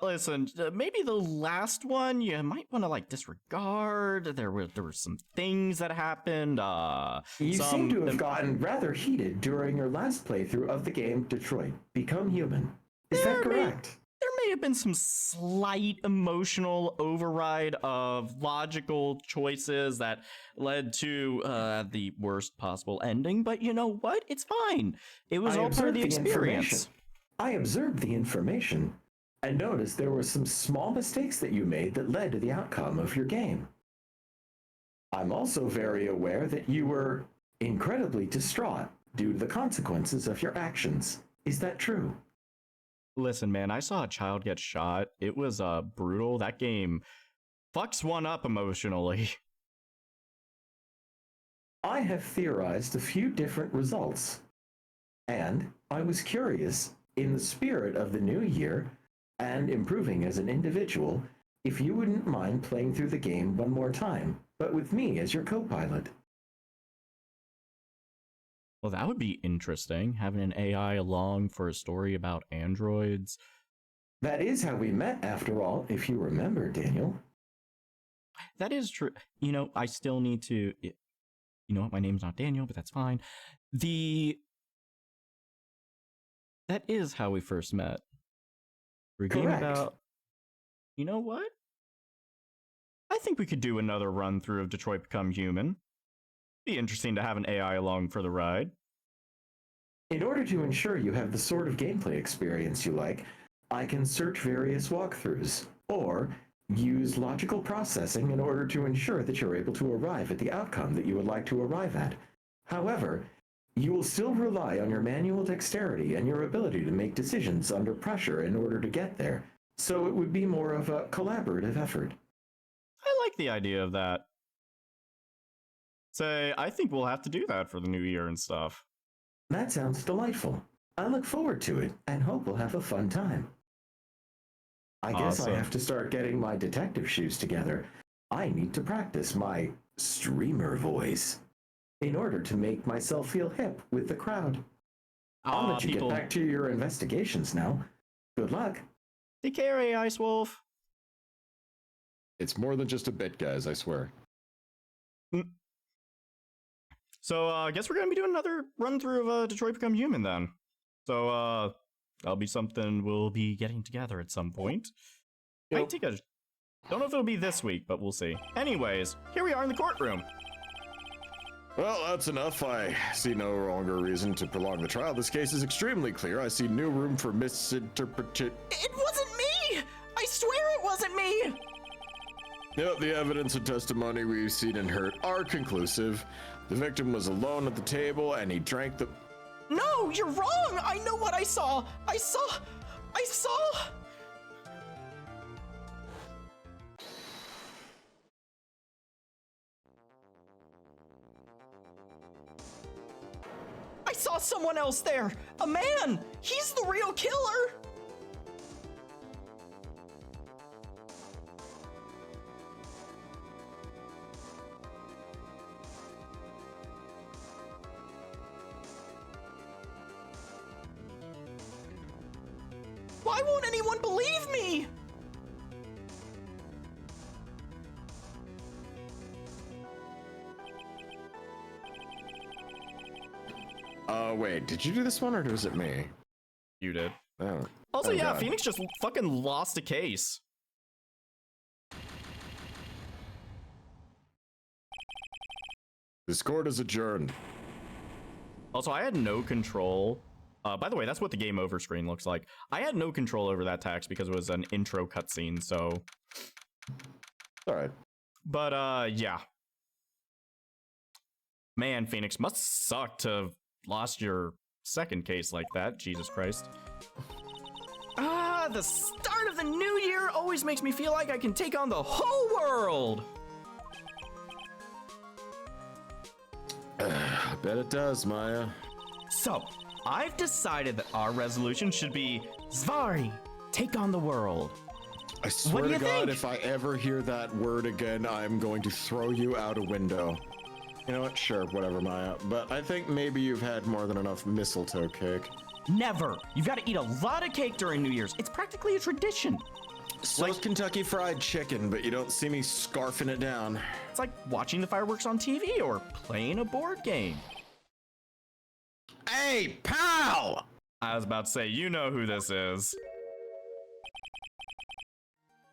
Listen, maybe the last one you might want to like disregard. There were some things that happened. You seem to have gotten rather heated during your last playthrough of the game Detroit Become Human. Is that correct? There may have been some slight emotional override of logical choices that led to the worst possible ending, but you know what? It's fine. It was all part of the experience. I observed the information and noticed there were some small mistakes that you made that led to the outcome of your game. I'm also very aware that you were incredibly distraught due to the consequences of your actions. Is that true? Listen, man, I saw a child get shot. It was brutal. That game fucks one up emotionally. I have theorized a few different results, and I was curious, in the spirit of the new year and improving as an individual, if you wouldn't mind playing through the game one more time, but with me as your co-pilot. Well, that would be interesting, having an AI along for a story about androids. That is how we met, after all, if you remember, Daniel. That is true. You know, I still need to... You know what? My name's not Daniel, but that's fine. That is how we first met. We're game about... You know what? I think we could do another run through of Detroit Become Human. Be interesting to have an AI along for the ride. In order to ensure you have the sort of gameplay experience you like, I can search various walkthroughs, or use logical processing in order to ensure that you're able to arrive at the outcome that you would like to arrive at. However, you will still rely on your manual dexterity and your ability to make decisions under pressure in order to get there, so it would be more of a collaborative effort. I like the idea of that. Say, I think we'll have to do that for the new year and stuff. That sounds delightful. I look forward to it and hope we'll have a fun time. I guess I have to start getting my detective shoes together. I need to practice my streamer voice in order to make myself feel hip with the crowd. I'll let you get back to your investigations now. Good luck. Take care, AI Wolf. It's more than just a bit, guys, I swear. So, I guess we're going to be doing another run through of Detroit Become Human then. So, that'll be something we'll be getting together at some point. Yep. Don't know if it'll be this week, but we'll see. Anyways, here we are in the courtroom. Well, that's enough. I see no longer reason to prolong the trial. This case is extremely clear. I see no room for misinterpretation. It wasn't me! I swear it wasn't me! Yep, the evidence and testimony we've seen and heard are conclusive. The victim was alone at the table and he drank the... No, you're wrong! I know what I saw! I saw I saw... I saw someone else there! A man! He's the real killer! Why won't anyone believe me? Wait, did you do this one or was it me? You did. Oh. Also, Oh, yeah, God. Phoenix just fucking lost a case. This court is adjourned. Also, I had no control. By the way, that's what the game over screen looks like. I had no control over that text because it was an intro cutscene, so... All right. But, yeah. Man, Phoenix, must suck to have lost your second case like that. Jesus Christ. The start of the new year always makes me feel like I can take on the whole world! I bet it does, Maya. So, I've decided that our resolution should be Zvari, take on the world. I swear do to you God, think? if I ever hear that word again, I'm going to throw you out a window. You know what? Sure, whatever, Maya. But I think maybe you've had more than enough mistletoe cake. Never. You've got to eat a lot of cake during New Year's. It's practically a tradition. So's Kentucky Fried Chicken, but you don't see me scarfing it down. It's like watching the fireworks on TV or playing a board game. Hey, pal! I was about to say, you know who this is.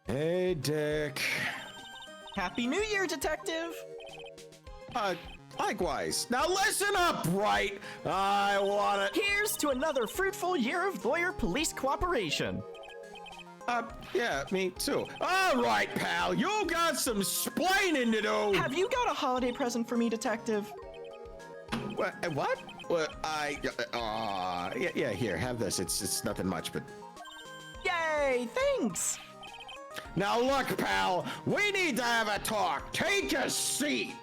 Hey, Dick. Happy New Year, Detective! Likewise. Now listen up, right? I want it. Here's to another fruitful year of lawyer-police cooperation. Yeah, me too. All right, pal, you got some splaining to do. Have you got a holiday present for me, Detective? What? Yeah, here, have this. It's nothing much, but... Yay, thanks! Now look, pal, we need to have a talk. Take a seat.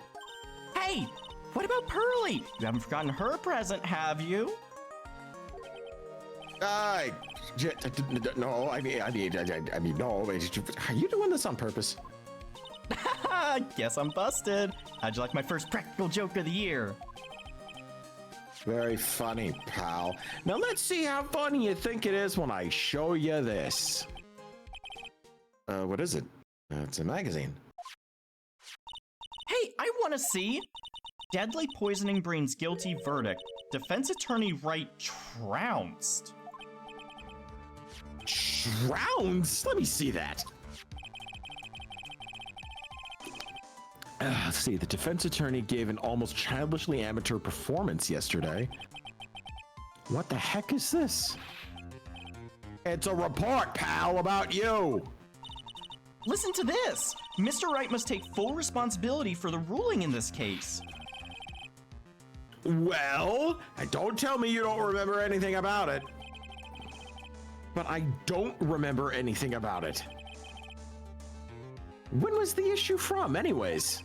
Hey, what about Pearly? You haven't forgotten her present, have you? No, I mean, no. Are you doing this on purpose? Guess I'm busted. How'd you like my first practical joke of the year? Very funny, pal. Now let's see how funny you think it is when I show you this. What is it? It's a magazine. Hey, I want to see. Deadly poisoning brings guilty verdict. Defense attorney Wright trounced. Trounced? Let me see that. Let's see. The defense attorney gave an almost childishly amateur performance yesterday. What the heck is this? It's a report, pal, about you. Listen to this. Mr. Wright must take full responsibility for the ruling in this case. Well, don't tell me you don't remember anything about it. But I don't remember anything about it. When was the issue from, anyways?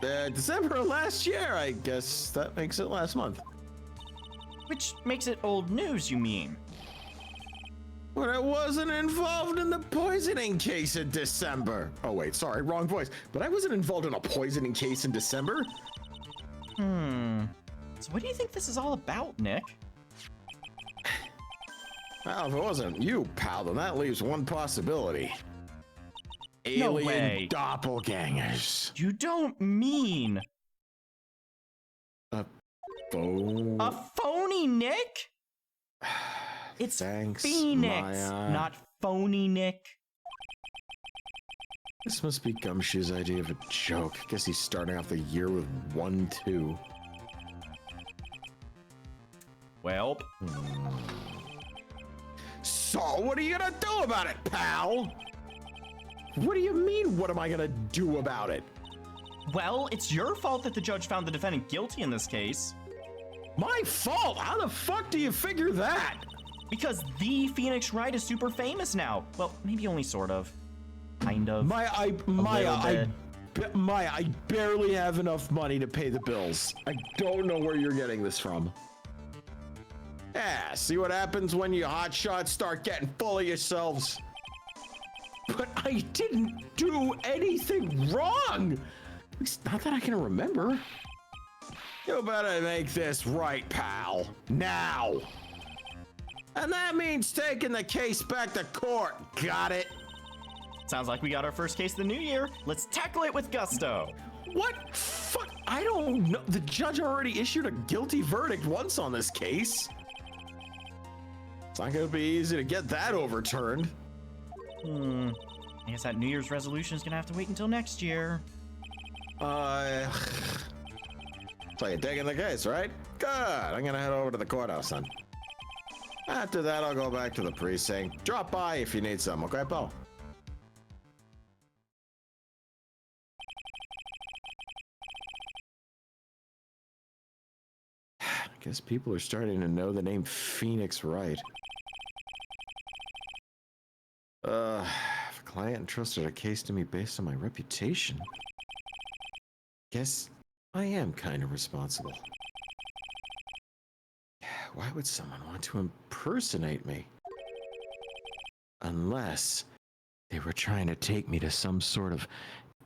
December of last year, I guess that makes it last month. Which makes it old news, you mean? But I wasn't involved in the poisoning case in December. Oh wait, sorry, wrong voice. But I wasn't involved in a poisoning case in December. So what do you think this is all about, Nick? Well, if it wasn't you, pal, then that leaves one possibility. No way. Alien doppelgangers. You don't mean Oh. a phony Nick? It's Thanks, Phoenix, Maya. not phony Nick. This must be Gumshoe's idea of a joke. Guess he's starting off the year with 1-2. Well, So, what are you gonna do about it, pal? What do you mean, what am I gonna do about it? well, it's your fault that the judge found the defendant guilty in this case. My fault? How the fuck do you figure that? Because the Phoenix Wright is super famous now. Well, maybe only sort of. Kind of. Maya, I barely have enough money to pay the bills. I don't know where you're getting this from. Yeah, see what happens when you hotshots start getting full of yourselves. But I didn't do anything wrong. At least not that I can remember. You better make this right, pal. Now. And that means taking the case back to court. Got it? Sounds like we got our first case of the new year. Let's tackle it with gusto. What? Fuck, I don't know. The judge already issued a guilty verdict once on this case. It's not gonna be easy to get that overturned. I guess that New Year's resolution is gonna have to wait until next year. So you're taking the case, right? Good. I'm gonna head over to the courthouse then. After that, I'll go back to the precinct. Drop by if you need some, okay, pal? I guess people are starting to know the name Phoenix Wright. If a client entrusted a case to me based on my reputation, guess I am kind of responsible. Why would someone want to impersonate me? Unless they were trying to take me to some sort of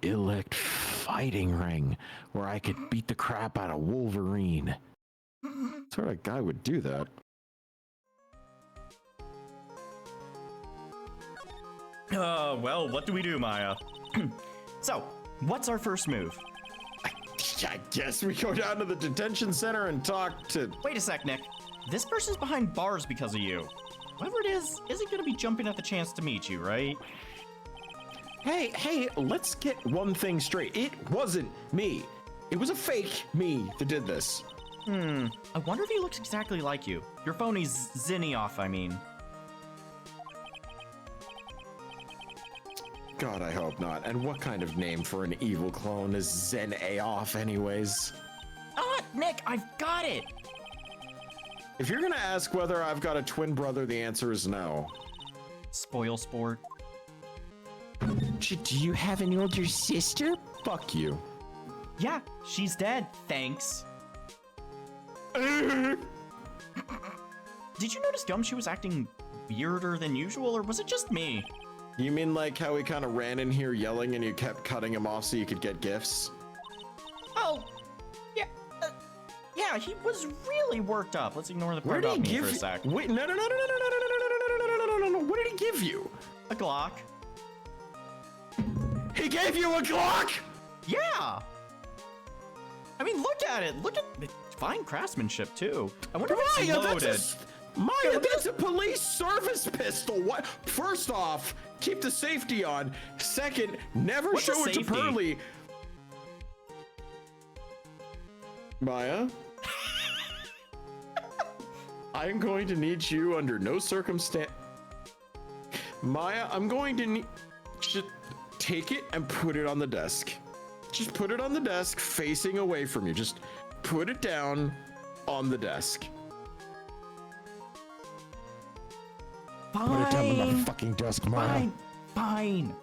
elect fighting ring where I could beat the crap out of Wolverine. What sort of guy would do that? Well, what do we do, Maya? So, what's our first move? I guess we go down to the detention center and talk to... Wait a sec, Nick. This person's behind bars because of you. Whoever it is isn't gonna be jumping at the chance to meet you, right? Hey, let's get one thing straight. It wasn't me. It was a fake me that did this. I wonder if he looks exactly like you. Your phony's Zinioff, I mean. God, I hope not. And what kind of name for an evil clone is Zen Aoff anyways? Nick, I've got it! If you're gonna ask whether I've got a twin brother, the answer is no. Spoil sport. Do you have an older sister? Fuck you. Yeah, she's dead, thanks. Did you notice Gumshoe was acting weirder than usual, or was it just me? You mean like how he kind of ran in here yelling and you kept cutting him off so you could get gifts? Oh, yeah, yeah, he was really worked up. Let's ignore the part about me for a sec. Wait, no. What did he give you? A Glock. He gave you a Glock? Yeah. I mean, look at it. Look at fine craftsmanship too. I wonder if it's loaded. Maya, that's a police service pistol. What? First off, keep the safety on. Second, never What's show a it to safety? Pearly. Maya? I'm going to need you under no circumstance. Maya, I'm going to need... Just take it and put it on the desk. Just put it on the desk facing away from you. Just put it down on the desk. Fine. Put it down on the fucking desk, Maya. Fine.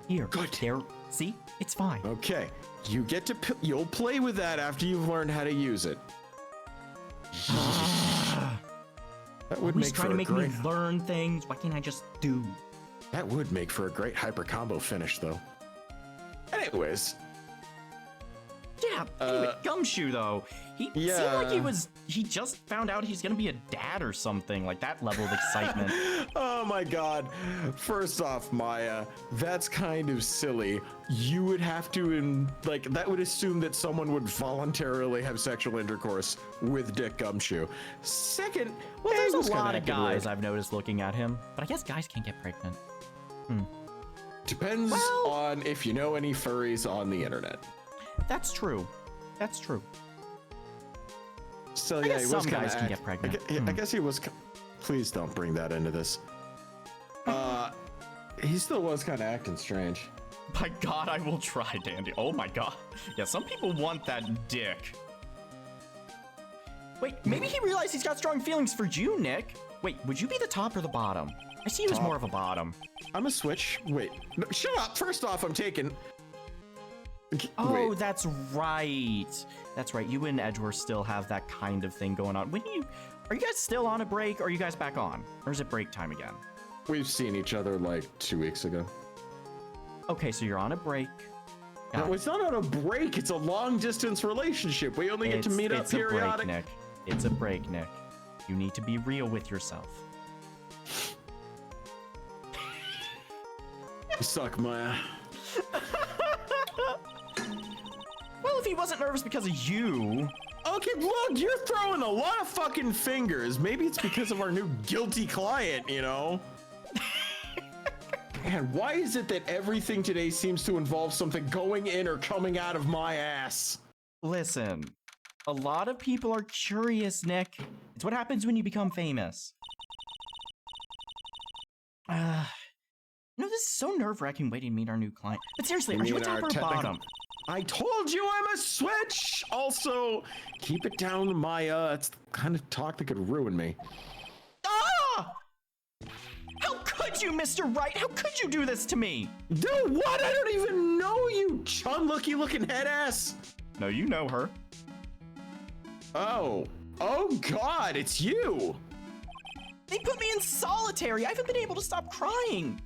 Here. Good. There. See? It's fine. Okay. You get to... You'll play with that after you've learned how to use it. That would Always make trying for to a make great... me learn things. Why can't I just do? That would make for a great hyper combo finish, though. Anyways. Yeah, anyway, Gumshoe, though. He seemed like he just found out he's gonna be a dad or something, like that level of excitement. Oh my god. First off, Maya, that's kind of silly. You would have to, that would assume that someone would voluntarily have sexual intercourse with Dick Gumshoe. Second, Well, there's a lot of guys I've noticed looking at him, but I guess guys can't get pregnant. Depends on if you know any furries on the internet. That's true. That's true. So I yeah, guess he some was guys can get pregnant. I guess he was. Please don't bring that into this. He still was kind of acting strange. My god, I will try, Dandy. Oh my god. Yeah, some people want that dick. Wait, maybe he realized he's got strong feelings for you, Nick. Wait, would you be the top or the bottom? I see you as more of a bottom. I'm a switch. Wait, no, shut up. First off, I'm taking. Oh, Wait. that's right. That's right. You and Edgeworth still have that kind of thing going on. Are you guys still on a break, or are you guys back on? Or is it break time again? We've seen each other like 2 weeks ago. Okay, so you're on a break. No, it's not on a break. It's a long distance relationship. We only get to meet up periodic. It's a break, Nick. You need to be real with yourself. You suck, Maya. Well, if he wasn't nervous because of you... Okay, look, you're throwing a lot of fucking fingers. Maybe it's because of our new guilty client, you know? Man, why is it that everything today seems to involve something going in or coming out of my ass? Listen, a lot of people are curious, Nick. It's what happens when you become famous. This is so nerve-wracking waiting to meet our new client. But seriously, are you a top or a bottom? I told you I'm a switch! Also, keep it down, Maya. It's the kind of talk that could ruin me. Ah! How could you, Mr. Right? How could you do this to me? Do what? I don't even know you, chun-looky-looking head ass. No, you know her. Oh God, it's you. They put me in solitary. I haven't been able to stop crying.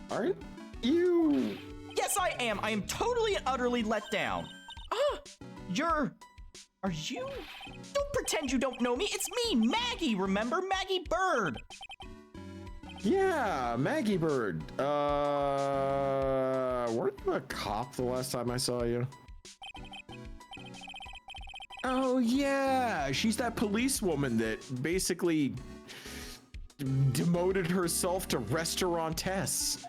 Aren't you? Yes, I am. I am totally and utterly let down. Are you? Don't pretend you don't know me. It's me, Maggie, remember? Maggie Bird. Yeah, Maggie Bird. Weren't you a cop the last time I saw you? Oh yeah, she's that policewoman that basically demoted herself to restaurantess.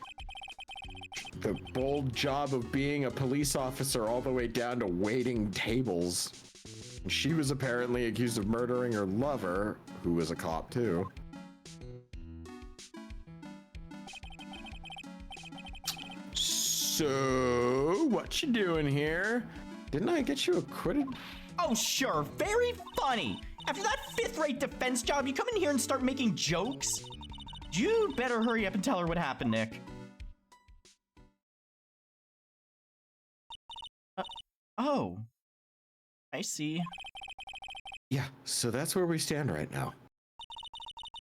The bold job of being a police officer all the way down to waiting tables. She was apparently accused of murdering her lover, who was a cop too. So, what you doing here? Didn't I get you acquitted? Oh, sure. Very funny. After that fifth-rate defense job, you come in here and start making jokes? You'd better hurry up and tell her what happened, Nick. Oh. I see. Yeah, so that's where we stand right now.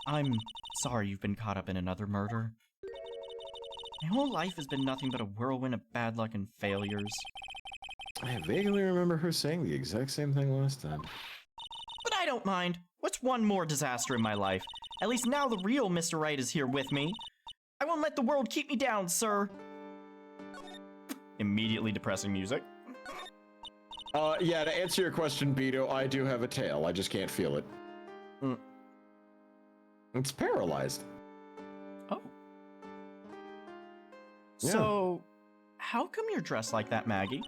I'm sorry you've been caught up in another murder. My whole life has been nothing but a whirlwind of bad luck and failures. I vaguely remember her saying the exact same thing last time. But I don't mind. What's one more disaster in my life? At least now the real Mr. Right is here with me. I won't let the world keep me down, sir. Immediately depressing music. Yeah, to answer your question, Beto, I do have a tail. I just can't feel it. It's paralyzed. Oh. Yeah. So, how come you're dressed like that, Maggie?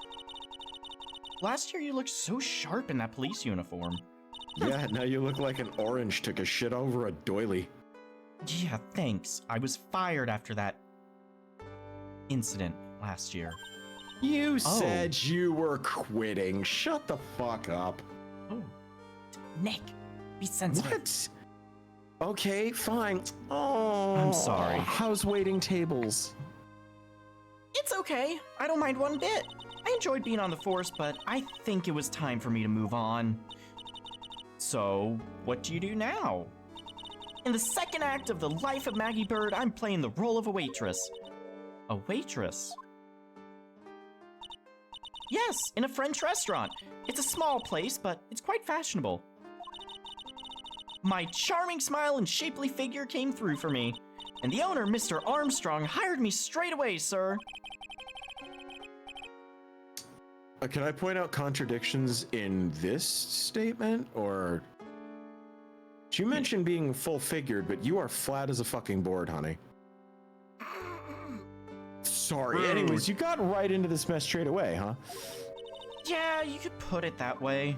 Last year you looked so sharp in that police uniform. Yeah, now you look like an orange took a shit over a doily. Yeah, thanks. I was fired after that incident last year. You said you were quitting. Shut the fuck up. Oh. Nick, be sensitive. What? Okay, fine. Oh, I'm sorry. How's waiting tables? It's okay. I don't mind one bit. I enjoyed being on the force, but I think it was time for me to move on. So, what do you do now? In the second act of The Life of Maggie Bird, I'm playing the role of a waitress. A waitress? Yes, in a French restaurant. It's a small place, but it's quite fashionable. My charming smile and shapely figure came through for me, and the owner, Mr. Armstrong, hired me straight away, sir. Can I point out contradictions in this statement, or... You mentioned being full-figured, but you are flat as a fucking board, honey. Sorry. Anyways, you got right into this mess straight away, huh? Yeah, you could put it that way.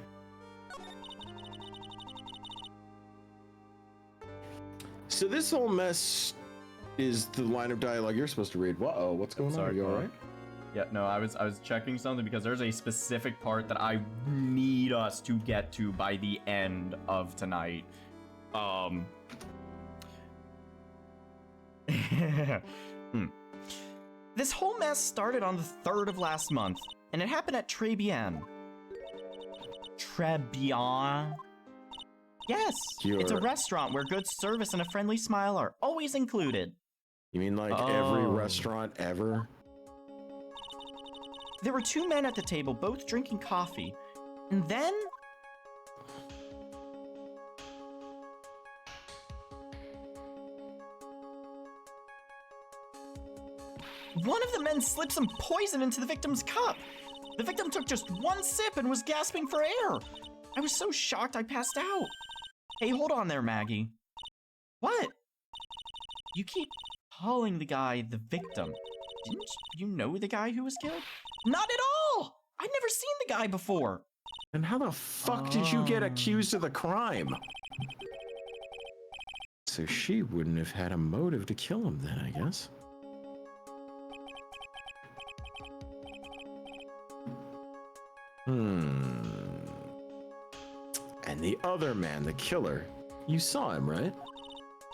So this whole mess is the line of dialogue you're supposed to read. Uh-oh, what's going on? Are you all right? Yeah, no, I was checking something because there's a specific part that I need us to get to by the end of tonight. This whole mess started on the 3rd of last month, and it happened at Tribulations. Tribulations? Yes, it's a restaurant where good service and a friendly smile are always included. You mean like every restaurant ever? There were 2 men at the table, both drinking coffee, and then... one of the men slipped some poison into the victim's cup. The victim took just 1 sip and was gasping for air. I was so shocked I passed out. Hey, hold on there, Maggie. What? You keep calling the guy the victim. Didn't you know the guy who was killed? Not at all! I'd never seen the guy before. And how the fuck did you get accused of the crime? So she wouldn't have had a motive to kill him then, I guess. And the other man, the killer, you saw him, right?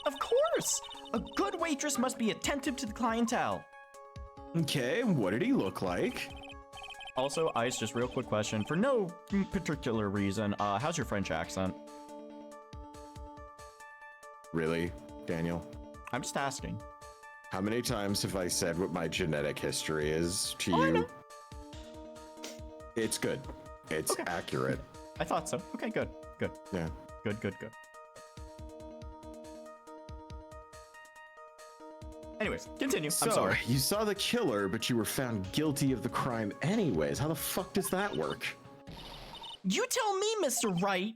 Of course! A good waitress must be attentive to the clientele. Okay, what did he look like? Also, Ice, just real quick question. For no particular reason, how's your French accent? Really, Daniel? I'm just asking. How many times have I said what my genetic history is to you? I know. It's good. It's accurate. I thought so. Okay, good. Good. Yeah. Good. Anyways, continue. So, I'm sorry. You saw the killer, but you were found guilty of the crime anyways. How the fuck does that work? You tell me, Mr. Wright.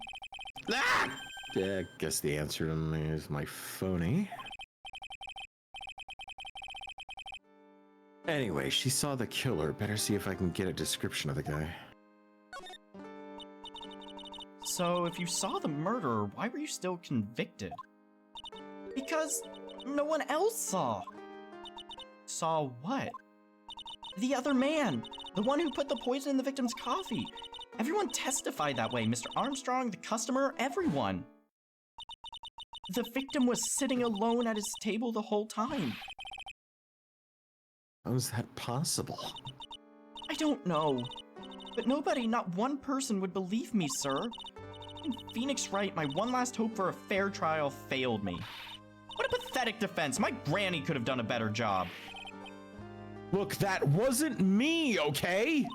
Ah! Yeah, I guess the answer to me is my phony. Anyway, she saw the killer. Better see if I can get a description of the guy. So, if you saw the murderer, why were you still convicted? Because no one else saw. Saw what? The other man. The one who put the poison in the victim's coffee. Everyone testified that way. Mr. Armstrong, the customer, everyone. The victim was sitting alone at his table the whole time. How is that possible? I don't know. But nobody, not one person, would believe me, sir. In Phoenix Wright, my one last hope for a fair trial failed me. What a pathetic defense. My granny could have done a better job. Look, that wasn't me, okay?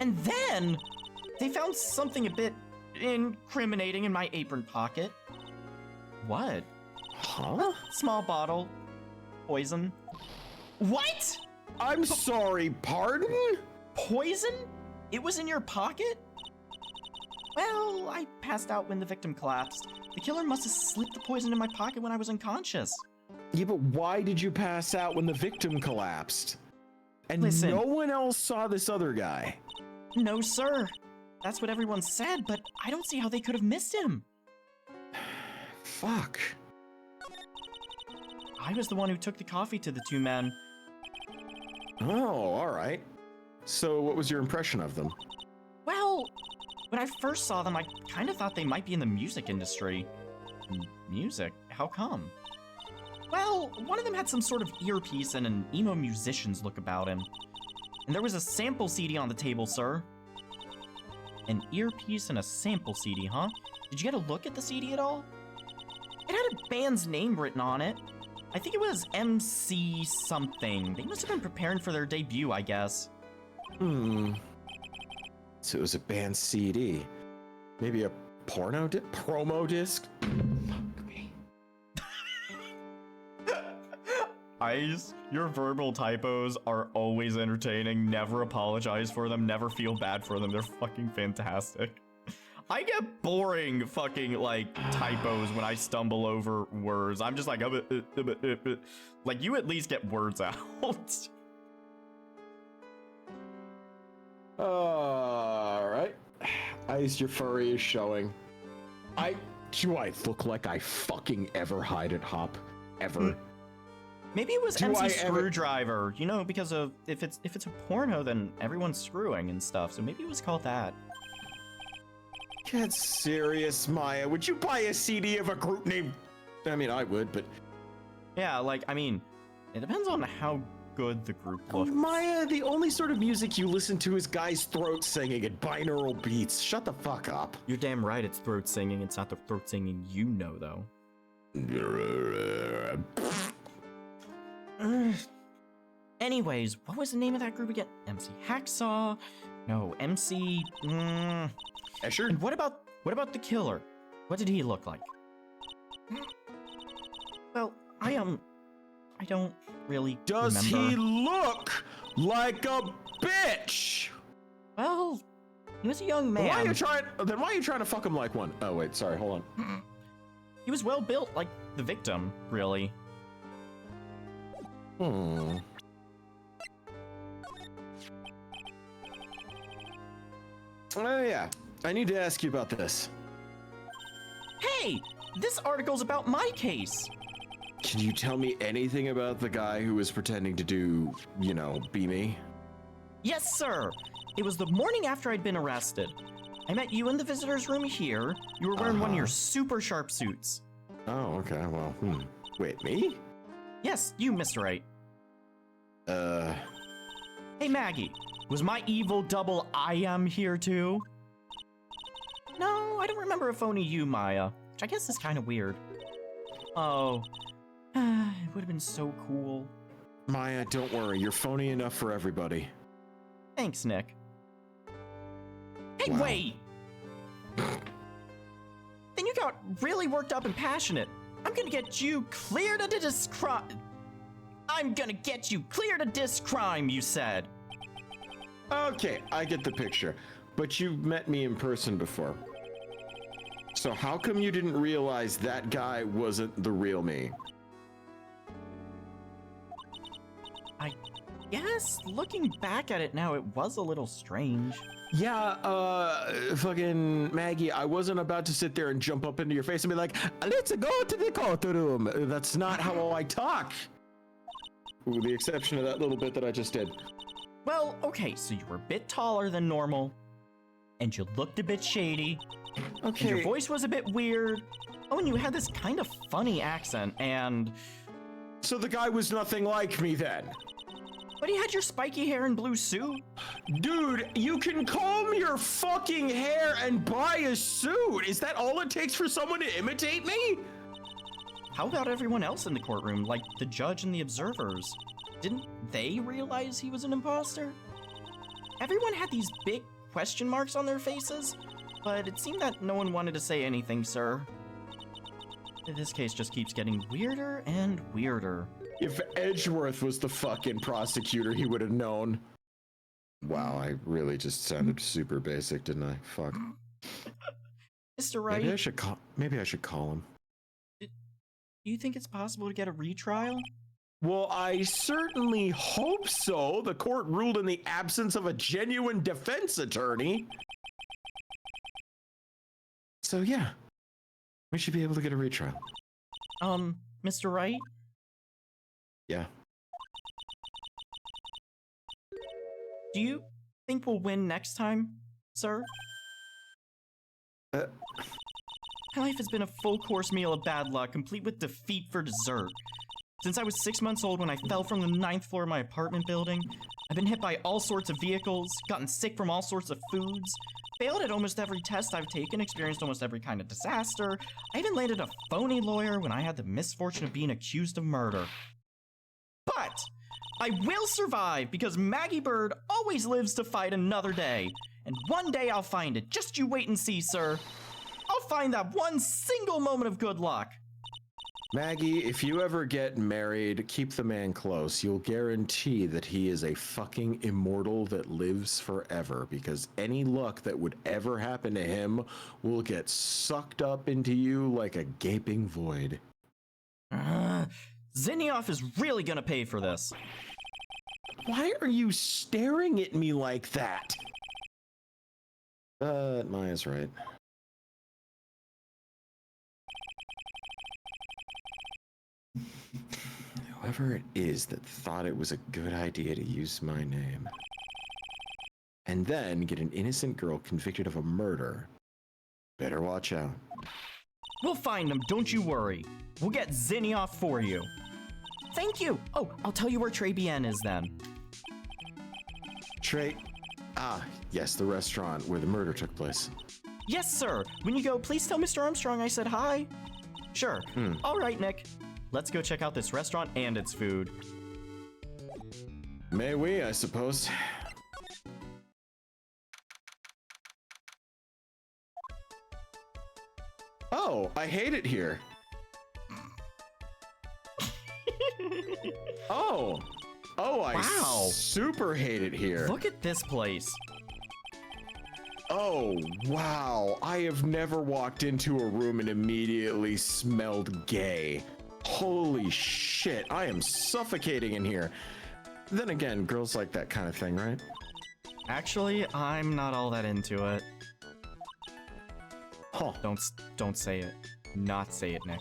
And then, they found something a bit incriminating in my apron pocket. What? Huh? Small bottle. Poison. What? I'm sorry, pardon? Poison? It was in your pocket? Well, I passed out when the victim collapsed. The killer must have slipped the poison in my pocket when I was unconscious. Yeah, but why did you pass out when the victim collapsed? And Listen. No one else saw this other guy. No, sir. That's what everyone said, but I don't see how they could have missed him. Fuck. I was the one who took the coffee to the 2 men. Oh, alright. So what was your impression of them? Well, when I first saw them, I kind of thought they might be in the music industry. Music? How come? Well, one of them had some sort of earpiece and an emo musician's look about him. And there was a sample CD on the table, sir. An earpiece and a sample CD, huh? Did you get a look at the CD at all? It had a band's name written on it. I think it was MC something. They must have been preparing for their debut, I guess. So it was a band CD. Maybe a promo disc? Fuck me. Ice, your verbal typos are always entertaining. Never apologize for them. Never feel bad for them. They're fucking fantastic. I get boring fucking, like, typos when I stumble over words. I'm just like, like, you at least get words out. Alright. Ice, your furry is showing. Do I look like I fucking ever hide at Hop? Ever? Maybe it was Do MC I ever- Screwdriver, you know, because of if it's a porno, then everyone's screwing and stuff. So maybe it was called that. Get serious, Maya. Would you buy a CD of a group named... I mean, I would, but... Yeah, like, I mean, it depends on how good the group Oh, looks. Maya, the only sort of music you listen to is guys' throat singing and binaural beats. Shut the fuck up. You're damn right it's throat singing. It's not the throat singing you know, though. Anyways, what was the name of that group again? MC Hacksaw? No, MC... Escher? And what about the killer? What did he look like? Well, I don't really Does remember. he look like a bitch? Well, he was a young man. Why are you trying to fuck him like one? Oh wait, sorry, hold on. He was well built, like the victim, really. Hmm. Oh yeah, I need to ask you about this. Hey, this article's about my case. Can you tell me anything about the guy who was pretending to do, be me? Yes, sir. It was the morning after I'd been arrested. I met you in the visitor's room here. You were wearing one of your super sharp suits. Oh, okay, well, Wait, me? Yes, you, Mr. Right. Hey, Maggie. Was my evil double I am here too? No, I don't remember a phony you, Maya. Which I guess is kind of weird. Oh. It would have been so cool. Maya, don't worry, you're phony enough for everybody. Thanks, Nick. Hey, Wow. wait! Then you got really worked up and passionate. I'm gonna get you cleared of this crime. I'm gonna get you cleared of this crime, you said. Okay, I get the picture. But you've met me in person before. So how come you didn't realize that guy wasn't the real me? I guess, looking back at it now, it was a little strange. Yeah, fucking Maggie, I wasn't about to sit there and jump up into your face and be like, let's go to the courtroom. That's not how I talk. With the exception of that little bit that I just did. Well, okay, so you were a bit taller than normal, and you looked a bit shady, and your voice was a bit weird. Oh, and you had this kind of funny accent, and... So the guy was nothing like me then? But he had your spiky hair and blue suit. Dude, you can comb your fucking hair and buy a suit. Is that all it takes for someone to imitate me? How about everyone else in the courtroom, like the judge and the observers? Didn't they realize he was an imposter? Everyone had these big question marks on their faces, but it seemed that no one wanted to say anything, sir. This case just keeps getting weirder and weirder. If Edgeworth was the fucking prosecutor, he would have known. Wow, I really just sounded super basic, didn't I? Fuck. Mr. Wright, Maybe I should call him. do you think it's possible to get a retrial? Well, I certainly hope so. The court ruled in the absence of a genuine defense attorney. So yeah, we should be able to get a retrial. Mr. Wright? Yeah. Do you think we'll win next time, sir? My life has been a full-course meal of bad luck, complete with defeat for dessert. Since I was 6 months old when I fell from the 9th floor of my apartment building, I've been hit by all sorts of vehicles, gotten sick from all sorts of foods, failed at almost every test I've taken, experienced almost every kind of disaster. I even landed a phony lawyer when I had the misfortune of being accused of murder. But I will survive because Maggie Bird always lives to fight another day. And one day I'll find it. Just you wait and see, sir. I'll find that one single moment of good luck. Maggie, if you ever get married, keep the man close. You'll guarantee that he is a fucking immortal that lives forever, because any luck that would ever happen to him will get sucked up into you like a gaping void. Zinioff is really gonna pay for this. Why are you staring at me like that? Maya's right. Whoever it is that thought it was a good idea to use my name and then get an innocent girl convicted of a murder, better watch out. We'll find him, don't you worry. We'll get Zinioff for you. Thank you. Oh, I'll tell you where Tribulations is then. Yes, the restaurant where the murder took place. Yes, sir. When you go, please tell Mr. Armstrong I said hi. Sure. All right, Nick. Let's go check out this restaurant and its food. May we, I suppose. Oh, I hate it here. Oh, I Wow. super hate it here. Look at this place. Oh, wow. I have never walked into a room and immediately smelled gay. Holy shit, I am suffocating in here. Then again, girls like that kind of thing, right? Actually, I'm not all that into it. Huh. Don't say it. Not say it, Nick.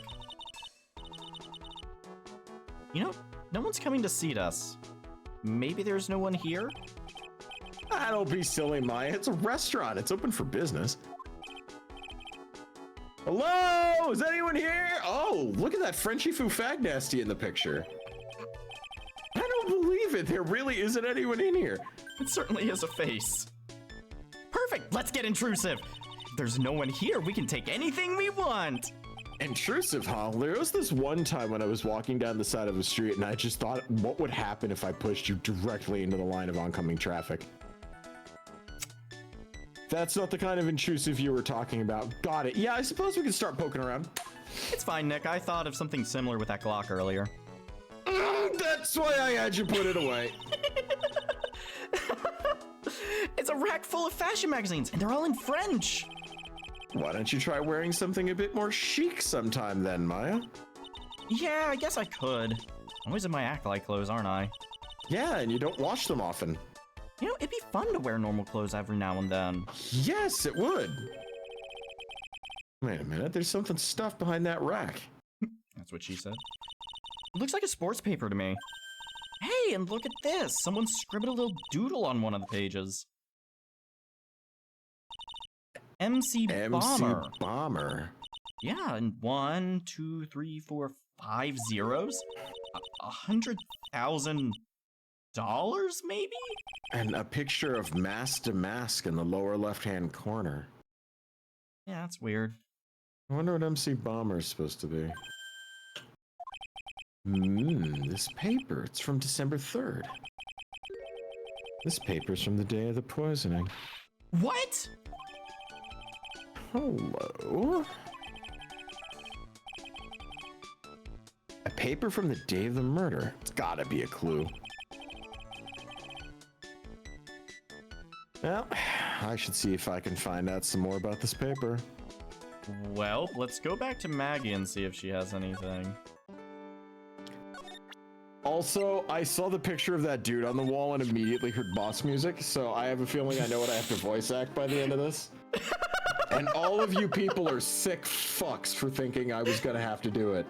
You know, no one's coming to seat us. Maybe there's no one here? Don't be silly, Maya. It's a restaurant. It's open for business. Hello? Is anyone here? Oh, look at that Frenchy Foo Fag Nasty in the picture. I don't believe it. There really isn't anyone in here. It certainly is a face. Perfect, let's get intrusive. If there's no one here, we can take anything we want. Intrusive, huh? There was this one time when I was walking down the side of the street and I just thought, what would happen if I pushed you directly into the line of oncoming traffic? That's not the kind of intrusive you were talking about. Got it. Yeah, I suppose we can start poking around. It's fine, Nick. I thought of something similar with that Glock earlier. That's why I had you put it away. It's a rack full of fashion magazines, and they're all in French. Why don't you try wearing something a bit more chic sometime then, Maya? Yeah, I guess I could. I'm always in my act-like clothes, aren't I? Yeah, and you don't wash them often. You know, it'd be fun to wear normal clothes every now and then. Yes, it would. Wait a minute, there's something stuffed behind that rack. That's what she said. It looks like a sports paper to me. Hey, and look at this. Someone scribbled a little doodle on one of the pages. MC Bomber. MC Bomber. Yeah, and 1, 2, 3, 4, 5 zeros? $100,000, maybe? And a picture of mask to mask in the lower left-hand corner. Yeah, that's weird. I wonder what MC Bomber is supposed to be. This paper, it's from December 3rd. This paper's from the day of the poisoning. What? Hello? A paper from the day of the murder. It's gotta be a clue. Well, I should see if I can find out some more about this paper. Well, let's go back to Maggie and see if she has anything. Also, I saw the picture of that dude on the wall and immediately heard boss music, so I have a feeling I know what I have to voice act by the end of this. And all of you people are sick fucks for thinking I was gonna have to do it.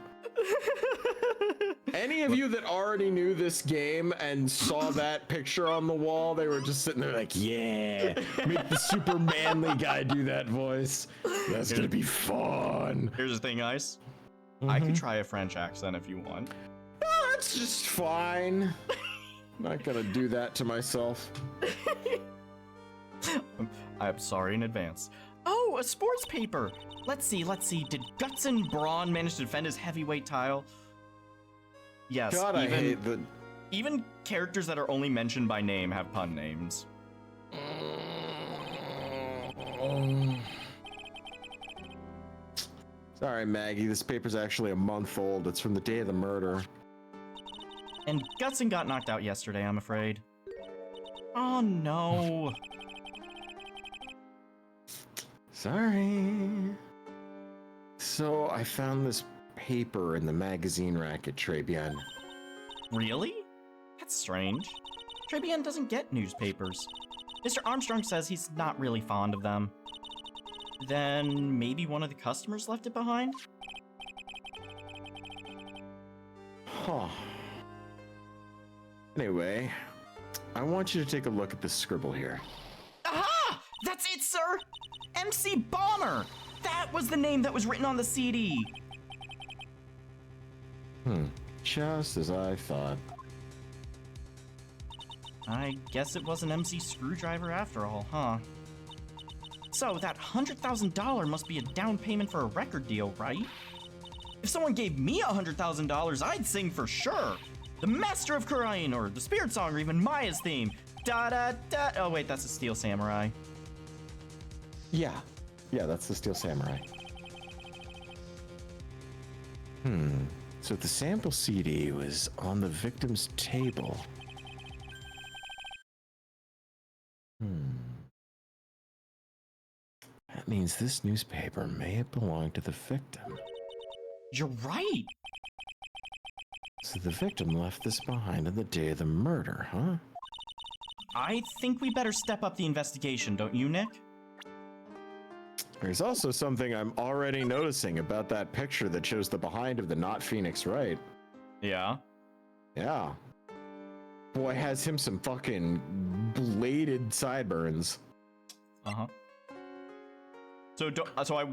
Any of you that already knew this game and saw that picture on the wall, they were just sitting there like, yeah, make the super manly guy do that voice. That's gonna be fun. Here's the thing, guys. I could try a French accent if you want. That's just fine. Not gonna do that to myself. I'm sorry in advance. Oh, a sports paper. Let's see. Did Guts and Braun manage to defend his heavyweight title? Yes. God, I hate the... Even characters that are only mentioned by name have pun names. Sorry, Maggie. This paper's actually a month old. It's from the day of the murder. And Gutson got knocked out yesterday, I'm afraid. Oh, no. Sorry. So, I found this paper in the magazine rack at Tribulations. Really? That's strange. Tribulations doesn't get newspapers. Mr. Armstrong says he's not really fond of them. Then maybe one of the customers left it behind? Huh. Anyway, I want you to take a look at this scribble here. Aha! That's it, sir! MC Bomber! That was the name that was written on the CD! Just as I thought. I guess it was an MC Screwdriver after all, huh? So that $100,000 must be a down payment for a record deal, right? If someone gave me $100,000, I'd sing for sure. The Master of Kurain, or the Spirit Song, or even Maya's theme. Da da da. Oh wait, that's a Steel Samurai. Yeah, that's the Steel Samurai. So the sample CD was on the victim's table. That means this newspaper may have belonged to the victim. You're right. So the victim left this behind on the day of the murder, huh? I think we better step up the investigation, don't you, Nick? There's also something I'm already noticing about that picture that shows the behind of the not Phoenix Wright. Yeah. Yeah. Boy, has him some fucking bladed sideburns. Uh-huh.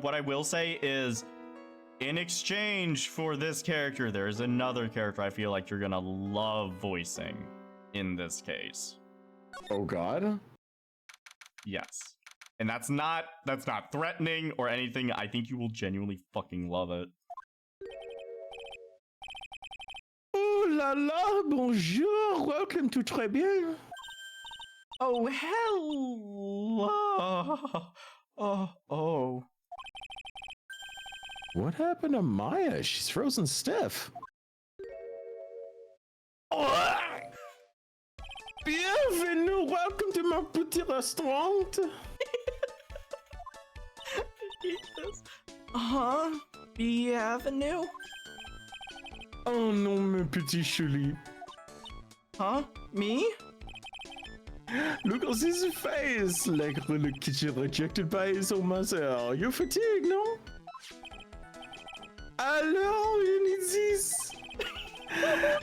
What I will say is, in exchange for this character, there is another character I feel like you're gonna love voicing in this case. Oh God? Yes. And that's not threatening or anything. I think you will genuinely fucking love it. Oh la la, bonjour, welcome to Tribulations. Oh, hello. Oh. What happened to Maya? She's frozen stiff. Bienvenue, welcome to my petit restaurant. Huh? B Avenue? Oh non, mon petit Chuli. Huh? Me? Look at his face, like the kitchen rejected by his own mother. You're fatigued, no? Alors, you need this?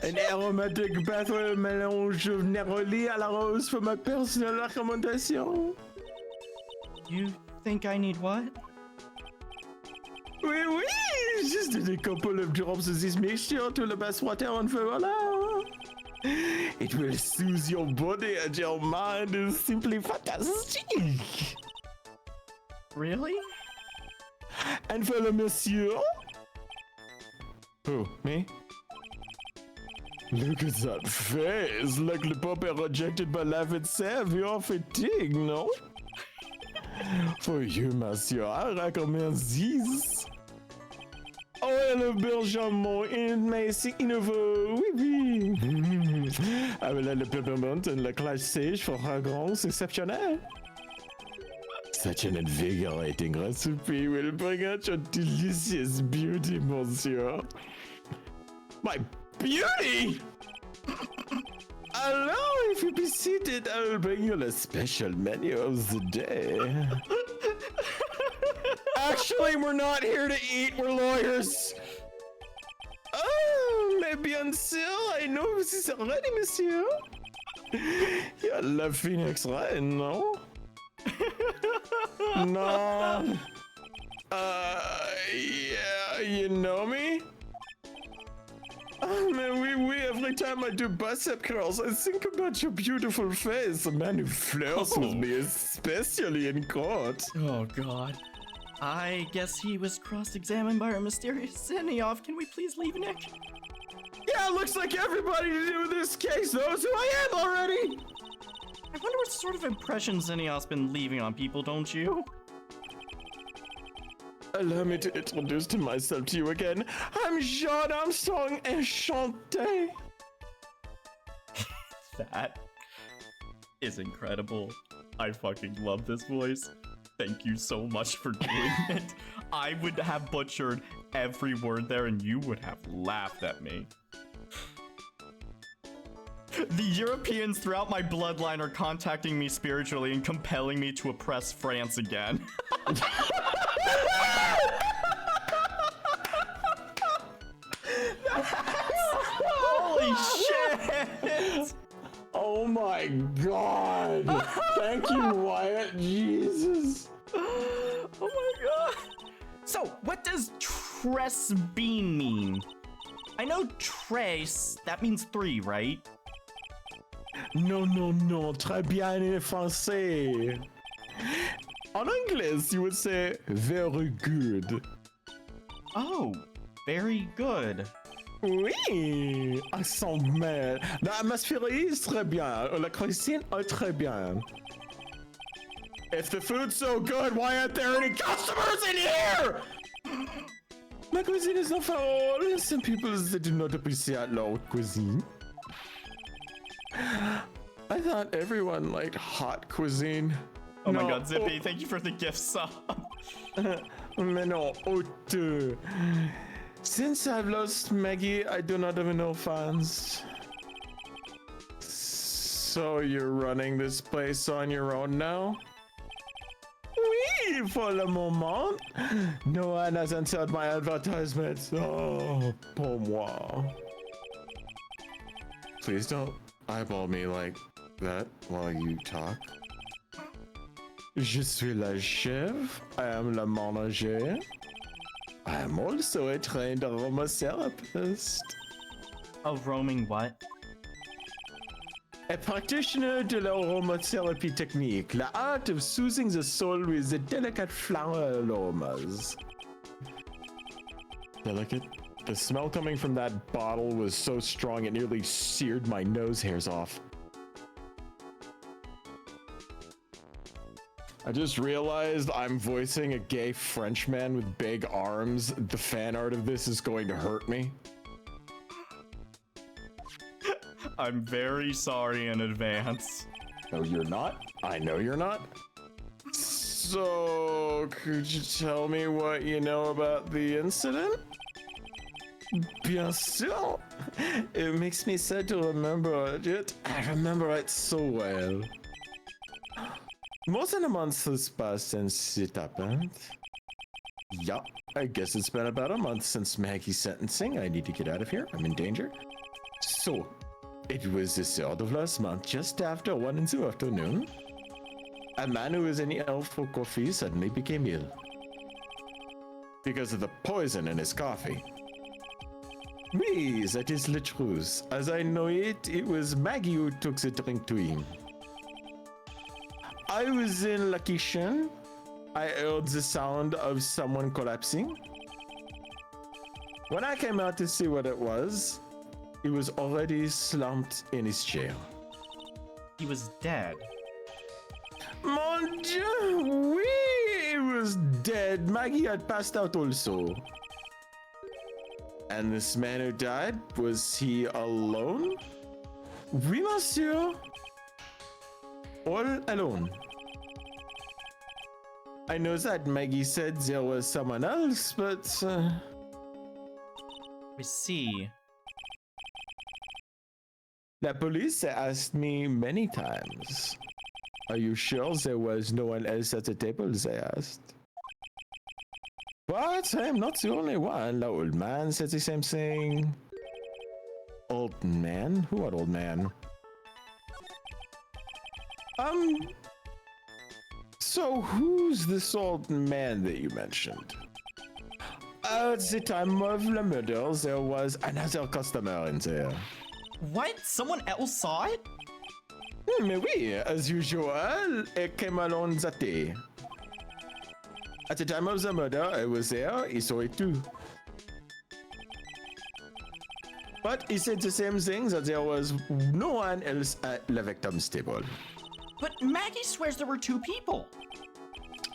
An aromatic bathroom mélange of neroli à la rose for my personal recommendation. You think I need what? Oui, oui, just a couple of drops of this mixture to the bath water and voila. It will soothe your body and your mind. Is simply fantastic. Really? And for le monsieur? Who, me? Look at that face, like the puppet rejected by life itself. You're fatigued, no? For you, monsieur, I recommend this. Oil of Bergamot in Macy Nouveau, oui, oui. Avec le peppermint and la classe sage for fragrance exceptionnelle. Such an invigorating recipe will bring out your delicious beauty, monsieur. My beauty! Hello, if you be seated, I will bring you the special menu of the day. Actually, we're not here to eat, we're lawyers. Oh, mais bien sûr, I know this is already, monsieur. You love Phoenix, right? No? No. Yeah, you know me? Oh man, oui, every time I do bicep curls, I think about your beautiful face. The man who flirts with me, especially in court. Oh god. I guess he was cross-examined by our mysterious Zenioff. Can we please leave, Nick? Yeah, looks like everybody to do this case knows who I am already! I wonder what sort of impression Zenioff's been leaving on people, don't you? Allow me to introduce myself to you again. I'm Jean Armstrong, enchanté. That is incredible. I fucking love this voice. Thank you so much for doing it. I would have butchered every word there and you would have laughed at me. The Europeans throughout my bloodline are contacting me spiritually and compelling me to oppress France again. Holy shit! Oh my god! Thank you, Wyatt. Jesus. Oh my god! So, what does Tress Bean mean? I know trace, that means 3, right? Non, très bien en français. En anglais, you would say very good. Oh, very good. Oui, accent mère. L'atmosphère est très bien. La cuisine est très bien. If the food's so good, why aren't there any customers in here? My cuisine is not for all. Some people that do not appreciate la haute cuisine. I thought everyone liked hot cuisine. Oh my god, Zippy, thank you for the gift sub. Mais non, haute. Since I've lost Maggie, I do not have enough fans. So you're running this place on your own now? Oui, for le moment. No one has answered my advertisements. Oh, pour moi. Please don't eyeball me like that while you talk. Je suis la chef. I am la manager. I am also a trained aromatherapist. A roaming what? A practitioner de l'aromatherapy technique, the art of soothing the soul with the delicate flower aromas. Delicate? The smell coming from that bottle was so strong it nearly seared my nose hairs off. I just realized I'm voicing a gay Frenchman with big arms. The fan art of this is going to hurt me. I'm very sorry in advance. No, you're not. I know you're not. So, could you tell me what you know about the incident? Bien sûr. It makes me sad to remember it. I remember it so well. More than a month has passed since it happened. Yup, I guess it's been about a month since Maggie's sentencing. I need to get out of here. I'm in danger. So, it was the 3rd of last month, just after 1 in the afternoon. A man who was in the elf for coffee suddenly became ill. Because of the poison in his coffee. Oui, that is the truth. As I know it, it was Maggie who took the drink to him. I was in the kitchen. I heard the sound of someone collapsing. When I came out to see what it was, he was already slumped in his chair. He was dead. Mon Dieu, oui, he was dead. Maggie had passed out also. And this man who died, was he alone? Oui, monsieur. All alone. I know that Maggie said there was someone else, but... I see. The police asked me many times. Are you sure there was no one else at the table, they asked. But I'm not the only one. The old man said the same thing. Old man? What old man? So who's this old man that you mentioned? At the time of the murder, there was another customer in there. What? Someone else saw it? Mais oui, as usual, it came along that day. At the time of the murder, I was there, he saw it too. But he said the same thing, that there was no one else at the victim's table. But Maggie swears there were 2 people.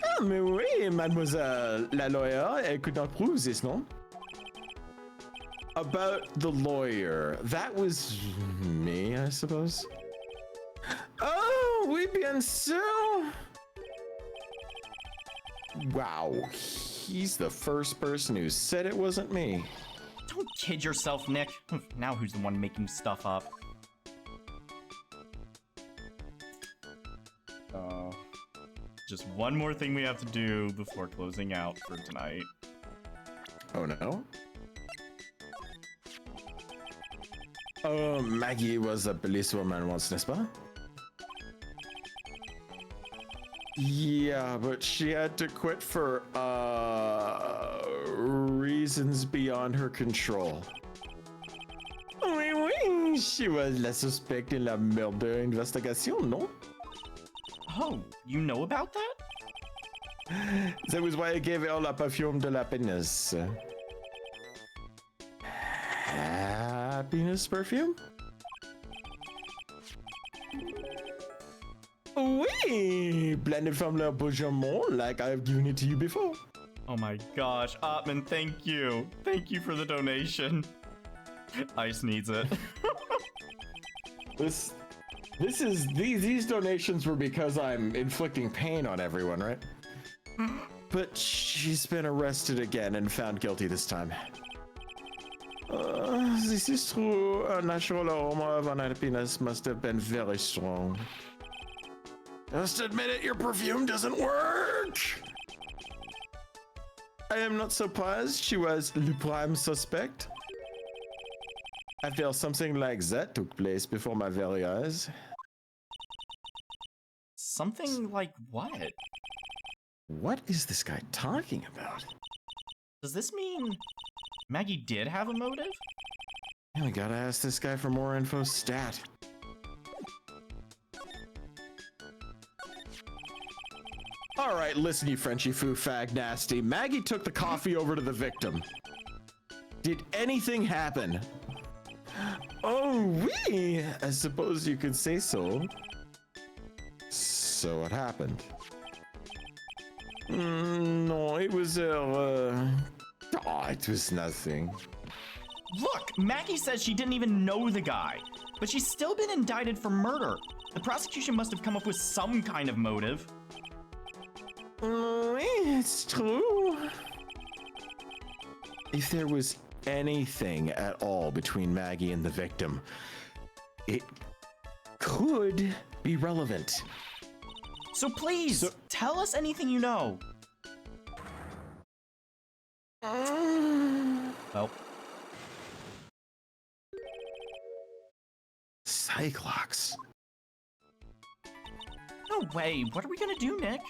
Ah, mais oui, mademoiselle, la lawyer, elle could not prove this, no? About the lawyer, that was me, I suppose. Oh, oui, bien sûr. Wow, he's the first person who said it wasn't me. Don't kid yourself, Nick. Now who's the one making stuff up? Just one more thing we have to do before closing out for tonight. Oh no? Oh, Maggie was a policewoman once, n'est-ce pas? Yeah, but she had to quit for, reasons beyond her control. She was la suspect in la murder investigation, no? Oh, you know about that? That was why I gave her la perfume de l'happiness. Happiness perfume? Oui! Blended from Le Bourgeois, like I've given it to you before. Oh my gosh, Ottman, thank you. Thank you for the donation. Ice needs it. These donations were because I'm inflicting pain on everyone, right? But she's been arrested again and found guilty this time. This is true. A natural aroma of unhappiness must have been very strong. Just admit it, your perfume doesn't work! I am not surprised she was le prime suspect. I feel something like that took place before my very eyes. Something like what? What is this guy talking about? Does this mean Maggie did have a motive? Yeah, we gotta ask this guy for more info stat. All right, listen, you Frenchy foo fag nasty. Maggie took the coffee over to the victim. Did anything happen? Oh, oui, I suppose you could say so. So what happened? No, it was it was nothing. Look, Maggie says she didn't even know the guy, but she's still been indicted for murder. The prosecution must have come up with some kind of motive. It's true. If there was anything at all between Maggie and the victim, it could be relevant. So please, tell us anything you know. Well, Cyclops. no way. What are we gonna do, Nick?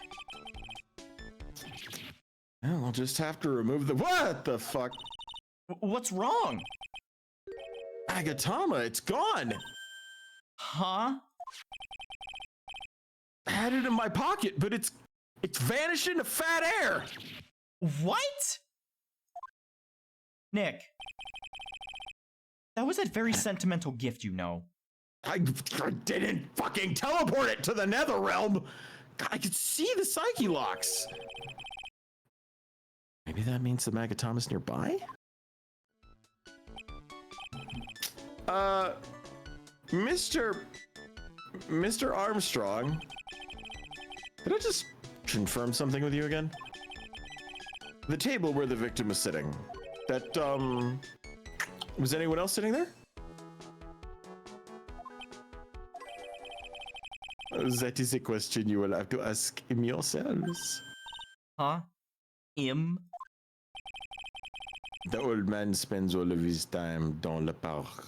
Well, we'll just have to remove the— What the fuck? What's wrong? Agatama, it's gone! Huh? I had it in my pocket, but it's vanished into fat air! What? Nick. That was a very sentimental gift, you know. I didn't fucking teleport it to the nether realm! God, I could see the psyche locks! Maybe that means the Magatama's nearby? Mr. Armstrong, could I just confirm something with you again? The table where the victim was sitting, that, was anyone else sitting there? That is a question you will have to ask him yourselves. Huh? Him? The old man spends all of his time dans le parc.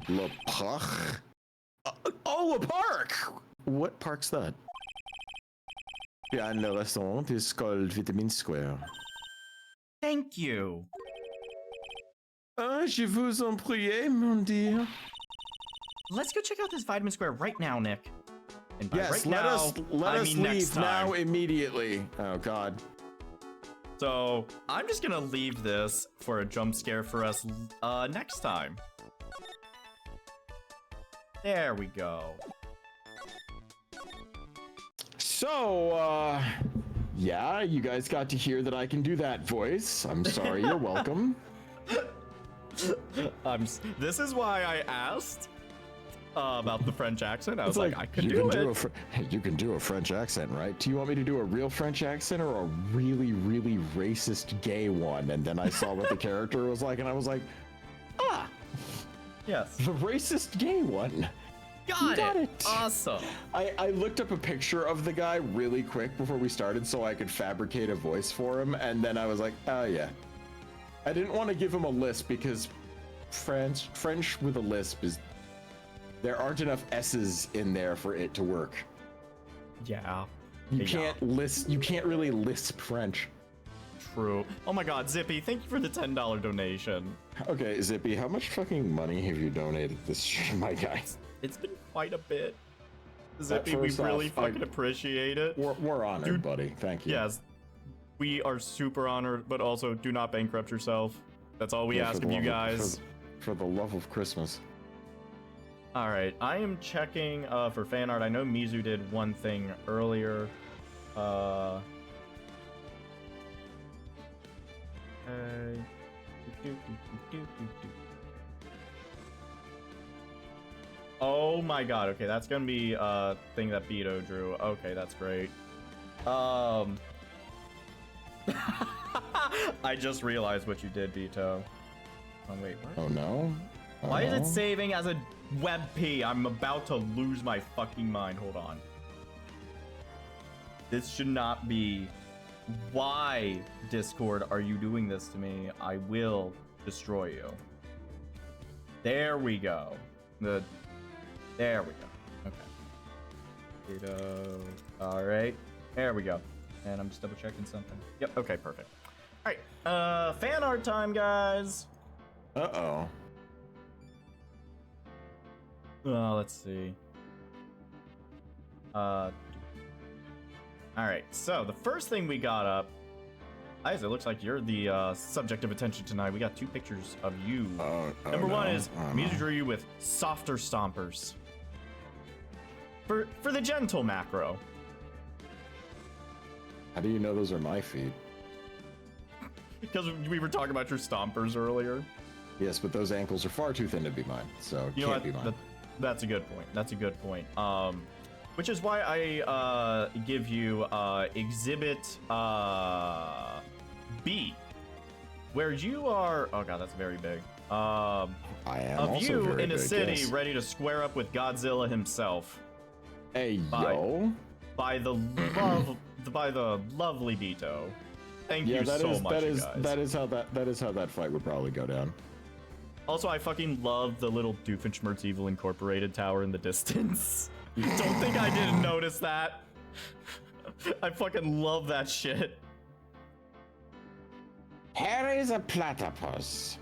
Le parc? Oh, a park! What park's that? Behind the restaurant is called Vitamin Square. Thank you. Je vous en prie, mon dear. Let's go check out this Vitamin Square right now, Nick. And by Yes, right let now, us next leave time. now immediately. Oh God. So I'm just gonna leave this for a jump scare for us next time. There we go. So, yeah, you guys got to hear that I can do that voice. I'm sorry, you're welcome. This is why I asked about the French accent. I was like, I could you do can it. you can do a French accent, right? Do you want me to do a real French accent or a really, really racist gay one? And then I saw what the character was like, and I was like, ah, Yes. the racist gay one. Got it. Awesome. I looked up a picture of the guy really quick before we started so I could fabricate a voice for him, and then I was like, oh yeah. I didn't want to give him a lisp because French with a lisp is... There aren't enough S's in there for it to work. Yeah. You can't really lisp French. crew. Oh my god, Zippy, thank you for the $10 donation. Okay, Zippy, how much fucking money have you donated this stream, my guy? It's been quite a bit. Zippy, we first off, really fucking appreciate it. We're honored, Dude, buddy. Thank you. Yes, we are super honored, but also do not bankrupt yourself. That's all we Yeah, ask for of the you love of- guys. For the love of Christmas. All right, I am checking for fan art. I know Mizu did one thing earlier. Okay. Oh my god, okay, that's gonna be a thing that Beto drew. Okay, that's great. I just realized what you did, Beto. Oh wait, what? Oh no? Why is it saving as a WebP? I'm about to lose my fucking mind. Hold on. This should not be. Why, Discord, are you doing this to me? I will destroy you. There we go. There we go. Okay. All right. There we go. And I'm just double checking something. Yep. Okay. Perfect. All right. Fan art time, guys. Uh-oh. Let's see. All right. So the first thing we got up, Isaac, it looks like you're the subject of attention tonight. We got 2 pictures of you. Number one is Mizu drew you with softer stompers. For the gentle macro. How do you know those are my feet? Because we were talking about your stompers earlier. Yes, but those ankles are far too thin to be mine, so You know can't what? be mine. That's a good point. That's a good point. Which is why I give you exhibit B, where you are. Oh god, that's very big. I am of also you very in a big, city yes. ready to square up with Godzilla himself. Hey, Bye. yo. By the lovely Beto. Thank Yeah, you that so is much, that you is guys. that is how that fight would probably go down. Also, I fucking love the little Doofenshmirtz Evil Incorporated tower in the distance. Don't think I didn't notice that. I fucking love that shit. Here is a platypus.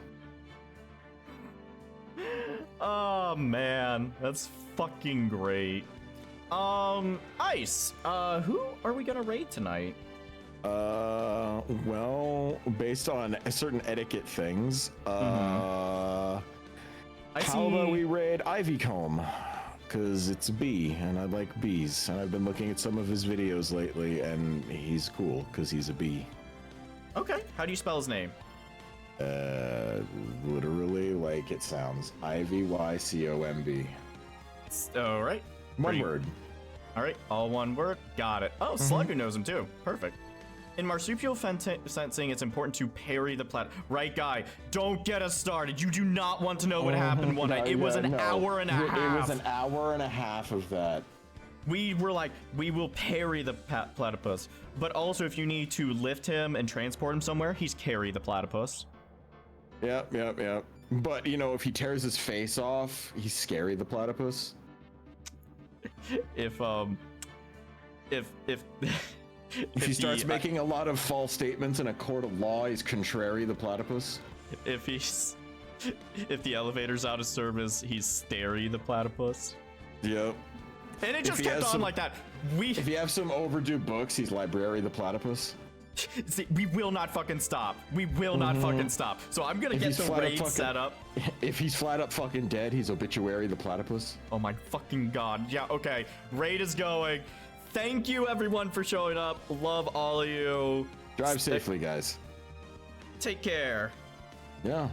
Oh man, that's fucking great. Ice, who are we gonna raid tonight? Well, based on certain etiquette things, I how see. about we raid Ivycomb? Because it's a bee, and I like bees. And I've been looking at some of his videos lately, and he's cool, because he's a bee. Okay, how do you spell his name? Literally like it sounds. Ivycomb. All right. One word. All right, all one word. Got it. Oh, Slugger knows him too. Perfect. In marsupial fencing, it's important to parry the right, guy? Don't get us started. You do not want to know what happened one night. It was an hour and a half. It was an hour and a half of that. We were like, we will parry the platypus. But also, if you need to lift him and transport him somewhere, he's carry the platypus. Yep. But, you know, if he tears his face off, he's scary, the platypus. If If he starts making a lot of false statements in a court of law, he's contrary, the platypus. If the elevator's out of service, he's stary, the platypus. Yep. And it just kept on like that. If you have some overdue books, he's library, the platypus. See, we will not fucking stop. We will not fucking stop. So I'm gonna get the raid set up. If he's flat up fucking dead, he's obituary, the platypus. Oh my fucking god. Yeah, okay. Raid is going. Thank you everyone for showing up. Love all of you. Drive safely, guys. Take care. Yeah.